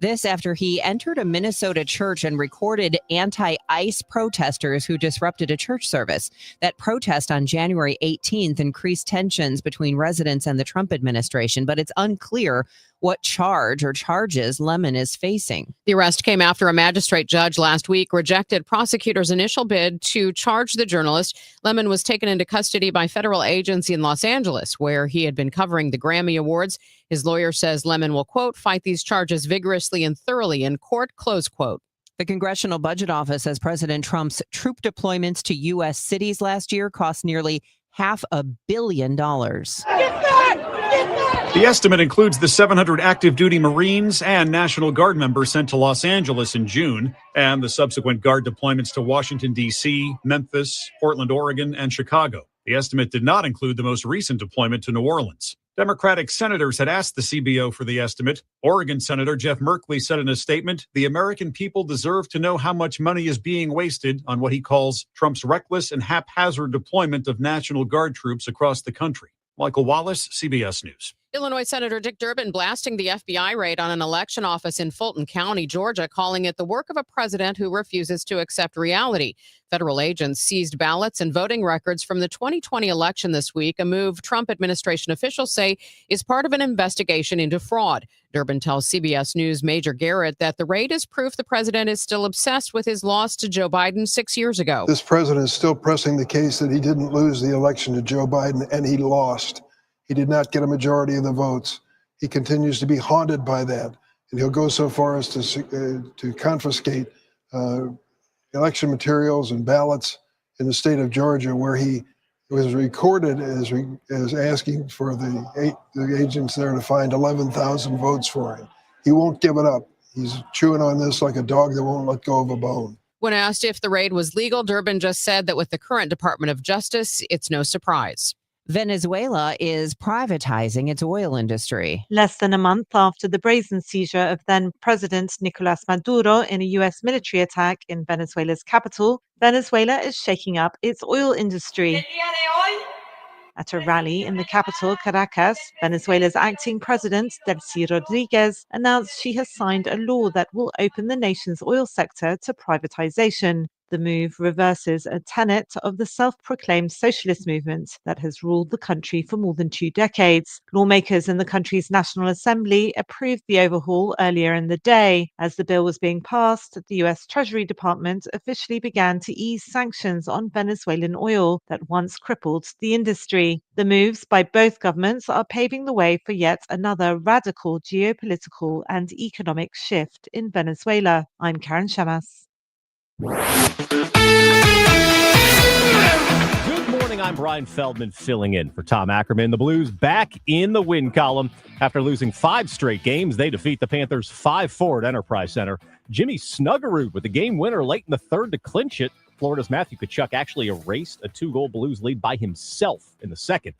This after he entered a Minnesota church and recorded anti-ICE protesters who disrupted a church service. That protest on January 18th increased tensions between residents and the Trump administration, but it's unclear what charge or charges Lemon is facing.
The arrest came after a magistrate judge last week rejected prosecutors' initial bid to charge the journalist. Lemon was taken into custody by federal agents in Los Angeles, where he had been covering the Grammy Awards. His lawyer says Lemon will, quote, fight these charges vigorously and thoroughly in court, close quote.
The Congressional Budget Office says President Trump's troop deployments to U.S. cities last year cost nearly $500 million.
The estimate includes the 700 active duty Marines and National Guard members sent to Los Angeles in June, and the subsequent Guard deployments to Washington, D.C., Memphis, Portland, Oregon, and Chicago. The estimate did not include the most recent deployment to New Orleans. Democratic senators had asked the CBO for the estimate. Oregon Senator Jeff Merkley said in a statement, the American people deserve to know how much money is being wasted on what he calls Trump's reckless and haphazard deployment of National Guard troops across the country. Michael Wallace, CBS News.
Illinois Senator Dick Durbin blasting the FBI raid on an election office in Fulton County, Georgia, calling it the work of a president who refuses to accept reality. Federal agents seized ballots and voting records from the 2020 election this week, a move Trump administration officials say is part of an investigation into fraud. Durbin tells CBS News' Major Garrett that the raid is proof the president is still obsessed with his loss to Joe Biden 6 years ago.
This president is still pressing the case that he didn't lose the election to Joe Biden and he lost. He did not get a majority of the votes. He continues to be haunted by that. And he'll go so far as to confiscate election materials and ballots in the state of Georgia, where he was recorded as asking for the agents there to find 11,000 votes for him. He won't give it up. He's chewing on this like a dog that won't let go of a bone.
When asked if the raid was legal, Durbin just said that with the current Department of Justice, it's no surprise.
Venezuela is privatizing its oil industry.
Less than a month after the brazen seizure of then-President Nicolas Maduro in a U.S. military attack in Venezuela's capital, Venezuela is shaking up its oil industry. At a rally in the capital, Caracas, Venezuela's acting president, Delcy Rodriguez, announced she has signed a law that will open the nation's oil sector to privatization. The move reverses a tenet of the self-proclaimed socialist movement that has ruled the country for more than 2 decades. Lawmakers in the country's National Assembly approved the overhaul earlier in the day. As the bill was being passed, the U.S. Treasury Department officially began to ease sanctions on Venezuelan oil that once crippled the industry. The moves by both governments are paving the way for yet another radical geopolitical and economic shift in Venezuela. I'm Karen Shamas.
Good morning, I'm Brian Feldman filling in for Tom Ackerman. The Blues back in the win column. After losing 5 straight games, they defeat the Panthers 5-4 at Enterprise Center. Jimmy Snuggerud with the game winner late in the third to clinch it. Florida's Matthew Tkachuk actually erased a 2-goal Blues lead by himself in the second.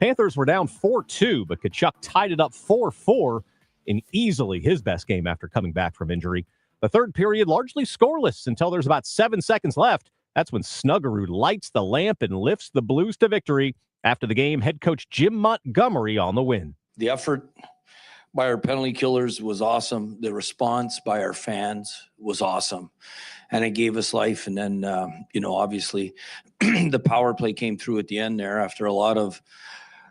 Panthers were down 4-2, but Tkachuk tied it up 4-4 in easily his best game after coming back from injury. The third period largely scoreless until there's about 7 seconds left. That's when Snuggerud lights the lamp and lifts the Blues to victory. After the game, head coach Jim Montgomery on the win.
The effort by our penalty killers was awesome. The response by our fans was awesome. And it gave us life. And then, obviously the power play came through at the end there after a lot of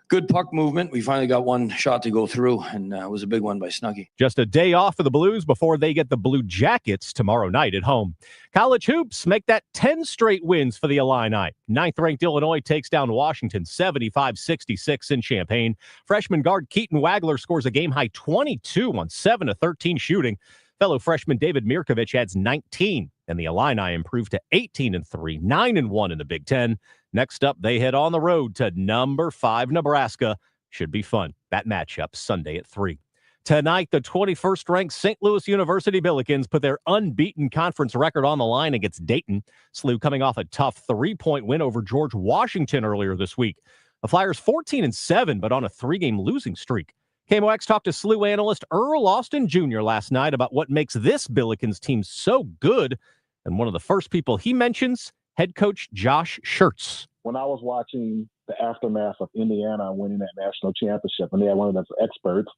good puck movement. We finally got one shot to go through, and it was a big one by Snuggie.
Just a day off for the Blues before they get the Blue Jackets tomorrow night at home. College hoops make that 10 straight wins for the Illini. 9th-ranked Illinois takes down Washington 75-66 in Champaign. Freshman guard Keaton Wagler scores a game-high 22 on 7 of 13 shooting. Fellow freshman David Mirkovich adds 19, and the Illini improve to 18-3, 9-1 in the Big Ten. Next up, they head on the road to number 5 Nebraska. Should be fun. That matchup Sunday at 3. Tonight, the 21st-ranked St. Louis University Billikens put their unbeaten conference record on the line against Dayton. SLU coming off a tough 3-point win over George Washington earlier this week. The Flyers 14-7, but on a 3-game losing streak. KMOX talked to SLU analyst Earl Austin Jr. last night about what makes this Billikens team so good. And one of the first people he mentions, head coach Josh Schertz.
When I was watching the aftermath of Indiana winning that national championship, and they had one of those experts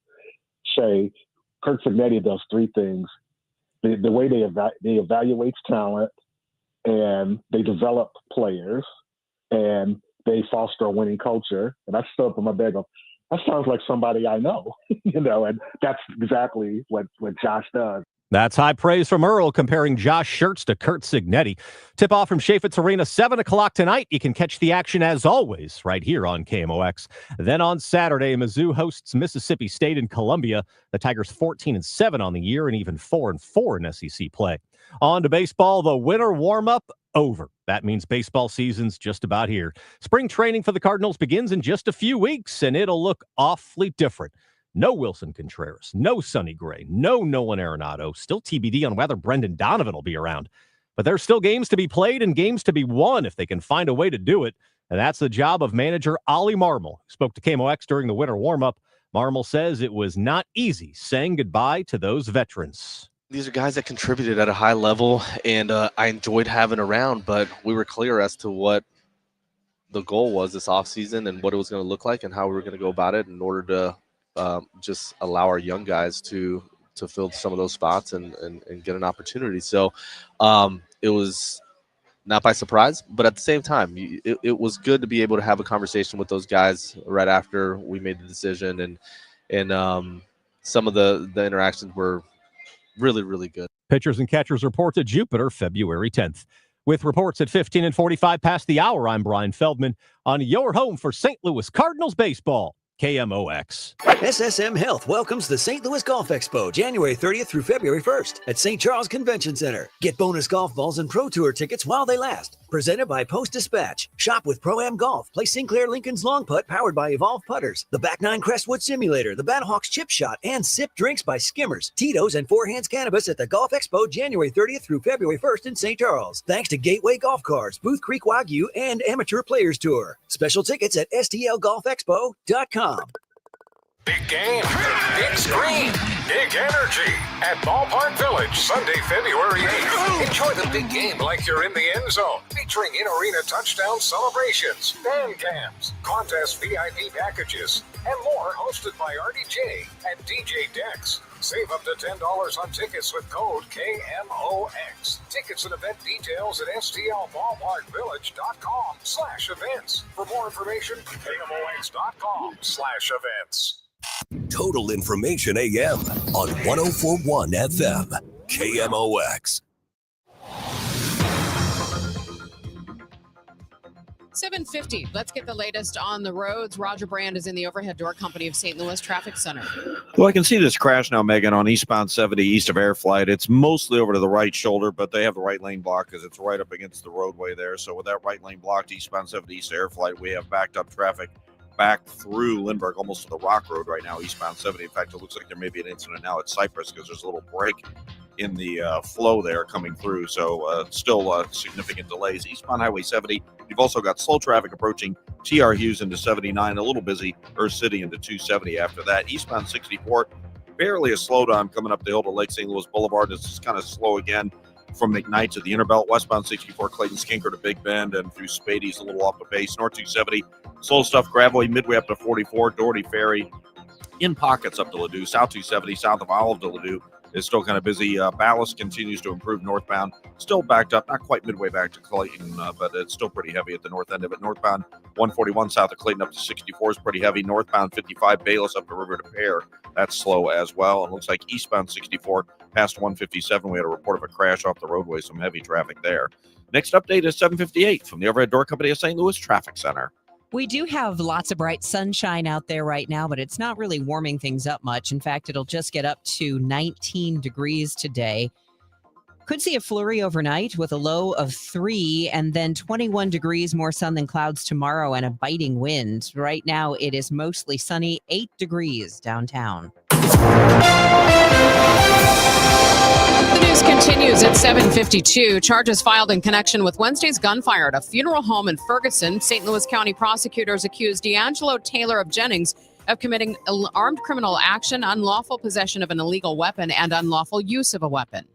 say, Kirk Cignetti does three things. The way they evaluate talent, and they develop players, and they foster a winning culture. And I stood up in my bed and go, that sounds like somebody I know, and that's exactly what Josh does.
That's high praise from Earl, comparing Josh Schertz to Kurt Cignetti. Tip-off from Chaffetz Arena, 7 o'clock tonight. You can catch the action, as always, right here on KMOX. Then on Saturday, Mizzou hosts Mississippi State in Columbia. The Tigers 14-7 on the year and even 4-4 in SEC play. On to baseball, the winter warm-up over. That means baseball season's just about here. Spring training for the Cardinals begins in just a few weeks, and it'll look awfully different. No Wilson Contreras, no Sonny Gray, no Nolan Arenado. Still TBD on whether Brendan Donovan will be around. But there's still games to be played and games to be won if they can find a way to do it. And that's the job of manager Ollie Marmol, who spoke to KMOX during the winter warm-up. Marmol says it was not easy saying goodbye to those veterans.
These are guys that contributed at a high level, and I enjoyed having around, but we were clear as to what the goal was this offseason and what it was going to look like and how we were going to go about it in order to just allow our young guys to fill some of those spots and get an opportunity. So it was not by surprise, but at the same time, it was good to be able to have a conversation with those guys right after we made the decision. And some of the interactions were really, really good.
Pitchers and catchers report to Jupiter February 10th. With reports at 15:45 past the hour, I'm Brian Feldman on your home for St. Louis Cardinals baseball. KMOX.
SSM Health welcomes the St. Louis Golf Expo January 30th through February 1st at St. Charles Convention Center. Get bonus golf balls and Pro Tour tickets while they last. Presented by Post Dispatch. Shop with Pro-Am Golf. Play Sinclair Lincoln's Long Putt powered by Evolve Putters. The Back 9 Crestwood Simulator. The Battlehawks Chip Shot. And Sip Drinks by Skimmers. Tito's and Four Hands Cannabis at the Golf Expo January 30th through February 1st in St. Charles. Thanks to Gateway Golf Cars, Booth Creek Wagyu, and Amateur Players Tour. Special tickets at stlgolfexpo.com.
Big game, big screen, big energy at Ballpark Village, Sunday, February 8th. Enjoy the big game like you're in the end zone, featuring in-arena touchdown celebrations, band cams, contest VIP packages, and more, hosted by RDJ and DJ Dex. Save up to $10 on tickets with code KMOX. Tickets and event details at stlballparkvillage.com/events. For more information, KMOX.com/events.
Total Information AM on 104.1 FM. KMOX.
7:50. Let's get the latest on the roads. Roger Brand is in the Overhead Door Company of St. Louis Traffic Center.
Well, I can see this crash now, Megan, on eastbound 70 east of Air Flight. It's mostly over to the right shoulder, but they have the right lane blocked because it's right up against the roadway there. So with that right lane blocked, eastbound 70 east of Air Flight, we have backed up traffic back through Lindbergh, almost to the Rock Road right now, eastbound 70. In fact, it looks like there may be an incident now at Cypress because there's a little break in the flow there coming through. So still significant delays. Eastbound Highway 70, you've also got slow traffic approaching TR Hughes into 79, a little busy Earth City into 270 after that. Eastbound 64, barely a slowdown coming up the hill to Lake St. Louis Boulevard. It's just kind of slow again from McKnight to the Interbelt. Westbound 64, Clayton Skinker to Big Bend, and through Spady's a little off the pace. North 270, slow stuff gravelly midway up to 44, Doherty Ferry in pockets up to Ladue. South 270, south of Olive to Ladue is still kind of busy. Ballast continues to improve northbound. Still backed up, not quite midway back to Clayton, but it's still pretty heavy at the north end of it. Northbound 141 south of Clayton up to 64 is pretty heavy. Northbound 55 Bayless up to River to Pear, that's slow as well. And looks like eastbound 64 past 157, we had a report of a crash off the roadway, some heavy traffic there. Next update is 7:58 from the Overhead Door Company of St. Louis Traffic Center.
We do have lots of bright sunshine out there right now, but it's not really warming things up much. In fact, it'll just get up to 19 degrees today. Could see a flurry overnight with a low of 3 and then 21 degrees, more sun than clouds tomorrow and a biting wind. Right now, it is mostly sunny, 8 degrees downtown.
The news continues at 7:52. Charges filed in connection with Wednesday's gunfire at a funeral home in Ferguson. St. Louis County prosecutors accused D'Angelo Taylor of Jennings of committing armed criminal action, unlawful possession of an illegal weapon, and unlawful use of a weapon.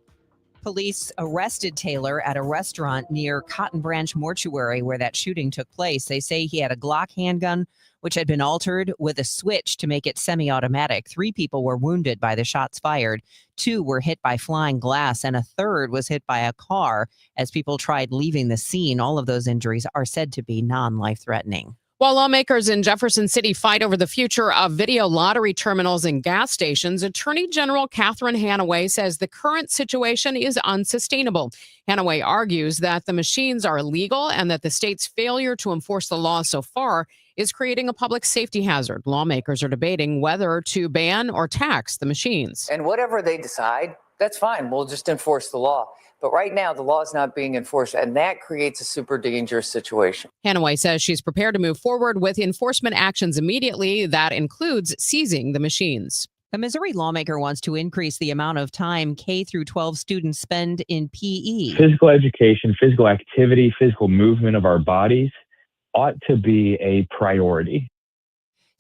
Police arrested Taylor at a restaurant near Cotton Branch Mortuary where that shooting took place. They say he had a Glock handgun, which had been altered with a switch to make it semi-automatic. 3 people were wounded by the shots fired. 2 were hit by flying glass, and a third was hit by a car as people tried leaving the scene. All of those injuries are said to be non-life-threatening.
While lawmakers in Jefferson City fight over the future of video lottery terminals and gas stations, Attorney General Catherine Hanaway says the current situation is unsustainable. Hanaway argues that the machines are illegal and that the state's failure to enforce the law so far is creating a public safety hazard. Lawmakers are debating whether to ban or tax the machines.
And whatever they decide, that's fine. We'll just enforce the law. But right now, the law is not being enforced, and that creates a super dangerous situation.
Hanaway says she's prepared to move forward with enforcement actions immediately. That includes seizing the machines.
A Missouri lawmaker wants to increase the amount of time K through 12 students spend in PE.
Physical education, physical activity, physical movement of our bodies ought to be a priority.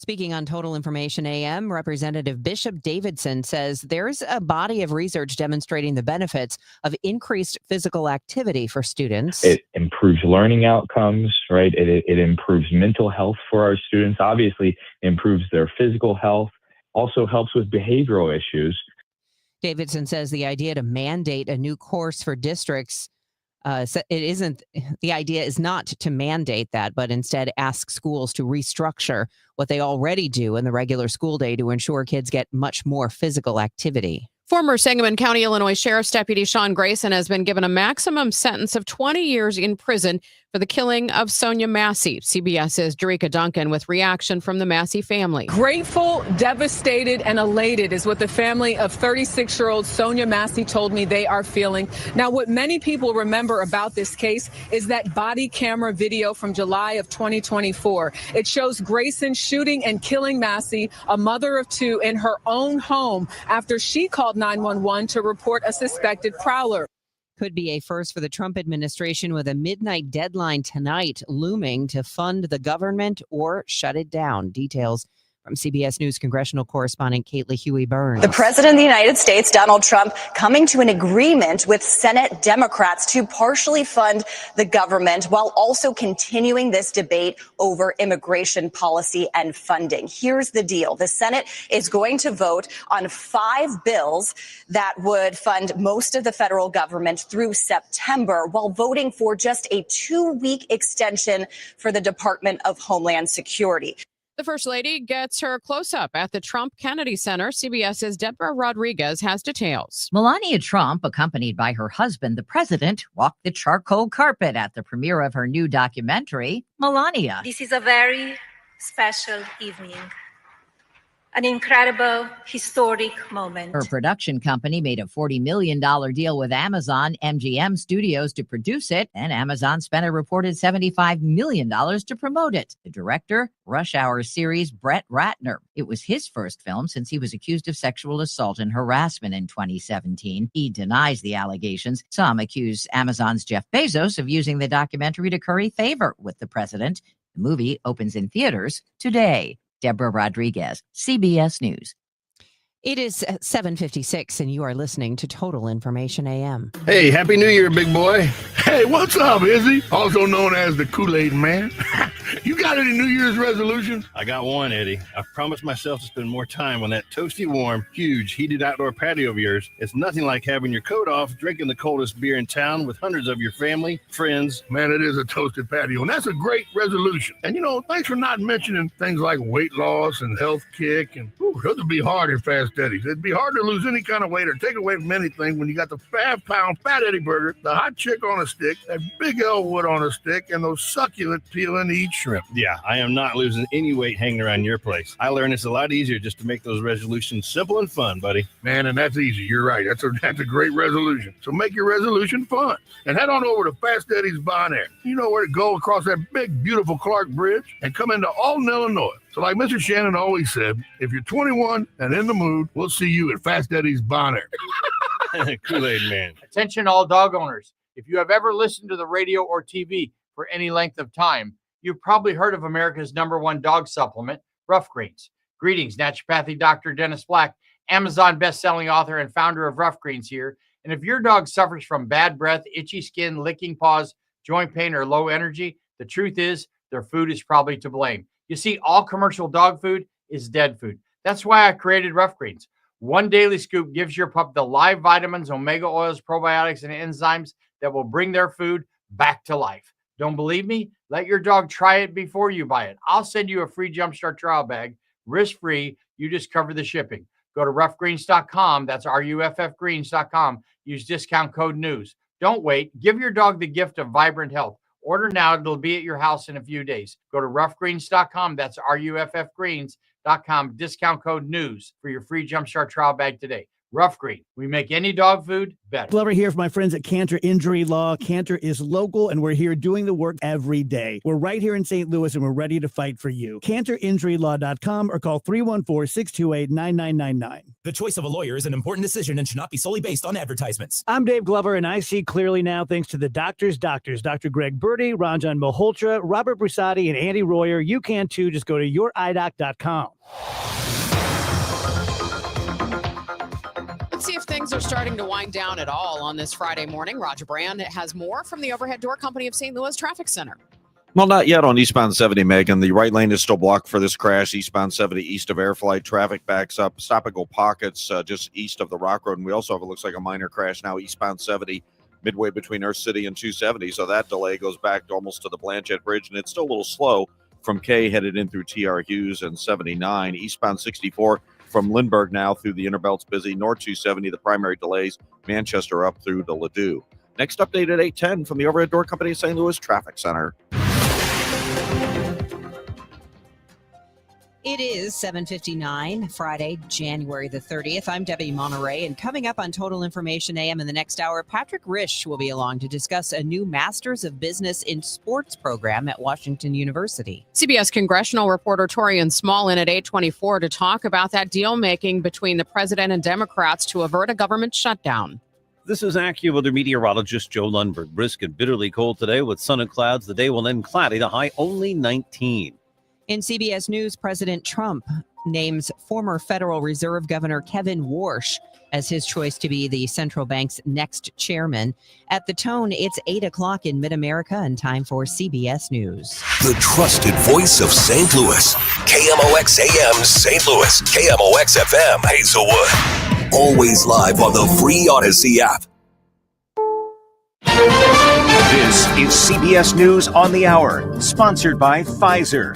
Speaking on Total Information AM, Representative Bishop Davidson says there's a body of research demonstrating the benefits of increased physical activity for students.
It improves learning outcomes, right? It improves mental health for our students. Obviously, improves their physical health, also helps with behavioral issues.
Davidson says the idea to mandate a new course for districts the idea is not to mandate that, but instead ask schools to restructure what they already do in the regular school day to ensure kids get much more physical activity.
Former Sangamon County, Illinois Sheriff's Deputy Sean Grayson has been given a maximum sentence of 20 years in prison for the killing of Sonia Massey. CBS's Jerika Duncan with reaction from the Massey family.
Grateful, devastated, and elated is what the family of 36-year-old Sonia Massey told me they are feeling. Now, what many people remember about this case is that body camera video from July of 2024. It shows Grayson shooting and killing Massey, a mother of 2, in her own home after she called 911 to report a suspected prowler.
Could be a first for the Trump administration with a midnight deadline tonight looming to fund the government or shut it down. Details from CBS News congressional correspondent Caitlin Huey-Burns.
The president of the United States, Donald Trump, coming to an agreement with Senate Democrats to partially fund the government while also continuing this debate over immigration policy and funding. Here's the deal. The Senate is going to vote on 5 bills that would fund most of the federal government through September while voting for just a 2-week extension for the Department of Homeland Security.
The First Lady gets her close-up at the Trump Kennedy Center. CBS's Deborah Rodriguez has details.
Melania Trump, accompanied by her husband, the president, walked the charcoal carpet at the premiere of her new documentary, Melania.
This is a very special evening. An incredible, historic moment.
Her production company made a $40 million deal with Amazon MGM Studios to produce it, and Amazon spent a reported $75 million to promote it. The director, Rush Hour series Brett Ratner. It was his first film since he was accused of sexual assault and harassment in 2017. He denies the allegations. Some accuse Amazon's Jeff Bezos of using the documentary to curry favor with the president. The movie opens in theaters today. Deborah Rodriguez, CBS News.
It is 7:56, and you are listening to Total Information AM.
Hey, Happy New Year, big boy. Hey, what's up, Izzy? Also known as the Kool-Aid Man. You got any New Year's resolutions?
I got one, Eddie. I've promised myself to spend more time on that toasty warm, huge, heated outdoor patio of yours. It's nothing like having your coat off, drinking the coldest beer in town with hundreds of your family, friends.
Man, it is a toasted patio, and that's a great resolution. And, thanks for not mentioning things like weight loss and health kick. And those would be hard in Fast Eddie's. It'd be hard to lose any kind of weight or take away from anything when you got the 5-pound Fat Eddie burger, the hot chick on a stick, that big Elwood on a stick, and those succulent peel-and-eat shrimp.
Yeah, I am not losing any weight hanging around your place. I learned it's a lot easier just to make those resolutions simple and fun, buddy.
Man, and that's easy. You're right. That's a great resolution. So make your resolution fun. And head on over to Fast Eddie's Bon Air. You know where to go across that big, beautiful Clark Bridge and come into Alton, Illinois. So like Mr. Shannon always said, if you're 21 and in the mood, we'll see you at Fast Eddie's Bon Air.
Kool-Aid Man.
Attention all dog owners. If you have ever listened to the radio or TV for any length of time, you've probably heard of America's #1 dog supplement, Rough Greens. Greetings, naturopathic Dr. Dennis Black, Amazon best-selling author and founder of Rough Greens here. And And if your dog suffers from bad breath, itchy skin, licking paws, joint pain, or low energy, the truth is their food is probably to blame. You see, all commercial dog food is dead food. That's why I created Rough Greens. One daily scoop gives your pup the live vitamins, omega oils, probiotics, and enzymes that will bring their food back to life. Don't believe me? Let your dog try it before you buy it. I'll send you a free Jumpstart trial bag, risk-free. You just cover the shipping. Go to roughgreens.com. That's RUFFgreens.com. Use discount code NEWS. Don't wait. Give your dog the gift of vibrant health. Order now. It'll be at your house in a few days. Go to roughgreens.com. That's RUFFgreens.com. Discount code NEWS for your free Jumpstart trial bag today. Rough Green. We make any dog food better.
Glover here for my friends at Cantor Injury Law. Cantor is local, and we're here doing the work every day. We're right here in St. Louis, and we're ready to fight for you. CantorInjuryLaw.com or call 314-628-9999.
The choice of a lawyer is an important decision and should not be solely based on advertisements.
I'm Dave Glover, and I see clearly now thanks to the doctors, Dr. Greg Birdie, Ranjan Malhotra, Robert Brusati, and Andy Royer. You can too. Just go to youridoc.com.
Let's see if things are starting to wind down at all on this Friday morning. Roger Brand has more from the Overhead Door Company of St. Louis Traffic Center.
Well, not yet on eastbound 70, Megan. The right lane is still blocked for this crash. Eastbound 70 east of Airflight. Traffic backs up. Stop-and-go pockets just east of the Rock Road. And we also have, it looks like, a minor crash now eastbound 70 midway between Earth City and 270. So that delay goes back almost to the Blanchette Bridge. And it's still a little slow from K headed in through T.R. Hughes and 79. Eastbound 64 from Lindbergh now through the Innerbelt's busy. North 270, the primary delays. Manchester up through to Ladue. Next update at 8:10 from the Overhead Door Company of St. Louis Traffic Center.
It is 7:59, Friday, January the 30th. I'm Debbie Monterrey, and coming up on Total Information AM in the next hour, Patrick Risch will be along to discuss a new Masters of Business in Sports program at Washington University.
CBS congressional reporter Torian Small in at 8:24 to talk about that deal making between the president and Democrats to avert a government shutdown.
This is AccuWeather meteorologist Joe Lundberg. Brisk and bitterly cold today with sun and clouds. The day will end cloudy, the high only 19.
In CBS News, President Trump names former Federal Reserve Governor Kevin Warsh as his choice to be the central bank's next chairman. At the tone, it's 8 o'clock in Mid-America and time for CBS News.
The trusted voice of St. Louis. KMOX AM St. Louis. KMOX FM Hazelwood. Always live on the free Odyssey app.
This is CBS News on the Hour, sponsored by Pfizer.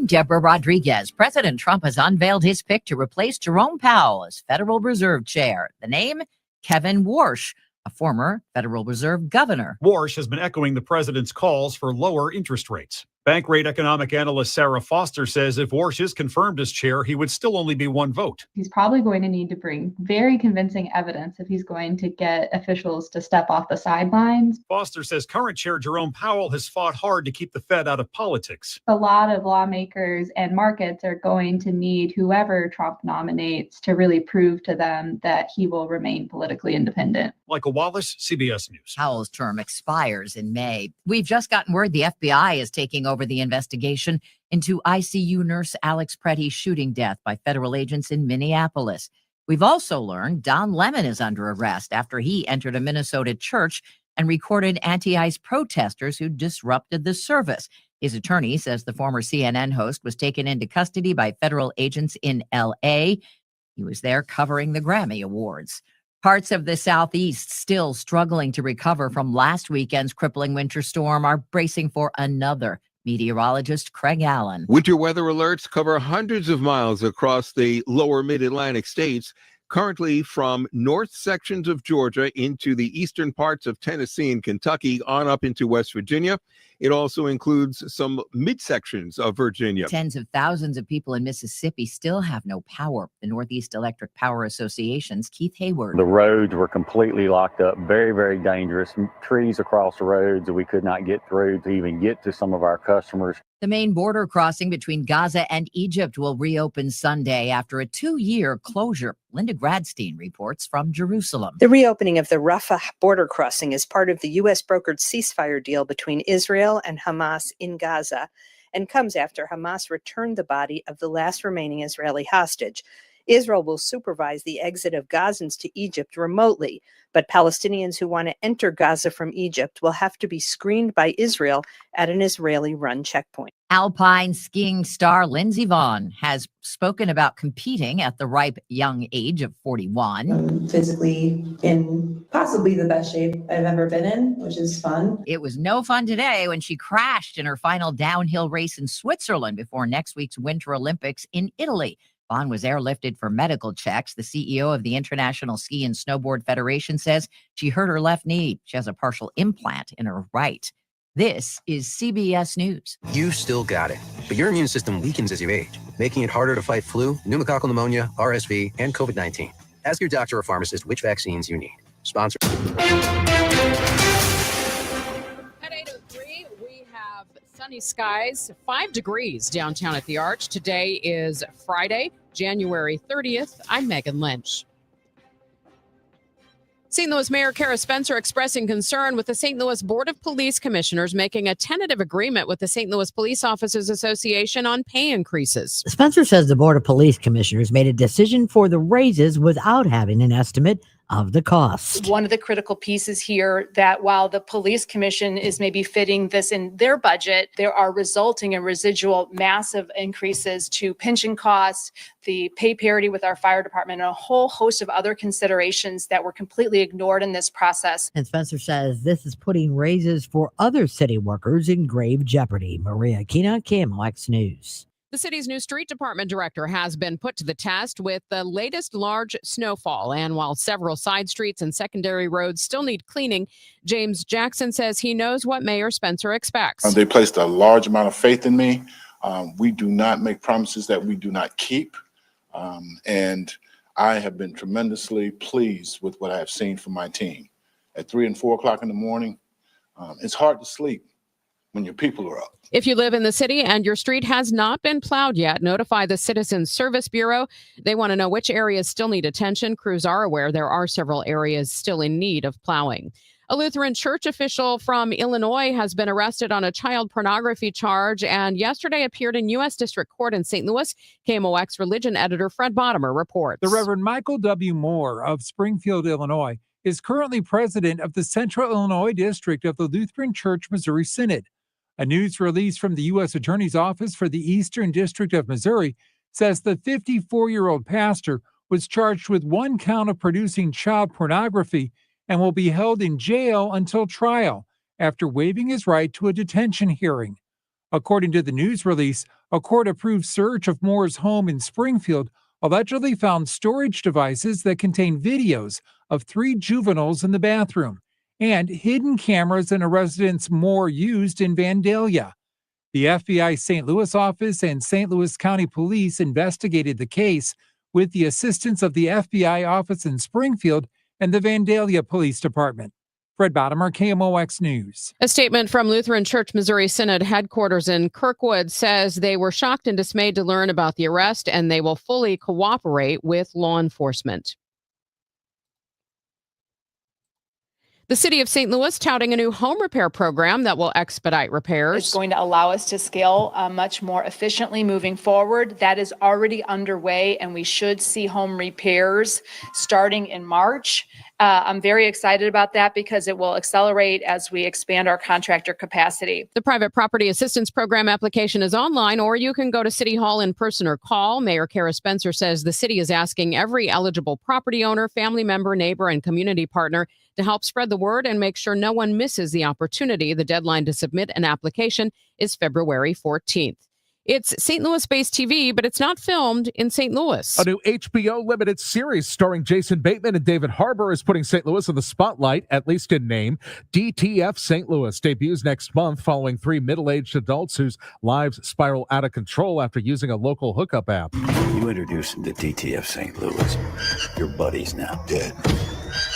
Deborah Rodriguez. President Trump has unveiled his pick to replace Jerome Powell as Federal Reserve Chair. The name, Kevin Warsh, a former Federal Reserve governor.
Warsh has been echoing the president's calls for lower interest rates. Bankrate economic analyst Sarah Foster says if Warsh is confirmed as chair, he would still only be one vote.
He's probably going to need to bring very convincing evidence if he's going to get officials to step off the sidelines.
Foster says current chair Jerome Powell has fought hard to keep the Fed out of politics.
A lot of lawmakers and markets are going to need whoever Trump nominates to really prove to them that he will remain politically independent.
Michael Wallace, CBS News.
Powell's term expires in May. We've just gotten word the FBI is taking over the investigation into ICU nurse Alex Pretty's shooting death by federal agents in Minneapolis. We've also learned Don Lemon is under arrest after he entered a Minnesota church and recorded anti-ICE protesters who disrupted the service. His attorney says the former CNN host was taken into custody by federal agents in L.A. He was there covering the Grammy Awards. Parts of the Southeast still struggling to recover from last weekend's crippling winter storm are bracing for another. Meteorologist Craig Allen.
Winter weather alerts cover hundreds of miles across the lower mid-Atlantic states, currently from north sections of Georgia into the eastern parts of Tennessee and Kentucky on up into West Virginia. It also includes some midsections of Virginia.
Tens of thousands of people in Mississippi still have no power. The Northeast Electric Power Association's Keith Hayward.
The roads were completely locked up, very, very dangerous. Trees across the roads that we could not get through to even get to some of our customers.
The main border crossing between Gaza and Egypt will reopen Sunday after a 2-year closure. Linda Gradstein reports from Jerusalem.
The reopening of the Rafah border crossing is part of the U.S. brokered ceasefire deal between Israel and Hamas in Gaza and comes after Hamas returned the body of the last remaining Israeli hostage. Israel will supervise the exit of Gazans to Egypt remotely, but Palestinians who want to enter Gaza from Egypt will have to be screened by Israel at an Israeli-run checkpoint.
Alpine skiing star Lindsey Vonn has spoken about competing at the ripe young age of 41.
Physically in possibly the best shape I've ever been in, which is fun.
It was no fun today when she crashed in her final downhill race in Switzerland before next week's Winter Olympics in Italy. Vonn was airlifted for medical checks. The CEO of the International Ski and Snowboard Federation says she hurt her left knee. She has a partial implant in her right. This is CBS News.
You still got it, but your immune system weakens as you age, making it harder to fight flu, pneumococcal pneumonia, RSV, and COVID-19. Ask your doctor or pharmacist which vaccines you need. Sponsor.
At 8:03, we have sunny skies, 5 degrees downtown at the Arch. Today is Friday, January 30th. I'm Megan Lynch. St. Louis Mayor Kara Spencer expressing concern with the St. Louis Board of Police Commissioners making a tentative agreement with the St. Louis Police Officers Association on pay increases.
Spencer says the Board of Police Commissioners made a decision for the raises without having an estimate of the cost.
One of the critical pieces here that while the police commission is maybe fitting this in their budget, there are resulting and residual massive increases to pension costs, the pay parity with our fire department, and a whole host of other considerations that were completely ignored in this process.
And Spencer says this is putting raises for other city workers in grave jeopardy. Maria Kina, KMOX News.
The city's new street department director has been put to the test with the latest large snowfall. And while several side streets and secondary roads still need cleaning, James Jackson says he knows what Mayor Spencer expects.
They placed a large amount of faith in me. We do not make promises that we do not keep. And I have been tremendously pleased with what I have seen from my team. At 3 and 4 o'clock in the morning, it's hard to sleep when your people are up.
If you live in the city and your street has not been plowed yet, notify the Citizen Service Bureau. They want to know which areas still need attention. Crews are aware there are several areas still in need of plowing. A Lutheran church official from Illinois has been arrested on a child pornography charge and yesterday appeared in U.S. District Court in St. Louis. KMOX religion editor Fred Bottomer reports.
The Reverend Michael W. Moore of Springfield, Illinois, is currently president of the Central Illinois District of the Lutheran Church Missouri Synod. A news release from the U.S. Attorney's Office for the Eastern District of Missouri says the 54-year-old pastor was charged with 1 count of producing child pornography and will be held in jail until trial after waiving his right to a detention hearing. According to the news release, a court-approved search of Moore's home in Springfield allegedly found storage devices that contain videos of 3 juveniles in the bathroom and hidden cameras in a residence Moore used in Vandalia. The FBI St. Louis office and St. Louis County Police investigated the case with the assistance of the FBI office in Springfield and the Vandalia Police Department. Fred Bottomer, KMOX News.
A statement from Lutheran Church Missouri Synod headquarters in Kirkwood says they were shocked and dismayed to learn about the arrest and they will fully cooperate with law enforcement. The city of St. Louis touting a new home repair program that will expedite repairs.
It's going to allow us to scale much more efficiently moving forward. That is already underway, and we should see home repairs starting in March. I'm very excited about that because it will accelerate as we expand our contractor capacity.
The Private Property Assistance Program application is online, or you can go to City Hall in person or call. Mayor Kara Spencer says the city is asking every eligible property owner, family member, neighbor, and community partner to help spread the word and make sure no one misses the opportunity. The deadline to submit an application is February 14th. It's St. Louis-based TV, but it's not filmed in St. Louis.
A new HBO limited series starring Jason Bateman and David Harbour is putting St. Louis in the spotlight, at least in name. DTF St. Louis debuts next month following 3 middle-aged adults whose lives spiral out of control after using a local hookup app.
You introduced him to DTF St. Louis. Your buddy's now dead.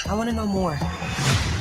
I want to know more.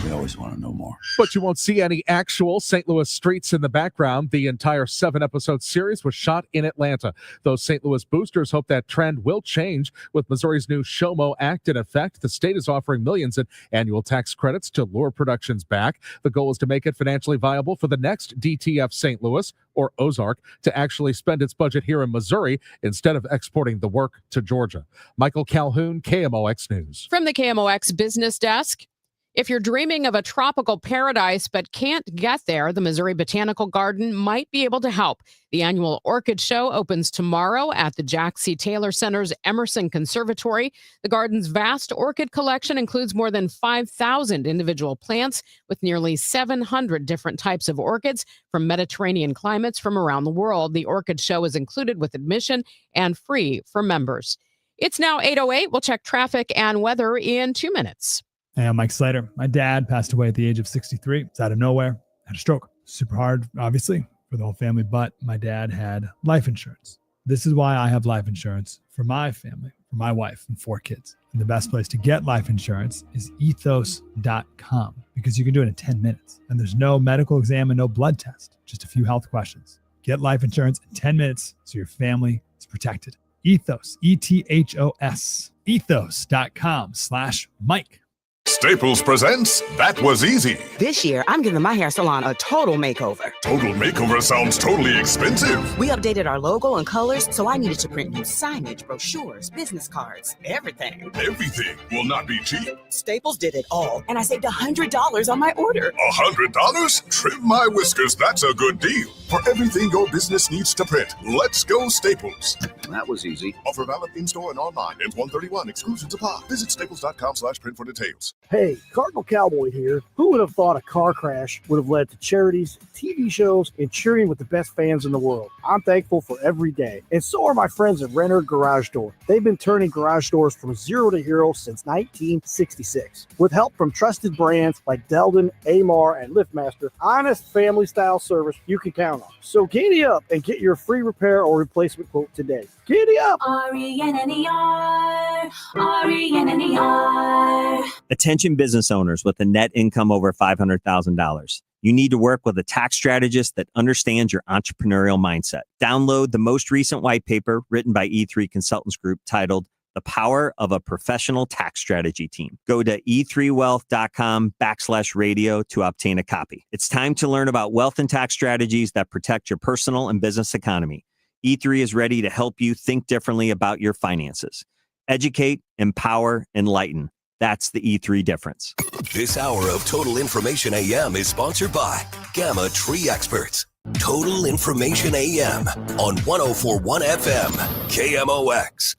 We always want to know more.
But you won't see any actual St. Louis streets in the background. The entire 7-episode series was shot in Atlanta. Those St. Louis boosters hope that trend will change. With Missouri's new SHOMO Act in effect, the state is offering millions in annual tax credits to lure productions back. The goal is to make it financially viable for the next DTF St. Louis or Ozark to actually spend its budget here in Missouri instead of exporting the work to Georgia. Michael Calhoun, KMOX News.
From the KMOX Business Desk. If you're dreaming of a tropical paradise but can't get there, the Missouri Botanical Garden might be able to help. The annual Orchid Show opens tomorrow at the Jack C. Taylor Center's Emerson Conservatory. The garden's vast orchid collection includes more than 5,000 individual plants with nearly 700 different types of orchids from Mediterranean climates from around the world. The Orchid Show is included with admission and free for members. It's now 8:08. We'll check traffic and weather in 2 minutes.
Hey, I'm Mike Slater. My dad passed away at the age of 63. It's out of nowhere. Had a stroke. Super hard, obviously, for the whole family, but my dad had life insurance. This is why I have life insurance for my family, for my wife and 4 kids. And the best place to get life insurance is ethos.com because you can do it in 10 minutes. And there's no medical exam and no blood test, just a few health questions. Get life insurance in 10 minutes so your family is protected. Ethos, ETHOS, ethos.com/Mike.
Staples presents That Was Easy.
This year, I'm giving my hair salon a total makeover.
Total makeover sounds totally expensive.
We updated our logo and colors, so I needed to print new signage, brochures, business cards, everything.
Everything will not be cheap.
Staples did it all, and I saved $100 on my order.
$100? Trim my whiskers, that's a good deal. For everything your business needs to print, let's go Staples.
That was easy.
Offer valid in-store and online. Ends 1/31. Exclusions apply. Visit staples.com/print for details.
Hey, Cardinal Cowboy here. Who would have thought a car crash would have led to charities, TV shows, and cheering with the best fans in the world? I'm thankful for every day. And so are my friends at Renner Garage Door. They've been turning garage doors from zero to hero since 1966. With help from trusted brands like Delden, Amar, and LiftMaster, honest family-style service you can count on. So giddy up and get your free repair or replacement quote today. Giddy up!
RENNER, RENNER.
Attention business owners with a net income over $500,000. You need to work with a tax strategist that understands your entrepreneurial mindset. Download the most recent white paper written by E3 Consultants Group titled The Power of a Professional Tax Strategy Team. Go to e3wealth.com/radio to obtain a copy. It's time to learn about wealth and tax strategies that protect your personal and business economy. E3 is ready to help you think differently about your finances. Educate, empower, enlighten. That's the E3 difference.
This hour of Total Information AM is sponsored by Gamma Tree Experts. Total Information AM on 104.1 FM, KMOX.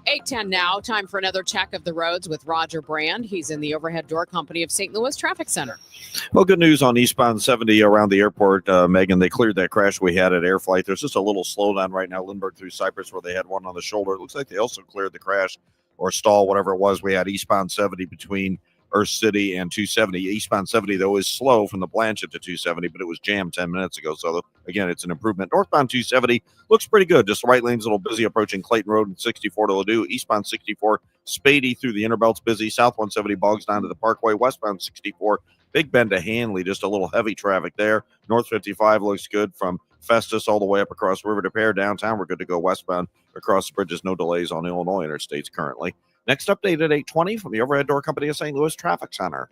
8:10 now. Time for another check of the roads with Roger Brand. He's in the Overhead Door Company of St. Louis Traffic Center.
Well, good news on eastbound 70 around the airport, Megan. They cleared that crash we had at Air Flight. There's just a little slowdown right now, Lindbergh through Cypress, where they had one on the shoulder. It looks like they also cleared the crash or stall, whatever it was. We had eastbound 70 between Earth City and 270. Eastbound 70, though, is slow from the Blanchett to 270, but it was jammed 10 minutes ago. So, again, it's an improvement. Northbound 270 looks pretty good. Just the right lane's a little busy approaching Clayton Road and 64 to Ladue. Eastbound 64, Spady through the Interbelt's busy. South 170 bogs down to the Parkway. Westbound 64, Big Bend to Hanley, just a little heavy traffic there. North 55 looks good from Festus all the way up across River to Pear. Downtown, we're good to go westbound across the bridges. No delays on Illinois interstates currently. Next update at 8:20 from the Overhead Door Company of St. Louis Traffic Center.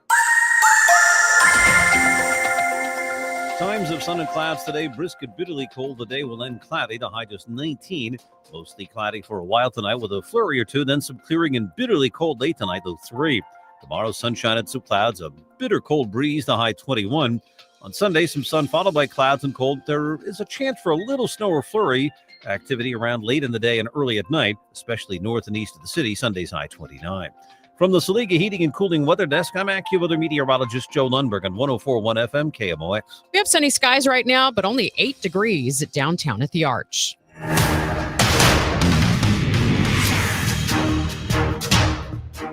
Times of sun and clouds today. Brisk and bitterly cold. The day will end cloudy. The high just 19. Mostly cloudy for a while tonight with a flurry or two. Then some clearing and bitterly cold late tonight, though 3. Tomorrow, sunshine and some clouds. A bitter cold breeze. The high 21. On Sunday, some sun followed by clouds and cold. There is a chance for a little snow or flurry activity around late in the day and early at night, especially north and east of the city. Sunday's high 29. From the Saliga Heating and Cooling Weather Desk, I'm AccuWeather meteorologist Joe Lundberg on 104.1 FM KMOX.
We have sunny skies right now, but only 8 degrees downtown at the Arch.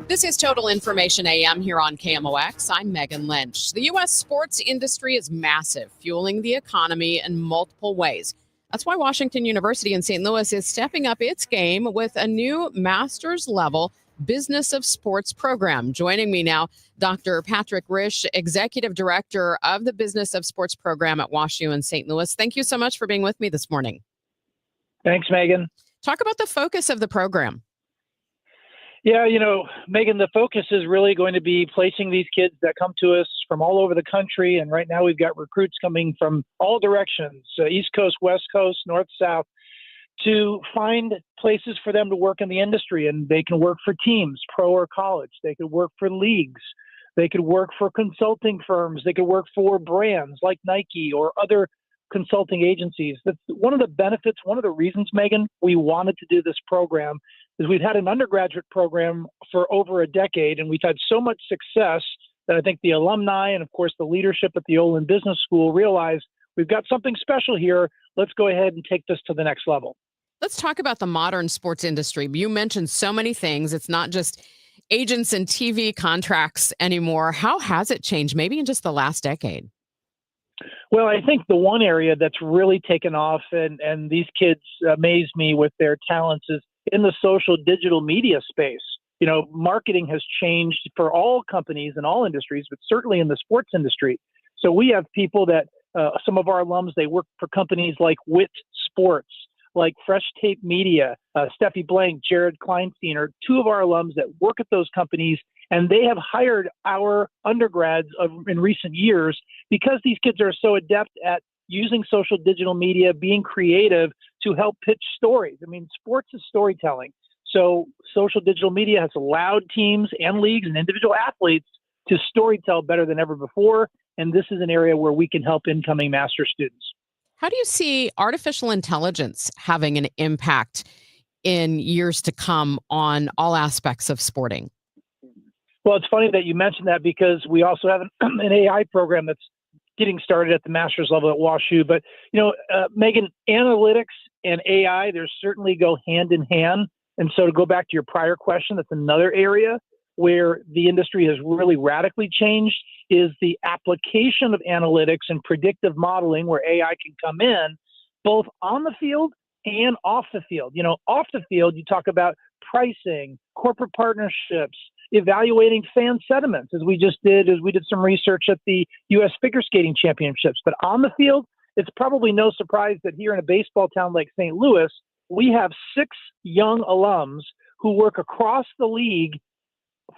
This is Total Information AM here on KMOX. I'm Megan Lynch. The U.S. sports industry is massive, fueling the economy in multiple ways. That's why Washington University in St. Louis is stepping up its game with a new master's level Business of Sports program. Joining me now, Dr. Patrick Risch, Executive Director of the Business of Sports program at WashU in St. Louis. Thank you so much for being with me this morning.
Thanks, Megan.
Talk about the focus of the program.
Yeah, Megan, the focus is really going to be placing these kids that come to us from all over the country. And right now we've got recruits coming from all directions, East Coast, West Coast, North, South, to find places for them to work in the industry. And they can work for teams, pro or college. They could work for leagues. They could work for consulting firms. They could work for brands like Nike or other consulting agencies. That's one of the benefits, one of the reasons, Megan, we wanted to do this program is we've had an undergraduate program for over a decade, and we've had so much success that I think the alumni and, of course, the leadership at the Olin Business School realized we've got something special here. Let's go ahead and take this to the next level.
Let's talk about the modern sports industry. You mentioned so many things. It's not just agents and TV contracts anymore. How has it changed, maybe in just the last decade?
Well, I think the one area that's really taken off, and these kids amaze me with their talents, is in the social digital media space. Marketing has changed for all companies and all industries, but certainly in the sports industry. So we have people that, some of our alums, they work for companies like Wit Sports, like Fresh Tape Media. Steffi Blank, Jared Kleinstein are two of our alums that work at those companies, and they have hired our undergrads in recent years because these kids are so adept at using social digital media, being creative to help pitch stories. I mean, sports is storytelling. So social digital media has allowed teams and leagues and individual athletes to storytell better than ever before. And this is an area where we can help incoming master students.
How do you see artificial intelligence having an impact in years to come on all aspects of sporting?
Well, it's funny that you mentioned that because we also have an AI program that's getting started at the master's level at WashU. But, Megan, analytics and AI, they certainly go hand in hand. And so to go back to your prior question, that's another area where the industry has really radically changed is the application of analytics and predictive modeling where AI can come in both on the field and off the field. Off the field, you talk about pricing, corporate partnerships, evaluating fan sentiments, as we did some research at the U.S. Figure Skating Championships. But on the field, it's probably no surprise that here in a baseball town like St. Louis, we have 6 young alums who work across the league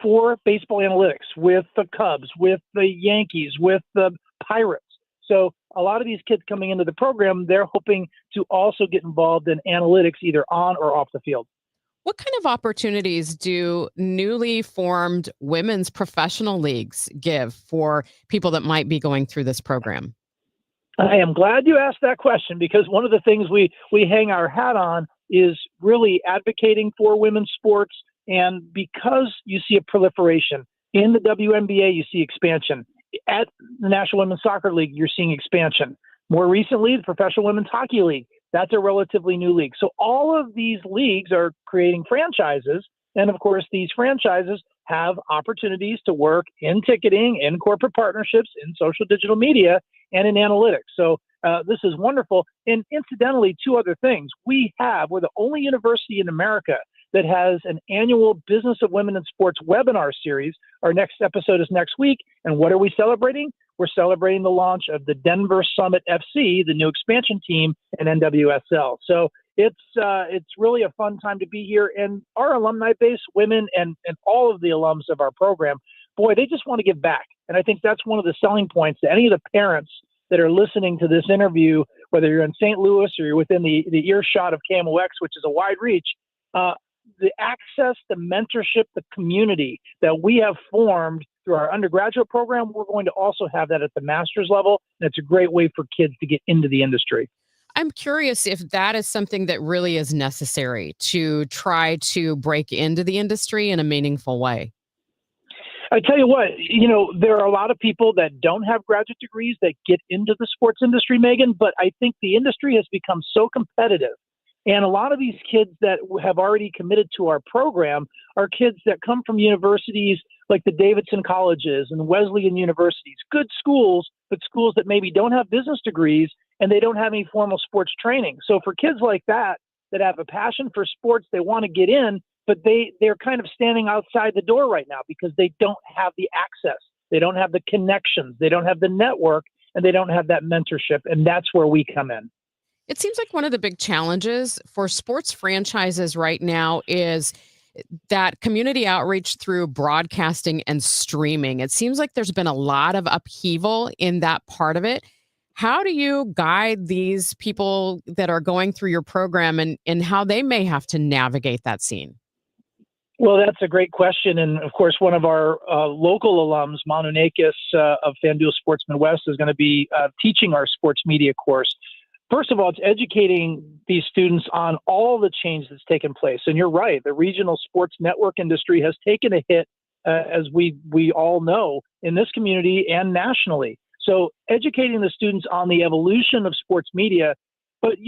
for baseball analytics with the Cubs, with the Yankees, with the Pirates. So a lot of these kids coming into the program, they're hoping to also get involved in analytics either on or off the field.
What kind of opportunities do newly formed women's professional leagues give for people that might be going through this program?
I am glad you asked that question because one of the things we hang our hat on is really advocating for women's sports. And because you see a proliferation in the WNBA, you see expansion. At the National Women's Soccer League, you're seeing expansion. More recently, the Professional Women's Hockey League, that's a relatively new league. So all of these leagues are creating franchises. And of course, these franchises have opportunities to work in ticketing, in corporate partnerships, in social digital media, and in analytics. So this is wonderful. And incidentally, 2 other things. We're the only university in America that has an annual Business of Women in Sports webinar series. Our next episode is next week. And what are we celebrating? We're celebrating the launch of the Denver Summit FC, the new expansion team in NWSL. So it's really a fun time to be here. And our alumni base, women and all of the alums of our program, boy, they just want to give back. And I think that's one of the selling points to any of the parents that are listening to this interview, whether you're in St. Louis or you're within the earshot of KMOX, which is a wide reach. The access, the mentorship, the community that we have formed through our undergraduate program, we're going to also have that at the master's level. And it's a great way for kids to get into the industry.
I'm curious if that is something that really is necessary to try to break into the industry in a meaningful way.
I tell you what, there are a lot of people that don't have graduate degrees that get into the sports industry, Megan, but I think the industry has become so competitive. And a lot of these kids that have already committed to our program are kids that come from universities like the Davidson colleges and Wesleyan universities, good schools, but schools that maybe don't have business degrees and they don't have any formal sports training. So for kids like that have a passion for sports, they want to get in, but they're kind of standing outside the door right now because they don't have the access. They don't have the connections. They don't have the network, and they don't have that mentorship. And that's where we come in.
It seems like one of the big challenges for sports franchises right now is that community outreach through broadcasting and streaming. It seems like there's been a lot of upheaval in that part of it. How do you guide these people that are going through your program and how they may have to navigate that scene?
Well, that's a great question. And of course, one of our local alums, Manu Nakis of FanDuel Sportsman West, is going to be teaching our sports media course. First of all, it's educating these students on all the change that's taken place. And you're right, the regional sports network industry has taken a hit, as we all know, in this community and nationally. So educating the students on the evolution of sports media. But,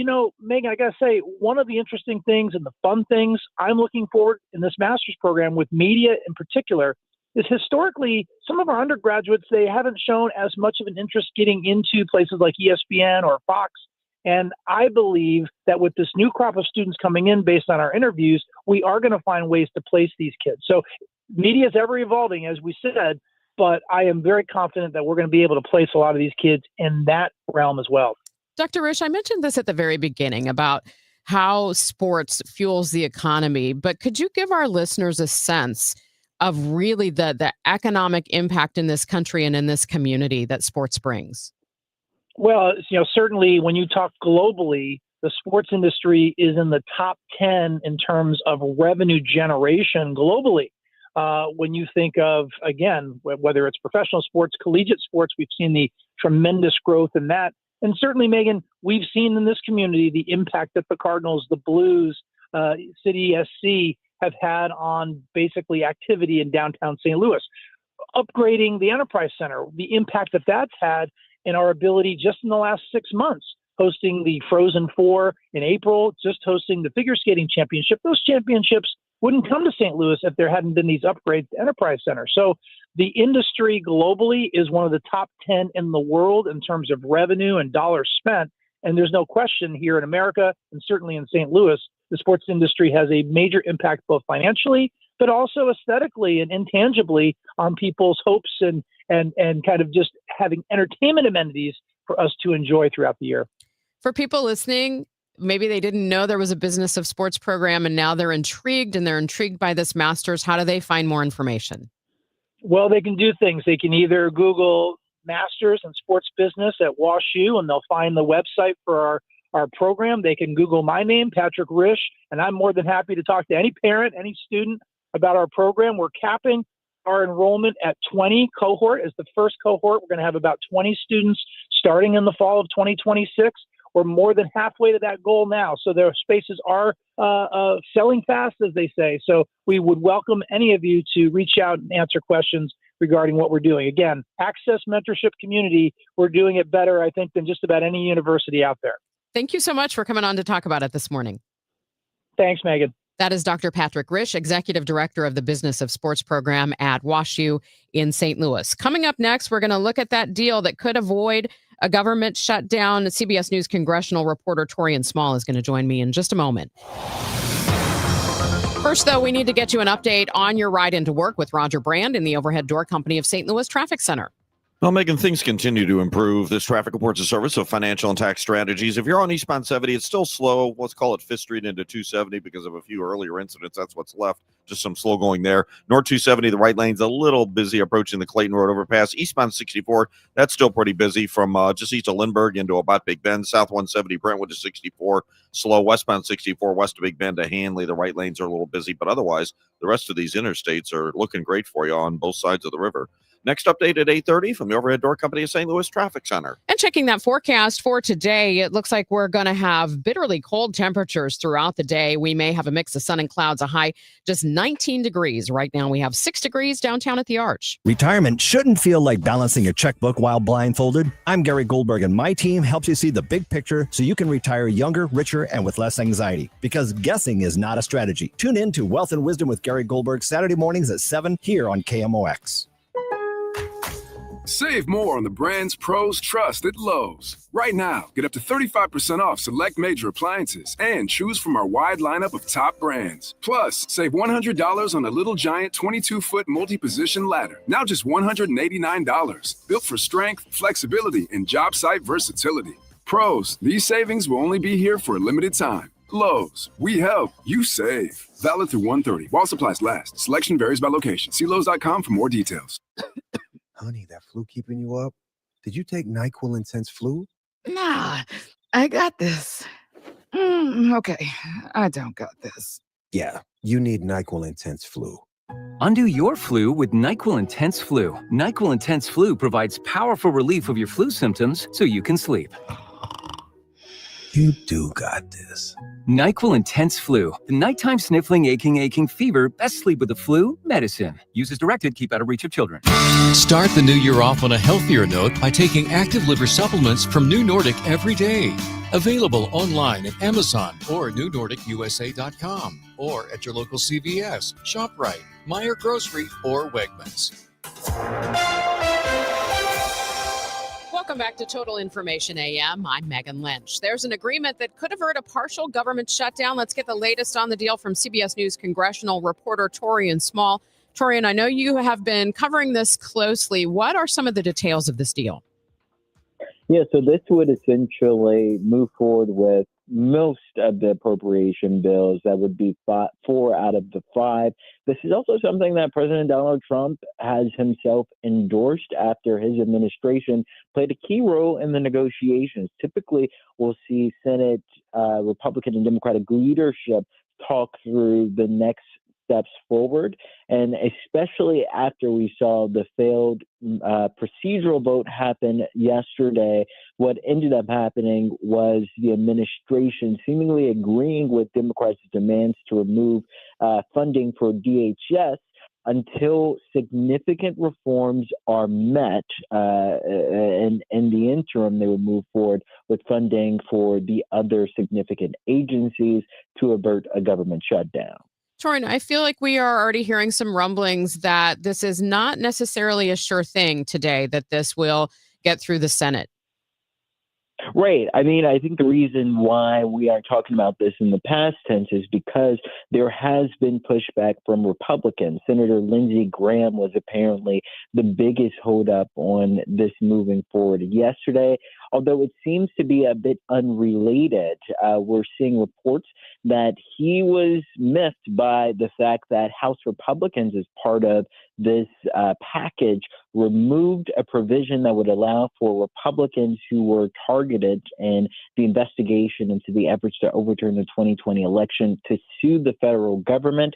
Megan, I got to say, one of the interesting things and the fun things I'm looking forward in this master's program with media in particular is historically some of our undergraduates, they haven't shown as much of an interest getting into places like ESPN or Fox. And I believe that with this new crop of students coming in based on our interviews, we are going to find ways to place these kids. So media is ever evolving, as we said, but I am very confident that we're going to be able to place a lot of these kids in that realm as well.
Dr. Risch, I mentioned this at the very beginning about how sports fuels the economy, but could you give our listeners a sense of really the economic impact in this country and in this community that sports brings?
Well, certainly when you talk globally, the sports industry is in the top 10 in terms of revenue generation globally. When you think of, again, whether it's professional sports, collegiate sports, we've seen the tremendous growth in that. And certainly, Megan, we've seen in this community the impact that the Cardinals, the Blues, City SC have had on basically activity in downtown St. Louis. Upgrading the Enterprise Center, the impact that that's had in our ability just in the last 6 months, hosting the Frozen Four in April, just hosting the Figure Skating Championship. Those championships wouldn't come to St. Louis if there hadn't been these upgrades to Enterprise Center. So the industry globally is one of the top 10 in the world in terms of revenue and dollars spent. And there's no question here in America and certainly in St. Louis, the sports industry has a major impact both financially, but also aesthetically and intangibly on people's hopes and kind of just having entertainment amenities for us to enjoy throughout the year.
For people listening, maybe they didn't know there was a business of sports program and now they're intrigued by this master's. How do they find more information?
Well, they can do things. They can either Google Masters in Sports Business at WashU and they'll find the website for our program. They can Google my name, Patrick Risch, and I'm more than happy to talk to any parent, any student about our program. We're capping our enrollment at 20 cohort is the first cohort. We're going to have about 20 students starting in the fall of 2026. We're more than halfway to that goal now. So their spaces are selling fast, as they say. So we would welcome any of you to reach out and answer questions regarding what we're doing. Again, access, mentorship, community. We're doing it better, I think, than just about any university out there.
Thank you so much for coming on to talk about it this morning.
Thanks, Megan.
That is Dr. Patrick Risch, Executive Director of the Business of Sports program at WashU in St. Louis. Coming up next, we're going to look at that deal that could avoid a government shutdown. CBS News congressional reporter Torian Small is going to join me in just a moment. First, though, we need to get you an update on your ride into work with Roger Brand in the Overhead Door Company of St. Louis Traffic Center.
Well, Megan, things continue to improve. This traffic reports a service of financial and tax strategies. If you're on eastbound 70, it's still slow. Let's call it 5th Street into 270 because of a few earlier incidents. That's what's left. Just some slow going there. North 270, the right lane's a little busy approaching the Clayton Road overpass. Eastbound 64, that's still pretty busy from just east of Lindbergh into about Big Bend. South 170, Brentwood to 64, slow. Westbound 64, west of Big Bend to Hanley. The right lanes are a little busy, but otherwise, the rest of these interstates are looking great for you on both sides of the river. Next update at 8:30 from the Overhead Door Company of St. Louis Traffic Center.
And checking that forecast for today, it looks like we're going to have bitterly cold temperatures throughout the day. We may have a mix of sun and clouds, a high just 19 degrees. Right now we have 6 degrees downtown at the Arch.
Retirement shouldn't feel like balancing your checkbook while blindfolded. I'm Gary Goldberg, and my team helps you see the big picture so you can retire younger, richer, and with less anxiety. Because guessing is not a strategy. Tune in to Wealth and Wisdom with Gary Goldberg Saturday mornings at 7 here on KMOX.
Save more on the brands pros trust at Lowe's. Right now, get up to 35% off select major appliances and choose from our wide lineup of top brands. Plus, save $100 on a Little Giant 22-foot multi-position ladder. Now just $189. Built for strength, flexibility, and job site versatility. Pros, these savings will only be here for a limited time. Lowe's, we help, you save. Valid through 1/30 while supplies last. Selection varies by location. See Lowe's.com for more details.
Honey, that flu keeping you up? Did you take NyQuil Intense Flu?
Nah, I got this. Okay, I don't got this.
Yeah, you need NyQuil Intense Flu.
Undo your flu with NyQuil Intense Flu. NyQuil Intense Flu provides powerful relief of your flu symptoms so you can sleep.
You do got this.
NyQuil Intense Flu. The nighttime sniffling, aching fever. Best sleep with the flu medicine. Use as directed. Keep out of reach of children.
Start the new year off on a healthier note by taking active liver supplements from New Nordic every day. Available online at Amazon or newnordicusa.com or at your local CVS, ShopRite, Meijer Grocery, or Wegmans.
Welcome back to Total Information AM. I'm Megan Lynch. There's an agreement that could avert a partial government shutdown. Let's get the latest on the deal from CBS News congressional reporter Torian Small. Torian, I know you have been covering this closely. What are some of the details of this deal?
Yeah, so this would essentially move forward with most of the appropriation bills. That would be 4 out of the 5. This is also something that President Donald Trump has himself endorsed after his administration played a key role in the negotiations. Typically, we'll see Senate Republican and Democratic leadership talk through the next steps forward, and especially after we saw the failed procedural vote happen yesterday, what ended up happening was the administration seemingly agreeing with Democrats' demands to remove funding for DHS until significant reforms are met. In the interim, they will move forward with funding for the other significant agencies to avert a government shutdown.
Torian, I feel like we are already hearing some rumblings that this is not necessarily a sure thing today, that this will get through the Senate.
Right. I mean, I think the reason why we are talking about this in the past tense is because there has been pushback from Republicans. Senator Lindsey Graham was apparently the biggest holdup on this moving forward yesterday. Although it seems to be a bit unrelated, we're seeing reports that he was miffed by the fact that House Republicans, as part of this package, removed a provision that would allow for Republicans who were targeted in the investigation into the efforts to overturn the 2020 election to sue the federal government.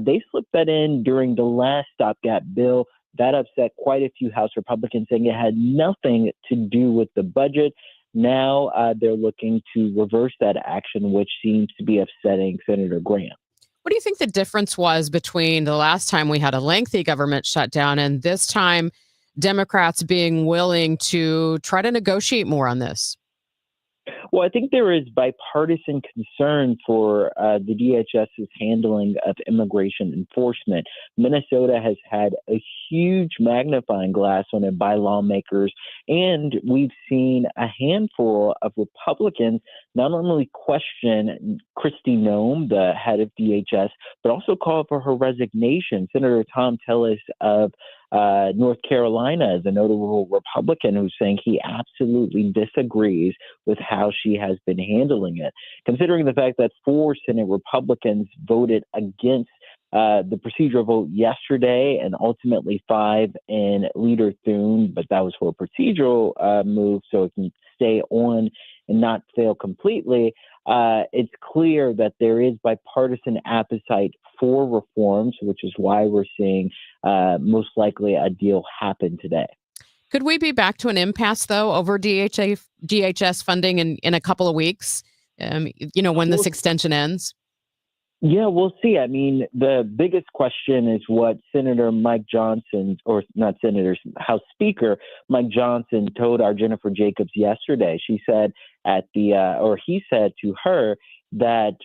They slipped that in during the last stopgap bill. That upset quite a few House Republicans, saying it had nothing to do with the budget. Now they're looking to reverse that action, which seems to be upsetting Senator Graham.
What do you think the difference was between the last time we had a lengthy government shutdown and this time Democrats being willing to try to negotiate more on this?
Well, I think there is bipartisan concern for the DHS's handling of immigration enforcement. Minnesota has had a huge magnifying glass on it by lawmakers, and we've seen a handful of Republicans not only question Kristi Noem, the head of DHS, but also call for her resignation. Senator Tom Tillis of North Carolina is a notable Republican who's saying he absolutely disagrees with how she has been handling it, considering the fact that 4 Senate Republicans voted against the procedural vote yesterday, and ultimately 5 in Leader Thune, but that was for a procedural move so it can stay on and not fail completely. It's clear that there is bipartisan appetite for reforms, which is why we're seeing most likely a deal happen today.
Could we be back to an impasse, though, over DHS funding in a couple of weeks, when this extension ends?
Yeah, we'll see. I mean, the biggest question is what Senator Mike Johnson, or not Senator, House Speaker Mike Johnson told our Jennifer Jacobs yesterday. She said he said to her that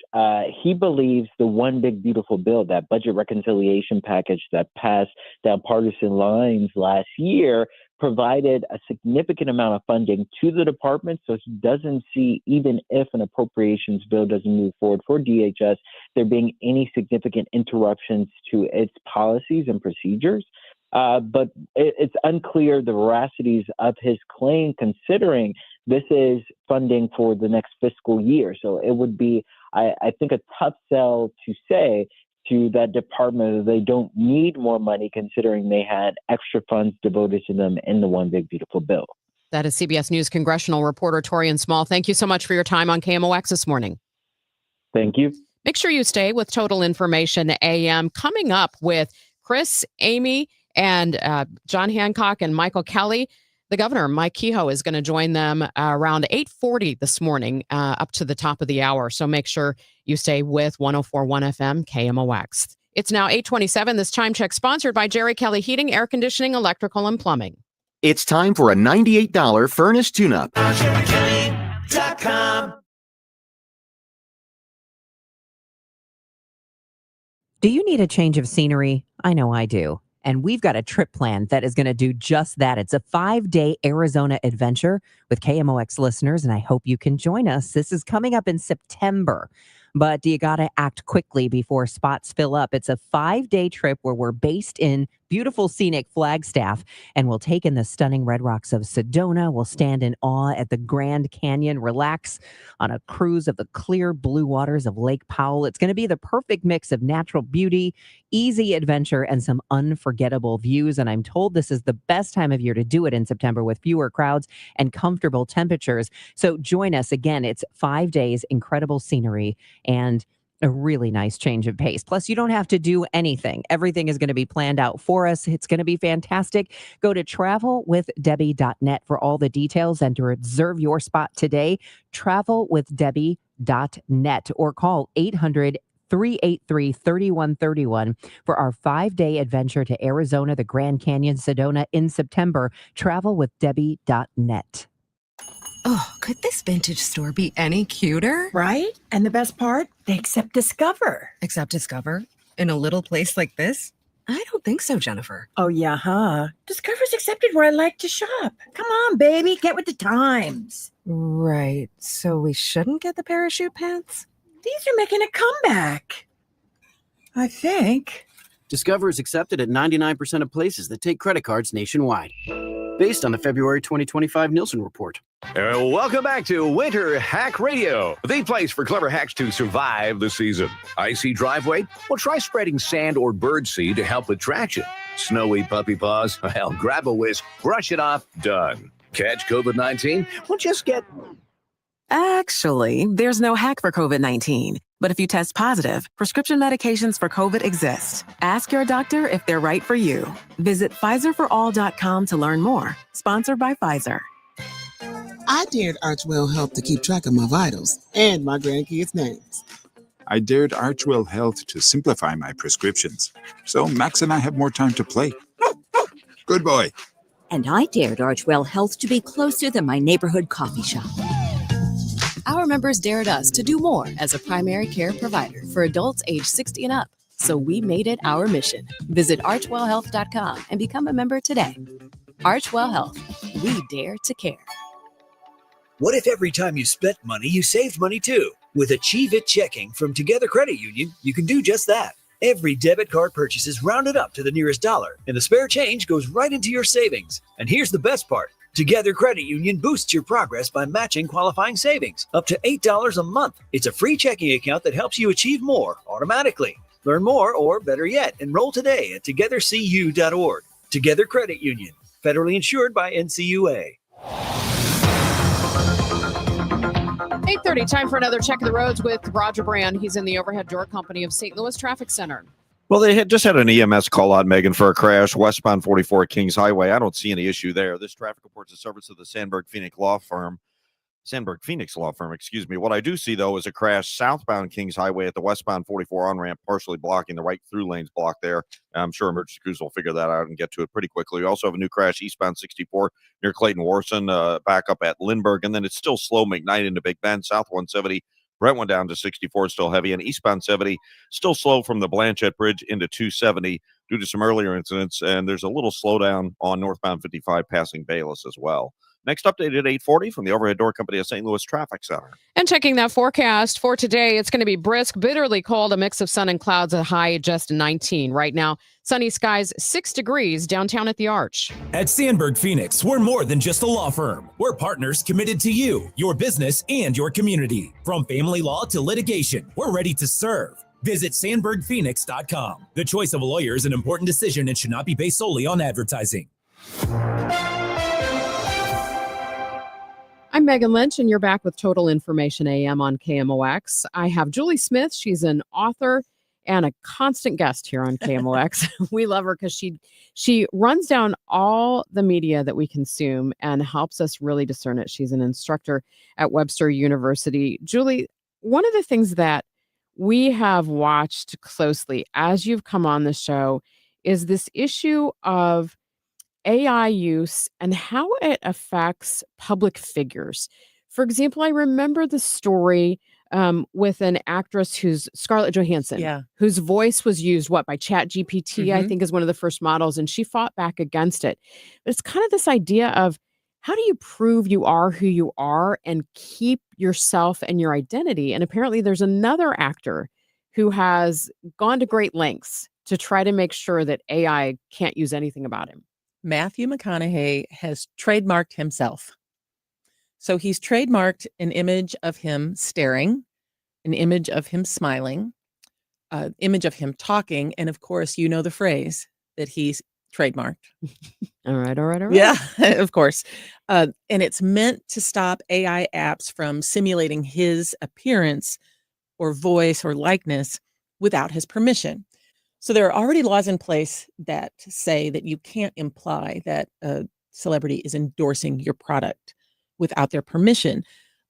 he believes the one big beautiful bill, that budget reconciliation package that passed down partisan lines last year, provided a significant amount of funding to the department, so he doesn't see, even if an appropriations bill doesn't move forward for DHS, there being any significant interruptions to its policies and procedures. But it's unclear the veracities of his claim, considering this is funding for the next fiscal year. So it would be, I think, a tough sell to say to that department that they don't need more money, considering they had extra funds devoted to them in the One Big Beautiful Bill.
That is CBS News congressional reporter Torian Small. Thank you so much for your time on KMOX this morning.
Thank you.
Make sure you stay with Total Information AM. Coming up with Chris, Amy, and John Hancock and Michael Kelley. The governor, Mike Kehoe, is going to join them around 8:40 this morning up to the top of the hour. So make sure you stay with 104.1 FM KMOX. It's now 8:27. This time check sponsored by Jerry Kelley Heating, Air Conditioning, Electrical, and Plumbing.
It's time for a $98 furnace tune-up.
Do you need a change of scenery? I know I do. And we've got a trip plan that is going to do just that. It's a 5-day Arizona adventure with KMOX listeners, and I hope you can join us. This is coming up in September, but you got to act quickly before spots fill up. It's a 5-day trip where we're based in beautiful scenic Flagstaff, and we'll take in the stunning red rocks of Sedona. We'll stand in awe at the Grand Canyon, relax on a cruise of the clear blue waters of Lake Powell. It's going to be the perfect mix of natural beauty, easy adventure, and some unforgettable views. And I'm told this is the best time of year to do it in September with fewer crowds and comfortable temperatures. So join us again. It's 5 days, incredible scenery, and a really nice change of pace. Plus, you don't have to do anything. Everything is going to be planned out for us. It's going to be fantastic. Go to travelwithdebbie.net for all the details and to reserve your spot today. Travelwithdebbie.net or call 800-383-3131 for our 5-day adventure to Arizona, the Grand Canyon, Sedona in September. Travelwithdebbie.net.
Oh, could this vintage store be any cuter?
Right? And the best part, they accept Discover.
Accept Discover? In a little place like this? I don't think so, Jennifer.
Oh, yeah, huh? Discover's accepted where I like to shop. Come on, baby, get with the times.
Right. So we shouldn't get the parachute pants?
These are making a comeback. I think.
Discover is accepted at 99% of places that take credit cards nationwide. Based on the February 2025 Nielsen report.
Welcome back to Winter Hack Radio, the place for clever hacks to survive the season. Icy driveway? Well, try spreading sand or birdseed to help with traction. Snowy puppy paws? Well, grab a whisk, brush it off, done. Catch COVID-19? Well, just get...
Actually, there's no hack for COVID-19. But if you test positive, prescription medications for COVID exist. Ask your doctor if they're right for you. Visit PfizerForAll.com to learn more. Sponsored by Pfizer.
I dared Archwell Health to keep track of my vitals and my grandkids' names.
I dared Archwell Health to simplify my prescriptions, so Max and I have more time to play. Good boy.
And I dared Archwell Health to be closer than my neighborhood coffee shop.
Our members dared us to do more as a primary care provider for adults age 60 and up. So we made it our mission. Visit archwellhealth.com and become a member today. Archwell Health. We dare to care.
What if every time you spent money, you saved money too? With Achieve It Checking from Together Credit Union, you can do just that. Every debit card purchase is rounded up to the nearest dollar, and the spare change goes right into your savings. And here's the best part. Together Credit Union boosts your progress by matching qualifying savings up to $8 a month. It's a free checking account that helps you achieve more automatically. Learn more, or better yet, enroll today at togethercu.org. Together Credit Union, federally insured by NCUA.
8:30, time for another check of the roads with Roger Brand. He's in the Overhead Door Company of St. Louis Traffic Center.
Well, they had just had an EMS call out, Megan, for a crash westbound 44 Kings Highway. I don't see any issue there. This traffic reports a service of the Sandberg Phoenix law firm. What I do see, though, is a crash southbound Kings Highway at the westbound 44 on-ramp, partially blocking the right through lanes blocked there. I'm sure emergency crews will figure that out and get to it pretty quickly. We also have a new crash eastbound 64 near Clayton-Warson, back up at Lindbergh, and then it's still slow McKnight into Big Bend, south 170. Brentwood down to 64, still heavy, and eastbound 70 still slow from the Blanchette Bridge into 270 due to some earlier incidents, and there's a little slowdown on northbound 55 passing Bayless as well. Next update at 8:40 from the Overhead Door Company of St. Louis Traffic Center.
And checking that forecast for today, it's going to be brisk, bitterly cold, a mix of sun and clouds, a high just 19. Right now, sunny skies, 6 degrees downtown at the Arch.
At Sandberg Phoenix, we're more than just a law firm. We're partners committed to you, your business, and your community. From family law to litigation, we're ready to serve. Visit sandbergphoenix.com. The choice of a lawyer is an important decision and should not be based solely on advertising.
I'm Megan Lynch, and you're back with Total Information AM on KMOX. I have Julie Smith. She's an author and a constant guest here on KMOX. We love her because she runs down all the media that we consume and helps us really discern it. She's an instructor at Webster University. Julie, one of the things that we have watched closely as you've come on the show is this issue of AI use and how it affects public figures. For example, I remember the story with an actress who's Scarlett Johansson, whose voice was used, by ChatGPT, I think is one of the first models, and she fought back against it. But it's kind of this idea of how do you prove you are who you are and keep yourself and your identity? And apparently there's another actor who has gone to great lengths to try to make sure that AI can't use anything about him.
Matthew McConaughey has trademarked himself. So he's trademarked an image of him staring, an image of him smiling, an image of him talking, and of course, you know the phrase that he's trademarked.
All right.
Yeah, of course. And it's meant to stop AI apps from simulating his appearance or voice or likeness without his permission. So there are already laws in place that say that you can't imply that a celebrity is endorsing your product without their permission.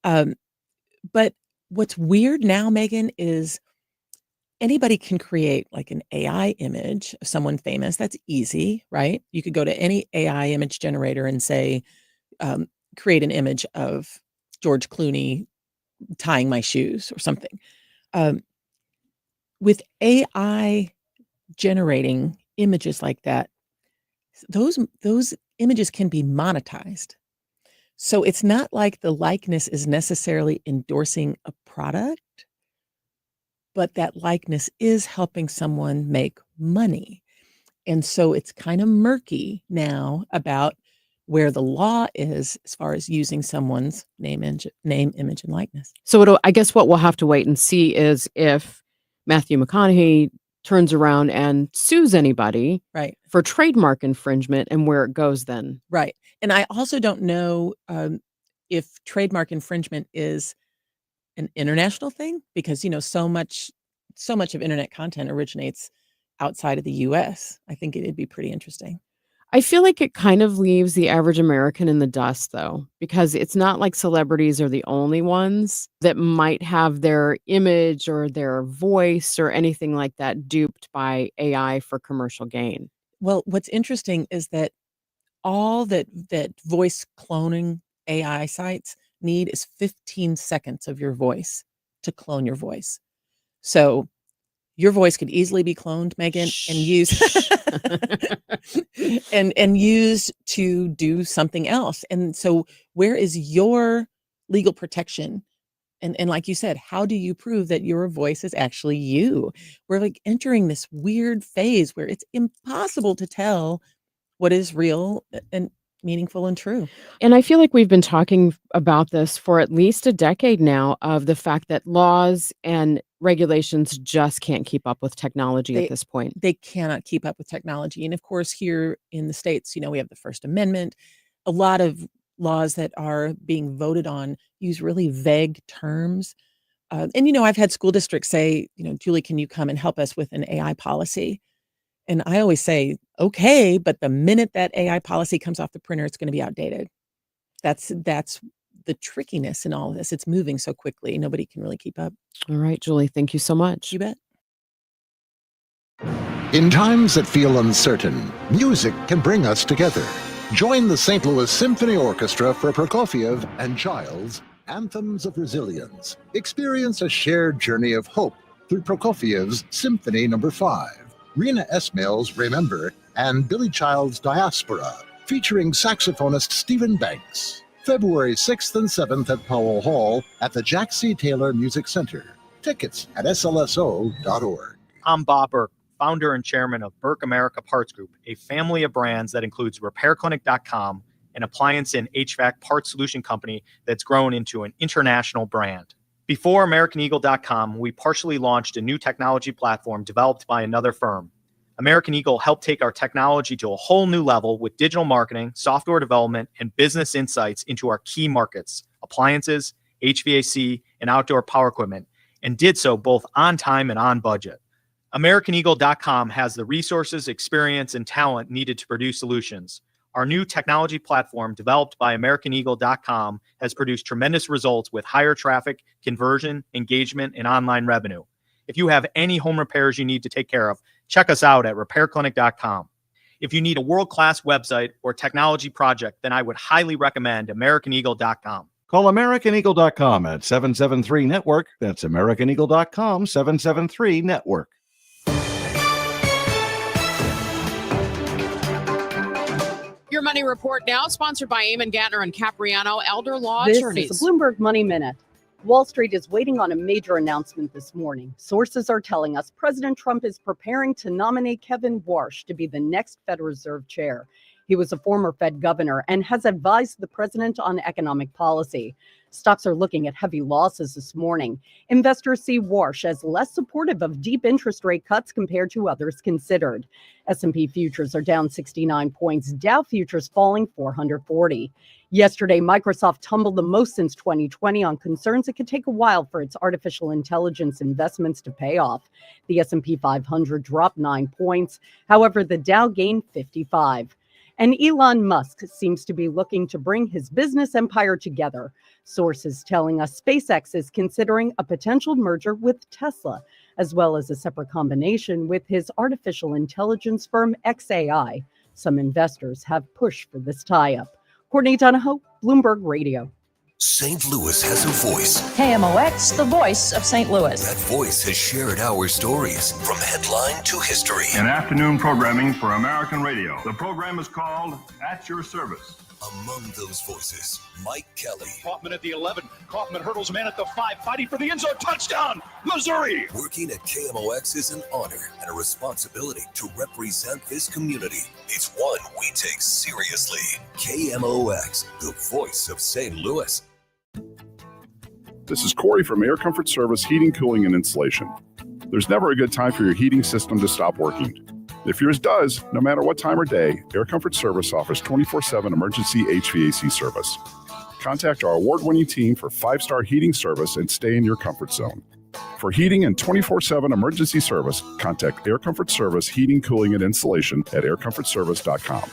But what's weird now, Megan, is anybody can create like an AI image of someone famous. That's easy, right? You could go to any AI image generator and say, create an image of George Clooney tying my shoes or something. With AI generating images like that, those images can be monetized. So it's not like the likeness is necessarily endorsing a product, but that likeness is helping someone make money. And so it's kind of murky now about where the law is as far as using someone's name, image, and likeness.
So I guess what we'll have to wait and see is if Matthew McConaughey turns around and sues anybody for trademark infringement and where it goes then.
Right. And I also don't know if trademark infringement is an international thing because, so much of internet content originates outside of the US. I think it'd be pretty interesting.
I feel like it kind of leaves the average American in the dust, though, because it's not like celebrities are the only ones that might have their image or their voice or anything like that duped by AI for commercial gain.
Well, what's interesting is that all that voice cloning AI sites need is 15 seconds of your voice to clone your voice. So your voice could easily be cloned, Megan, and used and used to do something else. And so where is your legal protection? And like you said, how do you prove that your voice is actually you? We're like entering this weird phase where it's impossible to tell what is real and meaningful and true.
And I feel like we've been talking about this for at least a decade now, of the fact that laws and regulations just can't keep up with technology at this point.
They cannot keep up with technology. And of course, here in the States, we have the First Amendment. A lot of laws that are being voted on use really vague terms. And I've had school districts say, Julie, can you come and help us with an AI policy? And I always say, okay, but the minute that AI policy comes off the printer, it's going to be outdated. That's the trickiness in all of this. It's moving so quickly. Nobody can really keep up.
All right, Julie, thank you so much.
You bet.
In times that feel uncertain, music can bring us together. Join the St. Louis Symphony Orchestra for Prokofiev and Child's Anthems of Resilience. Experience a shared journey of hope through Prokofiev's Symphony No. 5. Rena Esmail's Remember, and Billy Child's Diaspora, featuring saxophonist Stephen Banks. February 6th and 7th at Powell Hall at the Jack C. Taylor Music Center. Tickets at slso.org.
I'm Bob Burke, founder and chairman of Burke America Parts Group, a family of brands that includes RepairClinic.com, an appliance and HVAC parts solution company that's grown into an international brand. Before AmericanEagle.com, we partially launched a new technology platform developed by another firm. American Eagle helped take our technology to a whole new level with digital marketing, software development, and business insights into our key markets, appliances, HVAC, and outdoor power equipment, and did so both on time and on budget. AmericanEagle.com has the resources, experience, and talent needed to produce solutions. Our new technology platform, developed by AmericanEagle.com, has produced tremendous results with higher traffic, conversion, engagement, and online revenue. If you have any home repairs you need to take care of, check us out at RepairClinic.com. If you need a world-class website or technology project, then I would highly recommend AmericanEagle.com.
Call AmericanEagle.com at 773-NETWORK. That's AmericanEagle.com, 773-NETWORK.
Your Money Report now, sponsored by Eamon Gattner and Capriano Elder Law
This
Attorneys.
is the Bloomberg Money Minute. Wall Street is waiting on a major announcement this morning. Sources are telling us President Trump is preparing to nominate Kevin Warsh to be the next Fed Reserve chair. He was a former Fed governor and has advised the president on economic policy. Stocks are looking at heavy losses this morning. Investors see Warsh as less supportive of deep interest rate cuts compared to others considered. S&P futures are down 69 points, Dow futures falling 440. Yesterday, Microsoft tumbled the most since 2020 on concerns it could take a while for its artificial intelligence investments to pay off. The S&P 500 dropped 9 points. However, the Dow gained 55. And Elon Musk seems to be looking to bring his business empire together. Sources telling us SpaceX is considering a potential merger with Tesla, as well as a separate combination with his artificial intelligence firm xAI. Some investors have pushed for this tie-up. Courtney Donahoe, Bloomberg Radio.
St. Louis has a voice.
KMOX, the voice of St. Louis.
That voice has shared our stories from headline to history.
In afternoon programming for American radio. The program is called At Your Service.
Among those voices, Mike Kelley.
Kaufman at the 11. Kaufman hurdles man at the 5, fighting for the end zone. Touchdown, Missouri!
Working at KMOX is an honor and a responsibility to represent this community. It's one we take seriously. KMOX, the voice of St. Louis.
This is Corey from Air Comfort Service Heating, Cooling, and Insulation. There's never a good time for your heating system to stop working. If yours does, no matter what time or day, Air Comfort Service offers 24/7 emergency HVAC service. Contact our award-winning team for 5-star heating service and stay in your comfort zone. For heating and 24/7 emergency service, contact Air Comfort Service Heating, Cooling, and Insulation at aircomfortservice.com.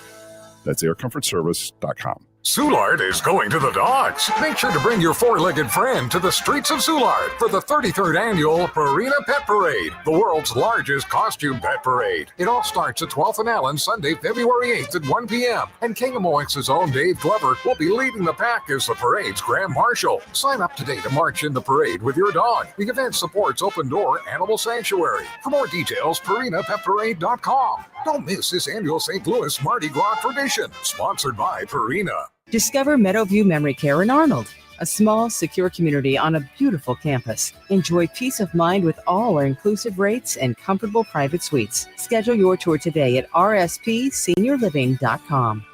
That's aircomfortservice.com.
Soulard is going to the dogs. Make sure to bring your four-legged friend to the streets of Soulard for the 33rd annual Purina Pet Parade, the world's largest costume pet parade. It all starts at 12th and Allen, Sunday, February 8th at 1 p.m. And KMOX's own Dave Glover will be leading the pack as the parade's Grand Marshal. Sign up today to march in the parade with your dog. The event supports Open Door Animal Sanctuary. For more details, PurinaPetParade.com. Don't miss this annual St. Louis Mardi Gras tradition, sponsored by Purina.
Discover Meadowview Memory Care in Arnold, a small, secure community on a beautiful campus. Enjoy peace of mind with all our inclusive rates and comfortable private suites. Schedule your tour today at rspseniorliving.com.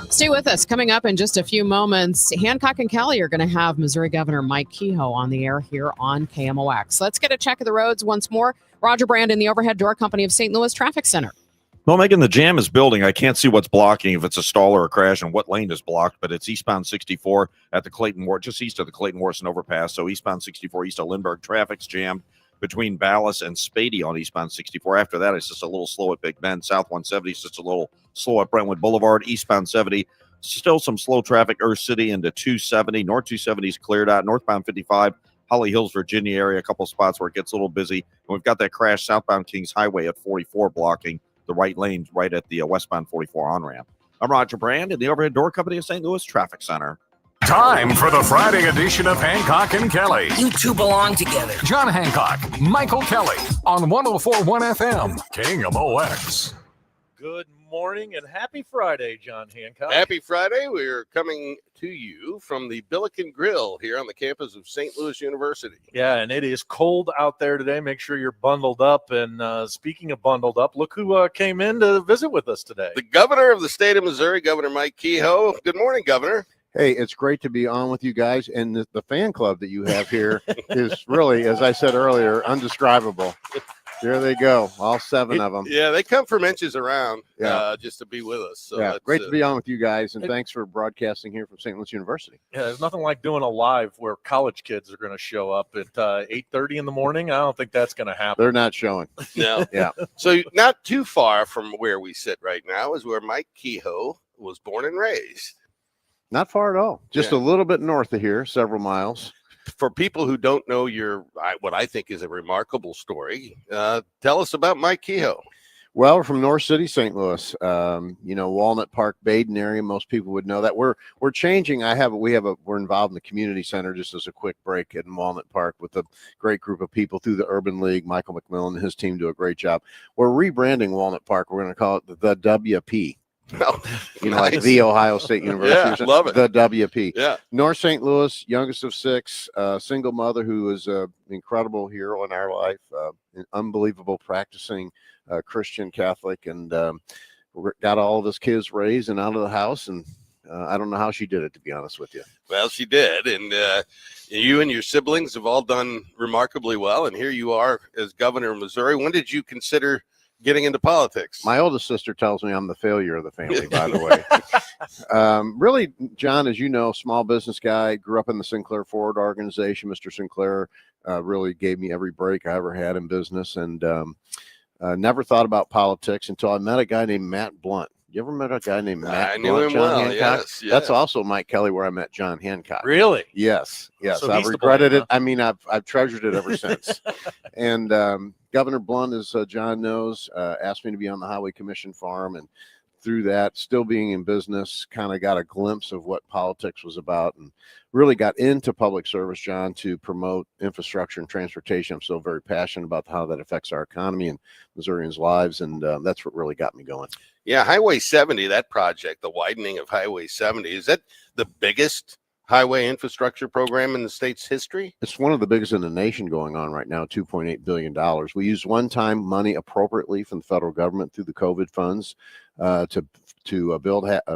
Stay with us. Coming up in just a few moments, Hancock and Kelley are going to have Missouri Governor Mike Kehoe on the air here on KMOX. Let's get a check of the roads once more. Roger Brand in the Overhead Door Company of St. Louis Traffic Center.
Well, Megan, the jam is building. I can't see what's blocking, if it's a stall or a crash, and what lane is blocked, but it's eastbound 64 at the Clayton War, just east of the Clayton Morrison overpass. So eastbound 64 east of Lindbergh, traffic's jammed between Ballas and Spady on eastbound 64. After that, it's just a little slow at Big Bend. South 170 is just a little slow at Brentwood Boulevard. Eastbound 70, still some slow traffic, Earth City into 270. North 270 is cleared out. Northbound 55, Holly Hills, Virginia area, a couple spots where it gets a little busy. And we've got that crash southbound Kings Highway at 44 blocking the right lane right at the westbound 44 on-ramp. I'm Roger Brand in the Overhead Door Company of St. Louis Traffic Center.
Time for the Friday edition of Hancock and Kelley.
You two belong together.
John Hancock, Michael Kelley on 104.1 FM, KMOX.
Good morning and happy Friday, John Hancock.
Happy Friday. We're coming to you from the Billiken Grill here on the campus of St. Louis University.
Yeah, and it is cold out there today. Make sure you're bundled up. And speaking of bundled up, look who came in to visit with us today.
The governor of the state of Missouri, Governor Mike Kehoe. Good morning, Governor.
Hey, it's great to be on with you guys. And the fan club that you have here is really, as I said earlier, undescribable. There they go, all 7 of them.
Yeah, they come from inches around just to be with us. So
yeah, great to be on with you guys, and thanks for broadcasting here from St. Louis University.
Yeah, there's nothing like doing a live where college kids are going to show up at 8:30 in the morning. I don't think that's going to happen.
They're not showing.
No.
Yeah.
So not too far from where we sit right now is where Mike Kehoe was born and raised.
Not far at all. Just a little bit north of here, several miles.
For people who don't know what I think is a remarkable story, tell us about Mike Kehoe.
Well, we're from North City, St. Louis. Walnut Park, Baden area. Most people would know that. We're changing. We're involved in the community center. Just as a quick break in Walnut Park with a great group of people through the Urban League. Michael McMillan and his team do a great job. We're rebranding Walnut Park. We're going to call it the WP.
Oh,
nice. Like the Ohio State University.
Yeah, love it.
The WP.
Yeah.
North St. Louis, youngest of 6, single mother who is an incredible hero in our life, an unbelievable practicing Christian Catholic, and got all of his kids raised and out of the house. And I don't know how she did it, to be honest with you.
Well, she did. And you and your siblings have all done remarkably well. And here you are as governor of Missouri. When did you consider getting into politics?
My oldest sister tells me I'm the failure of the family, by the way. Really, John, as you know, small business guy, grew up in the Sinclair Ford organization. Mr. Sinclair really gave me every break I ever had in business, and never thought about politics until I met a guy named Matt Blunt. You ever met a guy named Matt
I
Blunt?
knew him
John
well,
Hancock?
yes.
That's also Mike Kelley, where I met John Hancock.
Really?
Yes.
So
I've
he's the
regretted
blame,
it. I mean, I've treasured it ever since. And Governor Blunt, as John knows, asked me to be on the Highway Commission farm, and through that, still being in business, kind of got a glimpse of what politics was about, and really got into public service, John, to promote infrastructure and transportation. I'm so very passionate about how that affects our economy and Missourians' lives, and that's what really got me going.
Yeah, Highway 70, that project, the widening of Highway 70, is that the biggest highway infrastructure program in the state's history?
It's one of the biggest in the nation going on right now, $2.8 billion. We used one-time money appropriately from the federal government through the COVID funds to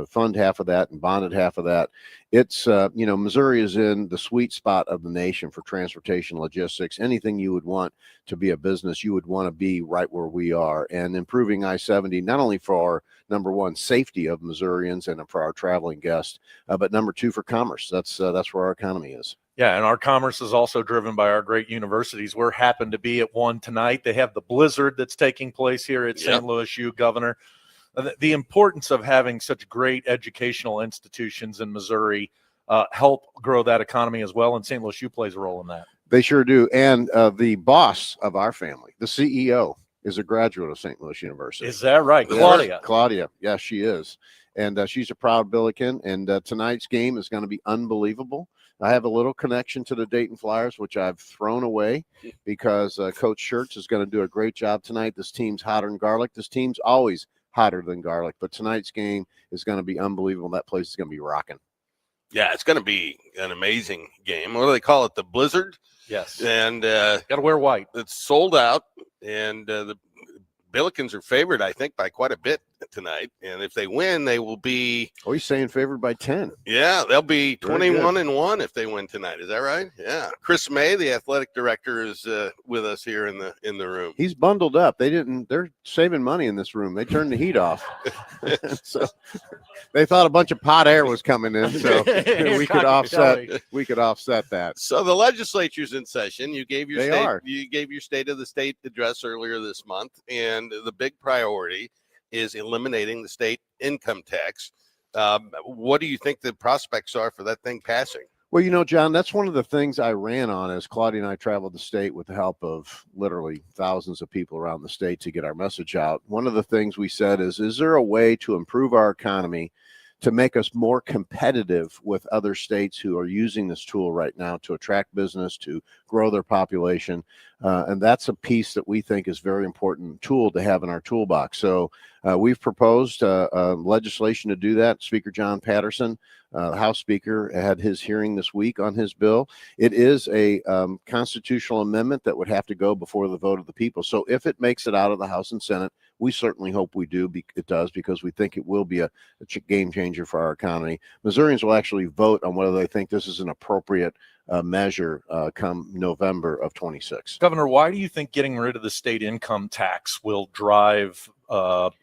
fund half of that and bonded half of that. It's, Missouri is in the sweet spot of the nation for transportation, logistics, anything you would want to be a business, you would want to be right where we are. And improving I-70, not only for, number one, safety of Missourians and for our traveling guests, but number two, for commerce. That's where our economy is.
Yeah, and our commerce is also driven by our great universities. We're happen to be at one tonight. They have the Blizzard that's taking place here at St. Louis U, Governor. The importance of having such great educational institutions in Missouri help grow that economy as well, and St. Louis U plays a role in that.
They sure do. And the boss of our family, the CEO, is a graduate of St. Louis University.
Is that right? Claudia.
Claudia. Yes, she is. And she's a proud Billiken. And tonight's game is going to be unbelievable. I have a little connection to the Dayton Flyers, which I've thrown away because Coach Schertz is going to do a great job tonight. This team's hotter than garlic. This team's always hotter than garlic, but tonight's game is going to be unbelievable. That place is going to be rocking.
Yeah, it's going to be an amazing game. What do they call it? The Blizzard?
Yes.
And
got to wear white.
It's sold out, and the Billikens are favored, I think, by quite a bit tonight. And if they win, they will be.
Oh, he's saying favored by 10.
Yeah, they'll be 21-1 if they win tonight. Is that right? Yeah. Chris May, the athletic director, is with us here in the room.
He's bundled up. They're saving money in this room. They turned the heat off. So they thought a bunch of hot air was coming in, so we could offset that.
So the legislature's in session. You gave your
You
gave your State of the State address earlier this month, and the big priority is eliminating the state income tax. What do you think the prospects are for that thing passing?
Well, John, that's one of the things I ran on as Claudia and I traveled the state with the help of literally thousands of people around the state to get our message out. One of the things we said is there a way to improve our economy to make us more competitive with other states who are using this tool right now to attract business, to grow their population. And that's a piece that we think is very important tool to have in our toolbox. So we've proposed legislation to do that. Speaker John Patterson, House Speaker, had his hearing this week on his bill. It is a constitutional amendment that would have to go before the vote of the people. So if it makes it out of the House and Senate, we certainly hope it does, because we think it will be a game changer for our economy. Missourians will actually vote on whether they think this is an appropriate measure come November of 26.
Governor, why do you think getting rid of the state income tax will drive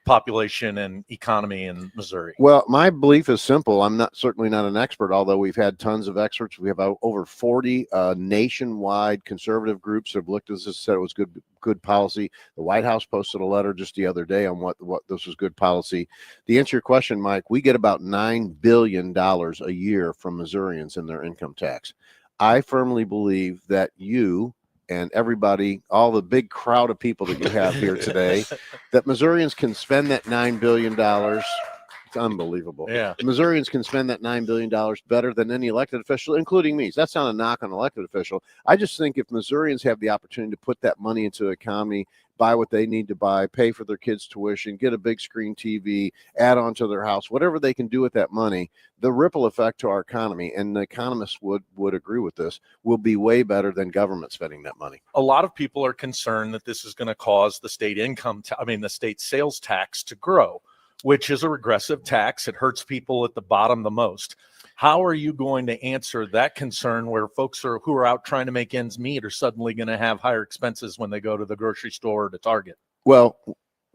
population and economy in Missouri?
Well, my belief is simple. I'm certainly not an expert, although we've had tons of experts. We have over 40 nationwide conservative groups that have looked at this and said it was good policy. The White House posted a letter just the other day on what this was good policy. To answer your question, Mike, we get about $9 billion a year from Missourians in their income tax. I firmly believe that you and everybody, all the big crowd of people that you have here today, that Missourians can spend that $9 billion. It's unbelievable.
Yeah.
Missourians can spend that $9 billion better than any elected official, including me. That's not a knock on an elected official. I just think if Missourians have the opportunity to put that money into the economy, buy what they need to buy, pay for their kids' tuition, get a big screen TV, add on to their house, whatever they can do with that money, the ripple effect to our economy, and the economists would agree with this, will be way better than government spending that money.
A lot of people are concerned that this is going to cause the state the state sales tax to grow, which is a regressive tax. It hurts people at the bottom the most. How are you going to answer that concern where folks who are out trying to make ends meet are suddenly going to have higher expenses when they go to the grocery store or to Target?
Well,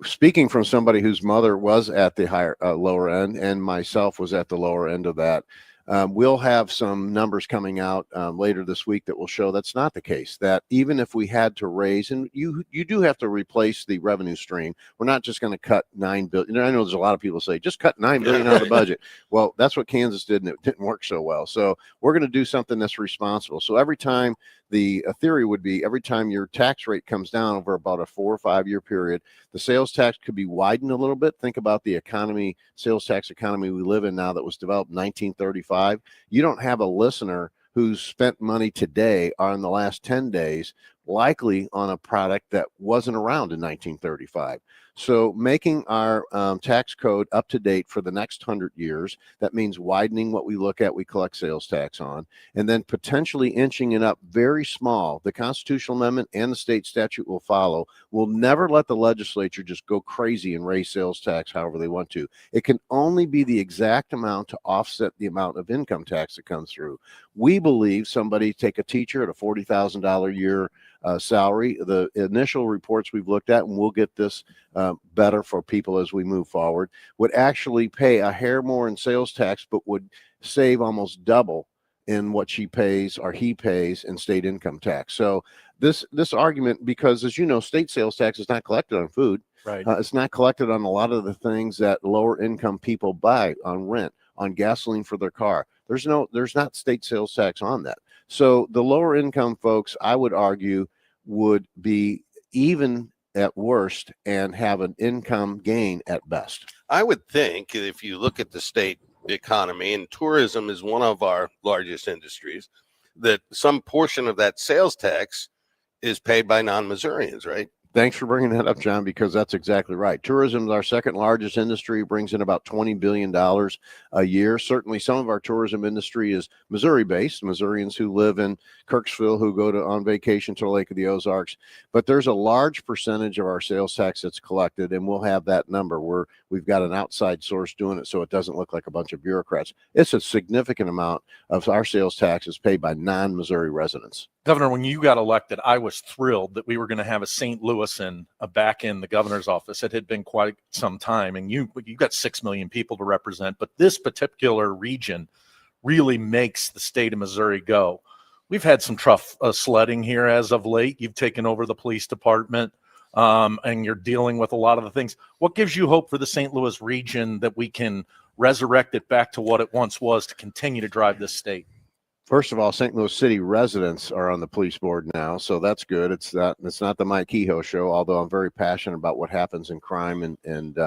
speaking from somebody whose mother was at the lower end, and myself was at the lower end of that, we'll have some numbers coming out later this week that will show that's not the case. That even if we had to raise, and you do have to replace the revenue stream. We're not just going to cut $9 billion. I know there's a lot of people say just cut $9 billion out of the budget. Well, that's what Kansas did, and it didn't work so well. So we're going to do something that's responsible. So every time the theory would be every time your tax rate comes down over about a 4 or 5 year period, the sales tax could be widened a little bit. Think about the economy, sales tax economy we live in now that was developed in 1935. You don't have a listener who's spent money today or in the last 10 days likely on a product that wasn't around in 1935. So making our tax code up to date for the next 100 years, that means widening what we look at, we collect sales tax on, and then potentially inching it up very small. The constitutional amendment and the state statute will follow. We'll never let the legislature just go crazy and raise sales tax however they want to. It can only be the exact amount to offset the amount of income tax that comes through. We believe somebody take a teacher at a $40,000 a year salary. The initial reports we've looked at, and we'll get this better for people as we move forward, would actually pay a hair more in sales tax, but would save almost double in what she pays or he pays in state income tax. So this argument, because as you know, state sales tax is not collected on food.
Right.
It's not collected on a lot of the things that lower income people buy, on rent, on gasoline for their car. There's not state sales tax on that. So the lower income folks, I would argue, would be even at worst and have an income gain at best.
I would think if you look at the state economy, and tourism is one of our largest industries, that some portion of that sales tax is paid by non-Missourians, right?
Thanks for bringing that up, John, because that's exactly right. Tourism is our second largest industry, brings in about $20 billion a year. Certainly some of our tourism industry is Missouri-based, Missourians who live in Kirksville, who go on vacation to the Lake of the Ozarks. But there's a large percentage of our sales tax that's collected, and we'll have that number where we've got an outside source doing it so it doesn't look like a bunch of bureaucrats. It's a significant amount of our sales tax is paid by non-Missouri residents.
Governor, when you got elected, I was thrilled that we were going to have a St. Louis back in the governor's office. It had been quite some time, and you got 6 million people to represent, but this particular region really makes the state of Missouri go. We've had some tough sledding here as of late. You've taken over the police department, and you're dealing with a lot of the things. What gives you hope for the St. Louis region that we can resurrect it back to what it once was to continue to drive this state?
First of all, St. Louis City residents are on the police board now, so that's good. It's not the Mike Kehoe show, although I'm very passionate about what happens in crime and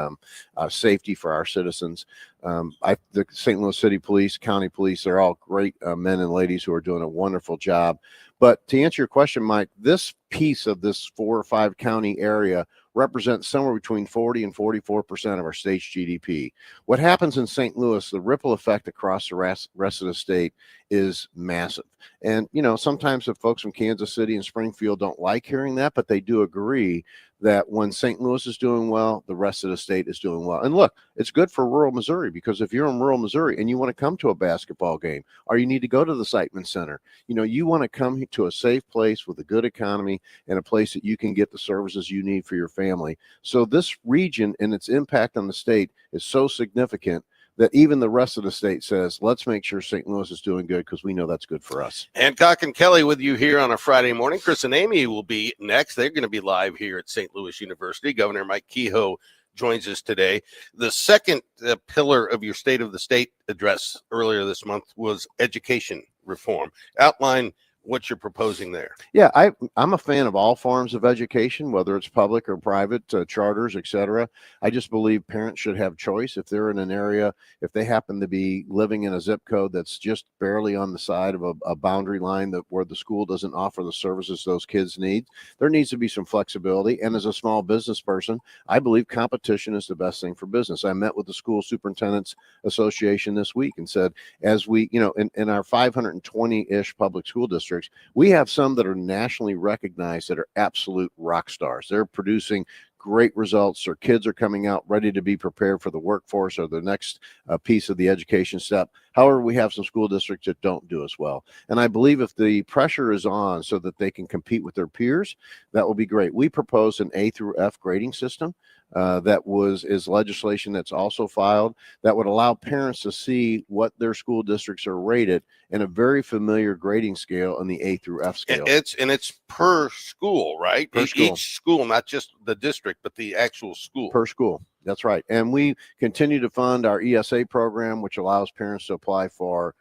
safety for our citizens. The St. Louis City Police, County Police, they're all great men and ladies who are doing a wonderful job. But to answer your question, Mike, this piece of this 4 or 5 county area represents somewhere between 40 and 44% of our state's GDP. What happens in St. Louis, the ripple effect across the rest of the state is massive. And, sometimes the folks from Kansas City and Springfield don't like hearing that, but they do agree that when St. Louis is doing well, the rest of the state is doing well. And look, it's good for rural Missouri, because if you're in rural Missouri and you want to come to a basketball game, or you need to go to the Siteman Center, you want to come to a safe place with a good economy and a place that you can get the services you need for your family. So this region and its impact on the state is so significant that even the rest of the state says, let's make sure St. Louis is doing good, because we know that's good for us.
Hancock and Kelley with you here on a Friday morning. Chris and Amy will be next. They're going to be live here at St. Louis University. Governor Mike Kehoe joins us today. The second pillar of your State of the State address earlier this month was education reform. Outline what you're proposing there.
Yeah, I'm a fan of all forms of education, whether it's public or private, charters, etc. I just believe parents should have choice. If they're in an area, if they happen to be living in a zip code that's just barely on the side of a boundary line where the school doesn't offer the services those kids need, there needs to be some flexibility. And as a small business person, I believe competition is the best thing for business. I met with the School Superintendents Association this week and said, as we, in our 520-ish public school districts, we have some that are nationally recognized that are absolute rock stars. They're producing great results. Their kids are coming out ready to be prepared for the workforce or the next piece of the education step. However, we have some school districts that don't do as well. And I believe if the pressure is on so that they can compete with their peers, that will be great. We propose an A through F grading system. That is legislation that's also filed that would allow parents to see what their school districts are rated in a very familiar grading scale in the A through F scale.
It's per school, right?
Per school.
Each school, not just the district, but the actual school.
Per school. That's right. And we continue to fund our ESA program, which allows parents to apply for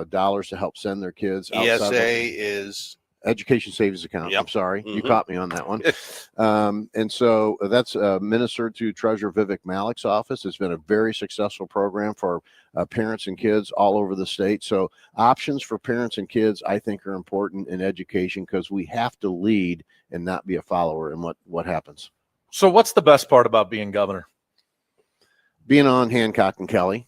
dollars to help send their kids outside.
ESA is
Education Savings Account.
Yep.
I'm sorry.
Mhm.
You caught me on that one. And so that's ministered to Treasurer Vivek Malik's office. It's been a very successful program for parents and kids all over the state. So options for parents and kids, I think, are important in education, because we have to lead and not be a follower in what happens.
So what's the best part about being governor?
Being on Hancock and Kelley.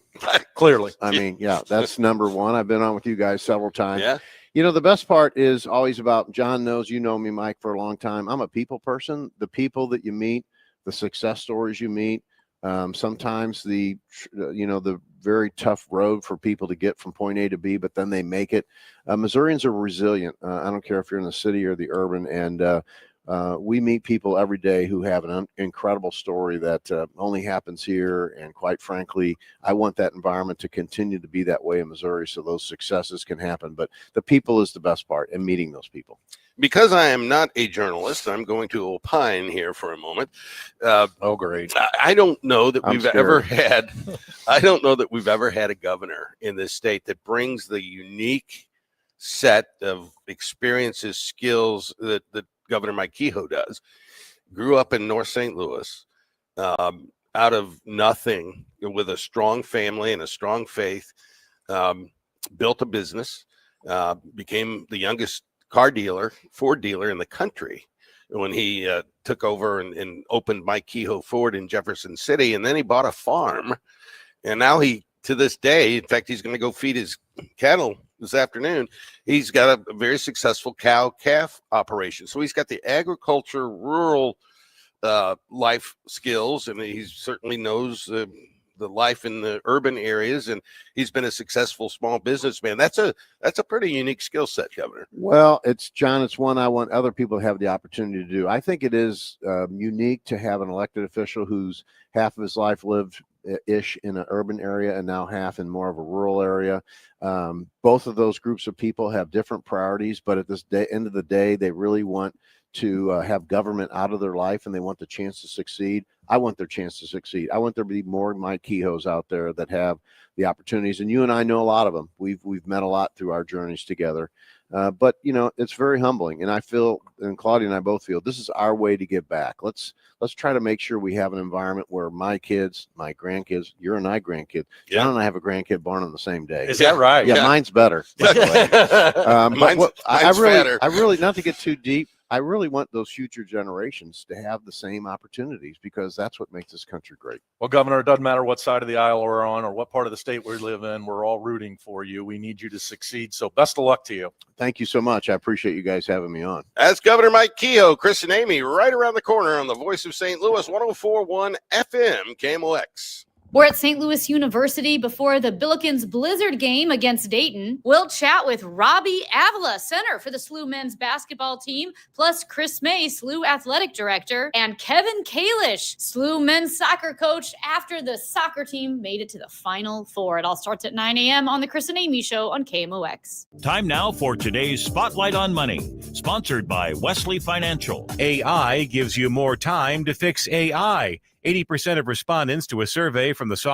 Clearly.
I mean, yeah, that's number one. I've been on with you guys several times.
Yeah.
The best part is always about, John knows, me, Mike, for a long time. I'm a people person. The people that you meet, the success stories you meet, sometimes the very tough road for people to get from point A to B, but then they make it. Missourians are resilient. I don't care if you're in the city or the urban, and we meet people every day who have an incredible story that only happens here. And quite frankly, I want that environment to continue to be that way in Missouri so those successes can happen. But the people is the best part, and meeting those people.
Because I am not a journalist, I'm going to opine here for a moment.
Oh, great.
I don't know that
I'm
we've
scared.
ever had. I don't know that we've ever had a governor in this state that brings the unique set of experiences, skills that Governor Mike Kehoe does. Grew up in North St. Louis, out of nothing, with a strong family and a strong faith. Built a business, became the youngest Ford dealer in the country when he took over and opened Mike Kehoe Ford in Jefferson City. And then he bought a farm. And now to this day, in fact, he's going to go feed his cattle this afternoon. He's got a very successful cow-calf operation. So he's got the agriculture, rural life skills, and he certainly knows the life in the urban areas, and he's been a successful small businessman. That's a pretty unique skill set, Governor.
Well, it's one I want other people to have the opportunity to do. I think it is unique to have an elected official who's half of his life lived ish in an urban area and now half in more of a rural area. Both of those groups of people have different priorities, but at this end of the day, they really want to have government out of their life, and they want the chance to succeed. I want their chance to succeed. I want there to be more Mike Kehoes out there that have the opportunities. And you and I know a lot of them. We've met a lot through our journeys together. But it's very humbling, and I feel, and Claudia and I both feel, this is our way to give back. Let's try to make sure we have an environment where my kids, my grandkids, you're and I grandkid.
Yeah.
John and I have a grandkid born on the same day.
Is that right?
Yeah, mine's better. By the way.
Mine's
I really, not to get too deep, I really want those future generations to have the same opportunities, because that's what makes this country great.
Well, Governor, it doesn't matter what side of the aisle we're on or what part of the state we live in. We're all rooting for you. We need you to succeed. So best of luck to you.
Thank you so much. I appreciate you guys having me on.
That's Governor Mike Kehoe, Chris and Amy, right around the corner on the Voice of St. Louis, 104.1 FM, KMOX.
We're at St. Louis University before the Billikens Blizzard game against Dayton. We'll chat with Robbie Avila, center for the SLU men's basketball team, plus Chris May, SLU athletic director, and Kevin Kalish, SLU men's soccer coach, after the soccer team made it to the Final Four. It all starts at 9 a.m. on the Chris and Amy Show on KMOX.
Time now for today's Spotlight on Money, sponsored by Wesley Financial.
AI gives you more time to fix AI. 80% of respondents to a survey from the